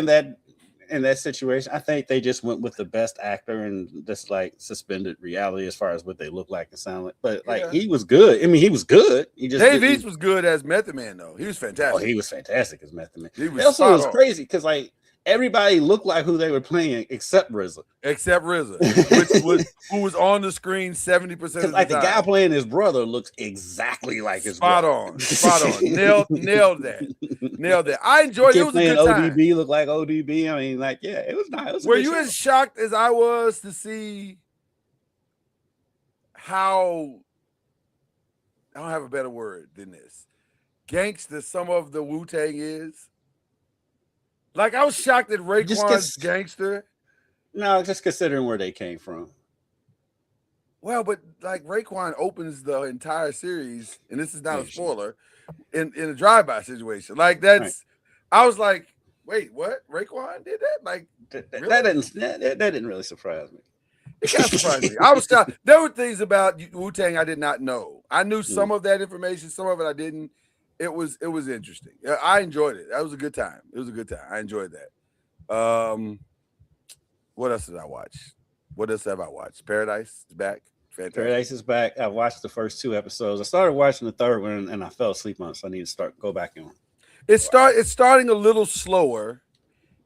in that situation, I think they just went with the best actor and just like suspended reality as far as what they look like and sound like. But like he was good. I mean, he was good. He just Dave East was good as Method Man though. He was fantastic. Oh, he was fantastic as Method Man. He was it also was crazy because like everybody looked like who they were playing except RZA. Who was on the screen 70% of the time. Like the guy playing his brother looks exactly like his brother. Spot on. Nailed that. I enjoyed it. It was a good time. ODB looked like ODB. I mean, like, yeah, it was nice. Were you as shocked as I was to see how, I don't have a better word than this, gangster some of the Wu-Tang is? Like, I was shocked that Raekwon's gangster. No, just considering where they came from. Well, but like Raekwon opens the entire series, and this is not a spoiler, in a drive-by situation. Like that's, right. I was like, wait, what? Raekwon did that? Like really? that didn't really surprise me. It kind of surprised me. I was shocked. There were things about Wu-Tang I did not know. I knew some of that information, some of it I didn't. It was interesting. I enjoyed it. That was a good time. It was a good time. I enjoyed that. What else did I watch? What else have I watched? Paradise is back. Fantastic. Paradise is back. I watched the first 2 episodes. I started watching the third one and I fell asleep on it, so I need to go back in. It's starting a little slower,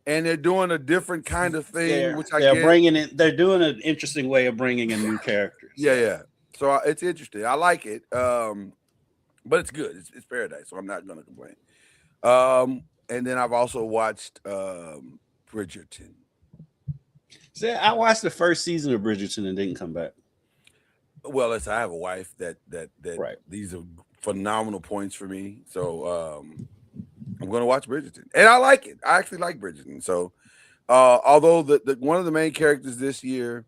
and they're doing a different kind of thing. They're doing an interesting way of bringing in new characters. Yeah. So it's interesting. I like it. But it's good. It's Paradise, so I'm not going to complain. And then I've also watched Bridgerton. See, I watched the first season of Bridgerton and didn't come back. Well, I have a wife that right. These are phenomenal points for me. So I'm going to watch Bridgerton, and I like it. I actually like Bridgerton. So although the one of the main characters this year,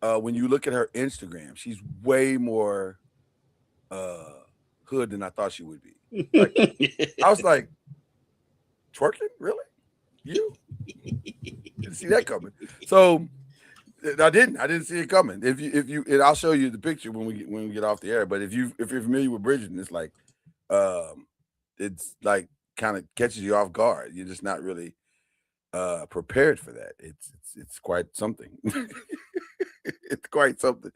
when you look at her Instagram, she's way more hood than I thought she would be. Like, I was like, twerking? Really? You? Didn't see that coming. So I didn't see it coming. If you and I'll show you the picture when we get off the air. But if you're familiar with Bridgerton, it's like kind of catches you off guard. You're just not really prepared for that. It's quite something. It's quite something.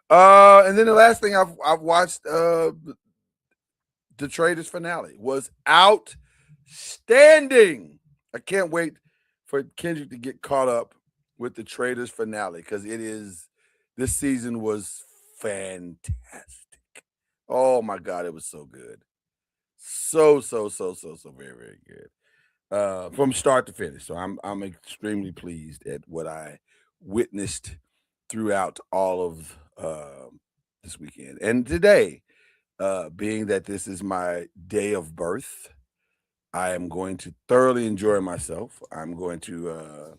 And then the last thing I've watched, the Traitors finale was outstanding. I can't wait for Kendrick to get caught up with the Traitors finale because this season was fantastic. Oh my God, it was so good. So very, very good. From start to finish. So I'm extremely pleased at what I witnessed throughout all of this weekend. And today, being that this is my day of birth, I am going to thoroughly enjoy myself. I'm going to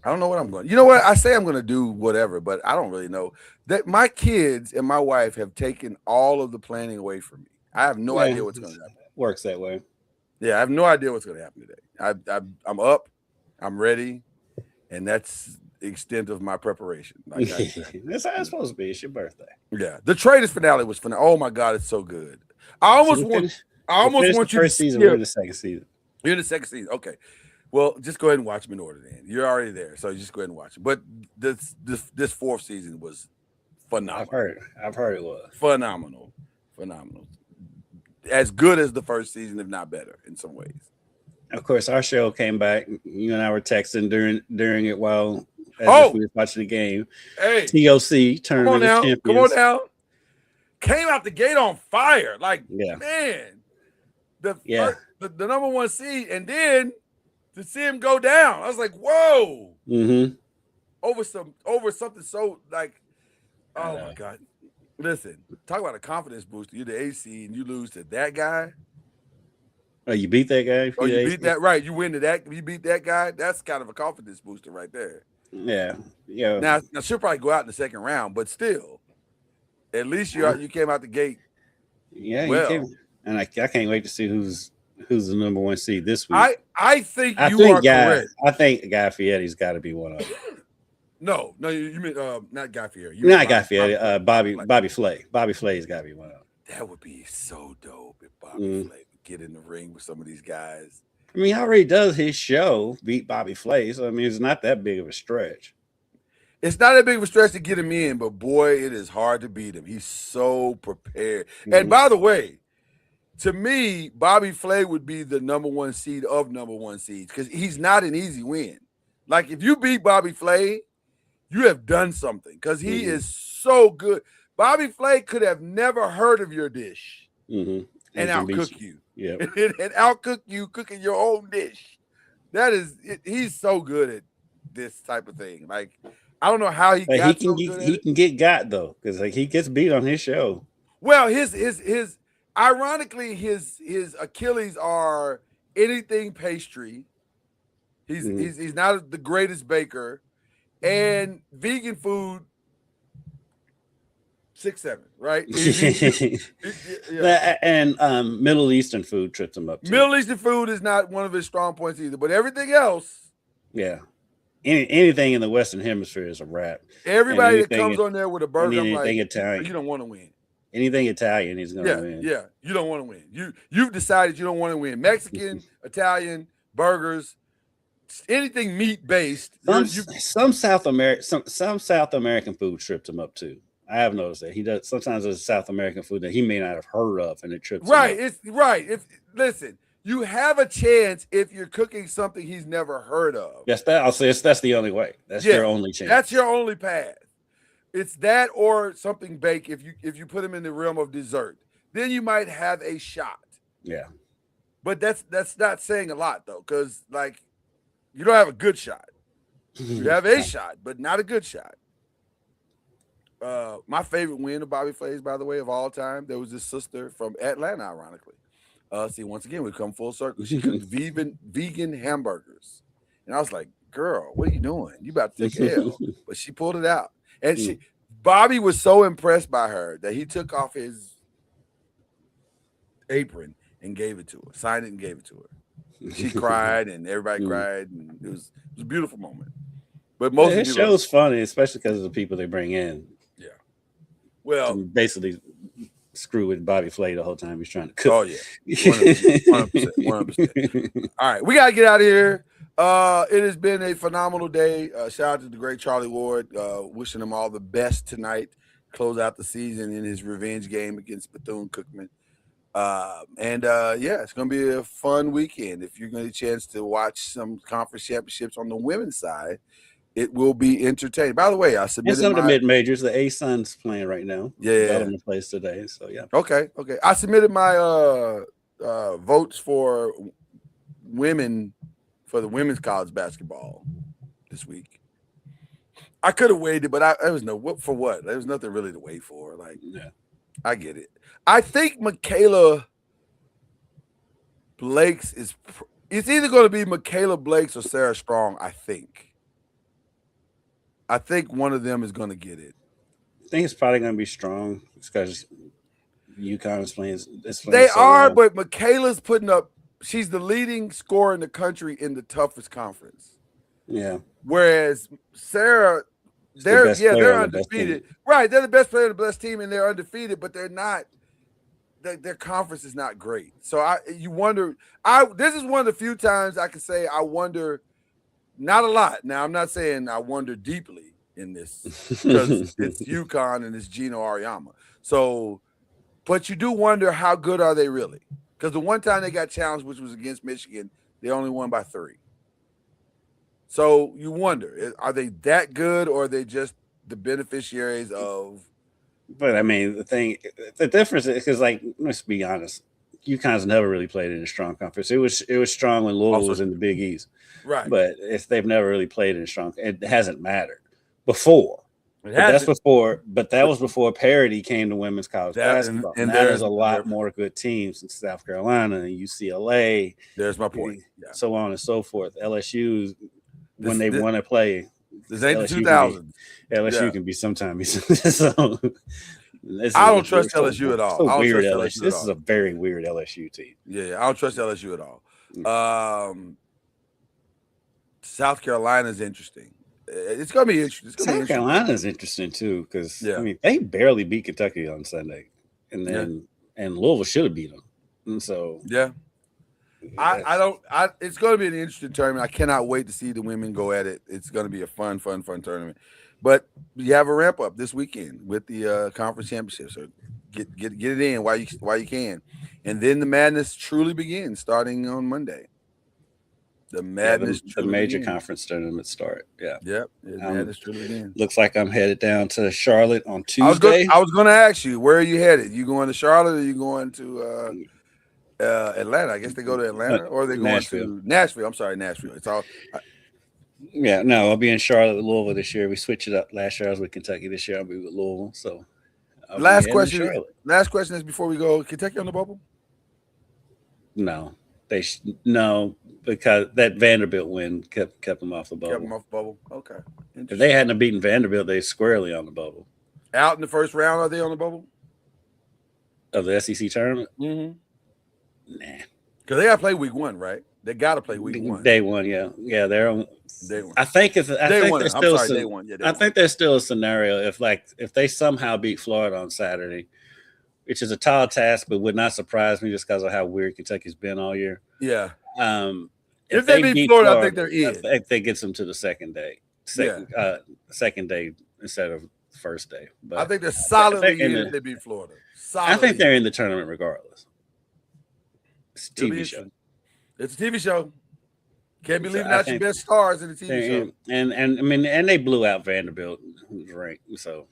I don't know what I'm going to. You know what? I say I'm going to do whatever, but I don't really know. That my kids and my wife have taken all of the planning away from me. I have no idea what's going to happen. Works that way. Yeah, I have no idea what's going to happen today. I'm up, I'm ready, and that's the extent of my preparation. Like that's how it's supposed to be. It's your birthday. Yeah, the Traitors finale was phenomenal. Oh my God, it's so good. I almost want you first to season. We're in the second season. You're in the second season. Okay. Well, just go ahead and watch them in order then. You're already there, so you just go ahead and watch it. But this fourth season was phenomenal. I've heard it was phenomenal. As good as the first season, if not better in some ways. Of course, our show came back. You and I were texting during it while as if we were watching the game. Hey, TOC Tournament of Champions. Come on now. Came out the gate on fire. Like, man, the number one seed, and then to see him go down, I was like, whoa. Mm-hmm. Over something so like, oh my God. Listen, talk about a confidence booster. You're the AC and you lose to that guy. Oh, you beat that guy? Oh, you beat that, right. You win to that. You beat that guy. That's kind of a confidence booster right there. Yeah. Yeah. Now she'll probably go out in the second round, but still, at least you came out the gate. Yeah, well. You came. And I can't wait to see who's the number one seed this week. I think you are correct. I think Guy Fieri's got to be one of them. No, you mean not Guy Fieri. Not Guy Fieri. Bobby Flay. Bobby Flay's got to be one of them. That would be so dope if Bobby Flay would get in the ring with some of these guys. I mean, he already does his show, beat Bobby Flay. So I mean, it's not that big of a stretch. It's not that big of a stretch to get him in, but boy, it is hard to beat him. He's so prepared. And by the way, to me, Bobby Flay would be the number one seed of number one seeds because he's not an easy win. Like if you beat Bobby Flay, you have done something because he is so good. Bobby Flay could have never heard of your dish and outcook you. Yeah, and outcook you cooking your own dish. He's so good at this type of thing. Like I don't know how he got so good at it. He can get got though because like he gets beat on his show. Well, his ironically his Achilles are anything pastry. He's not the greatest baker. And vegan food, 6'7", right? And Middle Eastern food trips him up too. Middle Eastern food is not one of his strong points either, but everything else. Yeah. Anything in the Western Hemisphere is a wrap. Everybody that comes on there with a burger, I'm like, Italian. You don't want to win. Anything Italian, he's going to win. Yeah, you don't want to win. You've decided you don't want to win. Mexican, Italian, burgers, anything meat based. Some South American food trips him up too. I have noticed that he does. Sometimes there's South American food that he may not have heard of, and it trips him up. It's right. Listen, you have a chance if you're cooking something he's never heard of. Yes, I'll say that's the only way. That's your only chance. That's your only path. It's that or something baked. If you put him in the realm of dessert, then you might have a shot. Yeah, but that's not saying a lot though, because like. You don't have a good shot. You have a shot, but not a good shot. My favorite win of Bobby Flay's, by the way, of all time, there was this sister from Atlanta, ironically. See, once again, we come full circle. She cooked vegan hamburgers. And I was like, girl, what are you doing? You about to take a L. But she pulled it out. And Bobby was so impressed by her that he took off his apron and gave it to her, signed it and gave it to her. She cried and everybody cried, and it was a beautiful moment. But most of the show's funny, especially because of the people they bring in. Yeah, well, basically screw with Bobby Flay the whole time he's trying to cook. Oh yeah, 100%. All right, we gotta get out of here. It has been a phenomenal day. Shout out to the great Charlie Ward. Wishing him all the best tonight. Close out the season in his revenge game against Bethune-Cookman. It's going to be a fun weekend. If you're going to get a chance to watch some conference championships on the women's side, it will be entertaining. By the way, I submitted some of the mid-majors. The A-Sun's playing right now. Yeah. Plays today, so yeah. Okay. I submitted my votes for women for the women's college basketball this week. I could have waited, but there was for what? There was nothing really to wait for. Like, yeah, I get it. I think Michaela Blake's it's either going to be Michaela Blake's or Sarah Strong, I think. I think one of them is going to get it. I think it's probably going to be Strong because UConn is playing. They are, but Michaela's putting up. She's the leading scorer in the country in the toughest conference. Yeah. Whereas Sarah, they're undefeated. Right, they're the best player on the best team, and they're undefeated, but they're not. Their conference is not great. So you wonder. This is one of the few times I can say I wonder. Not a lot. Now I'm not saying I wonder deeply in this because it's UConn and it's Gino Auriemma. So, but you do wonder how good are they really? Because the one time they got challenged, which was against Michigan, they only won by 3. So you wonder, are they that good, or are they just the beneficiaries of? But I mean, the difference is because, like, let's be honest, UConn's never really played in a strong conference. It was strong when Louisville Also was in the Big East, Right. but they've never really played in a strong. It hasn't mattered before. It But that's hasn't. before. But that was before parity came to women's college basketball. and Now there's a lot more good teams in South Carolina and UCLA. There's my point. Yeah. So on and so forth. LSU, when they This- want to play, This ain't the LSU 2000s. LSU can be sometimes. So, I don't trust LSU at all. I don't Weird trust LSU. LSU at This all. is a very weird LSU team. Yeah, I don't trust LSU at all. South Carolina's interesting. It's gonna be interesting. South Carolina's interesting too, because Yeah. I mean they barely beat Kentucky on Sunday, and then and Louisville should have beat them. And so Yeah. It's going to be an interesting tournament. I cannot wait to see the women go at it. It's going to be a fun tournament. But you have a ramp up this weekend with the conference championship. So get it in while you can, and then the madness truly begins starting on Monday. The madness, the major conference tournaments start. Yeah. Yep. Madness truly begins. Looks like I'm headed down to Charlotte on Tuesday. I was going to ask you, where are you headed? You going to Charlotte, or you going to Atlanta? I guess they go to Atlanta, or they going to Nashville. I'm sorry, Nashville. It's all. Yeah, no, I'll be in Charlotte with Louisville this year. We switched it up. Last year I was with Kentucky. This year I'll be with Louisville. So last question is before we go. Kentucky on the bubble? No, no, because that Vanderbilt win kept them off the bubble. Kept them off the bubble. Okay. If they hadn't beaten Vanderbilt, they're squarely on the bubble. Out in the first round, are they on the bubble of the SEC tournament? Mm-hmm. Nah, because they got to play week 1, right? They got to play week 1. Day one, yeah, they're on. Day 1. I think it's. Day 1. I'm sorry, day 1. Yeah, I think there's still a scenario if they somehow beat Florida on Saturday, which is a tall task, but would not surprise me just because of how weird Kentucky's been all year. Yeah. If they beat Florida, I think they're in. I think that gets them to the second day. Second day instead of first day. But I think they're solidly in if they beat Florida. I think they're in the tournament regardless. It's a TV show. It's a TV show. Can't be leaving out your best stars in the TV show. And I mean, and they blew out Vanderbilt, who's ranked. So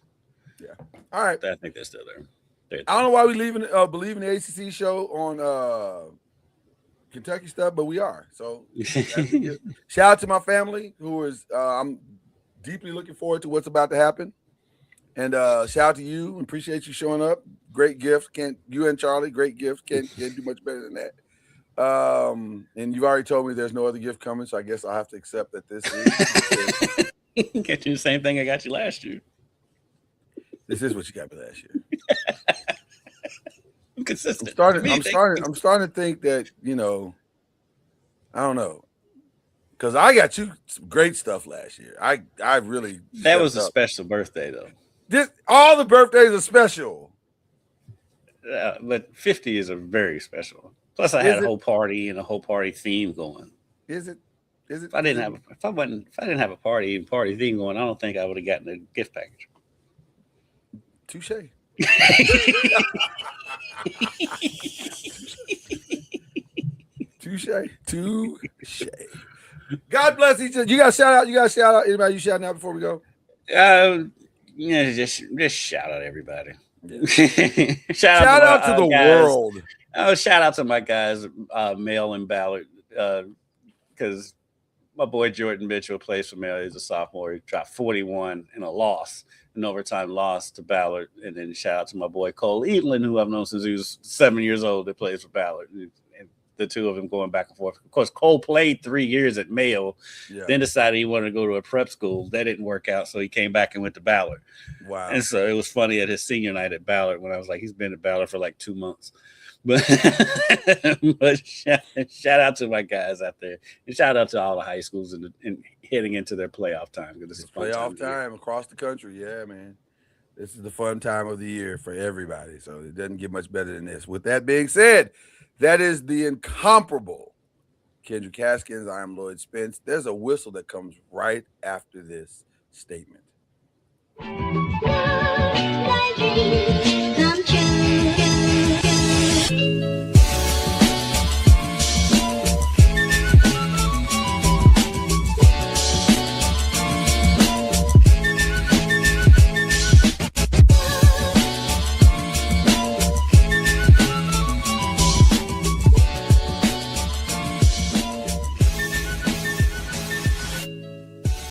yeah. All right. I think they're still there. I don't know why we believe in the ACC show on Kentucky stuff, but we are. So shout out to my family who is I'm deeply looking forward to what's about to happen. And shout out to you. Appreciate you showing up. Great gift. You and Charlie, great gift. Can't do much better than that. And you've already told me there's no other gift coming, so I guess I'll have to accept that this is get you the same thing I got you last year. This is what you got me last year. I'm consistent. I'm starting to think that, I don't know. Because I got you some great stuff last year. I really that was a special birthday though. All the birthdays are special. But 50 is a very special one. Plus, I had a whole party and a whole party theme going. Is it? If I didn't have a party theme going, I don't think I would have gotten a gift package. Touche. Touche. God bless each other. You got to shout out. Anybody you shouting out before we go? Just shout out everybody. Yeah. shout out to the guys. World. Shout out to my guys, Mel and Ballard, because my boy Jordan Mitchell plays for Mel. He's a sophomore. He dropped 41 in an overtime loss to Ballard. And then shout out to my boy Cole Eatland, who I've known since he was 7 years old, that plays for Ballard. And the two of them going back and forth. Of course, Cole played 3 years at Mayo, then decided he wanted to go to a prep school. That didn't work out, so he came back and went to Ballard. Wow. And so it was funny at his senior night at Ballard when I was like, he's been at Ballard for like 2 months. But shout out to my guys out there, and shout out to all the high schools and heading into their playoff time. Because it's playoff time across the country. Yeah, man. This is the fun time of the year for everybody. So it doesn't get much better than this. With that being said, that is the incomparable Kendrick Haskins. I am Lloyd Spence. There's a whistle that comes right after this statement.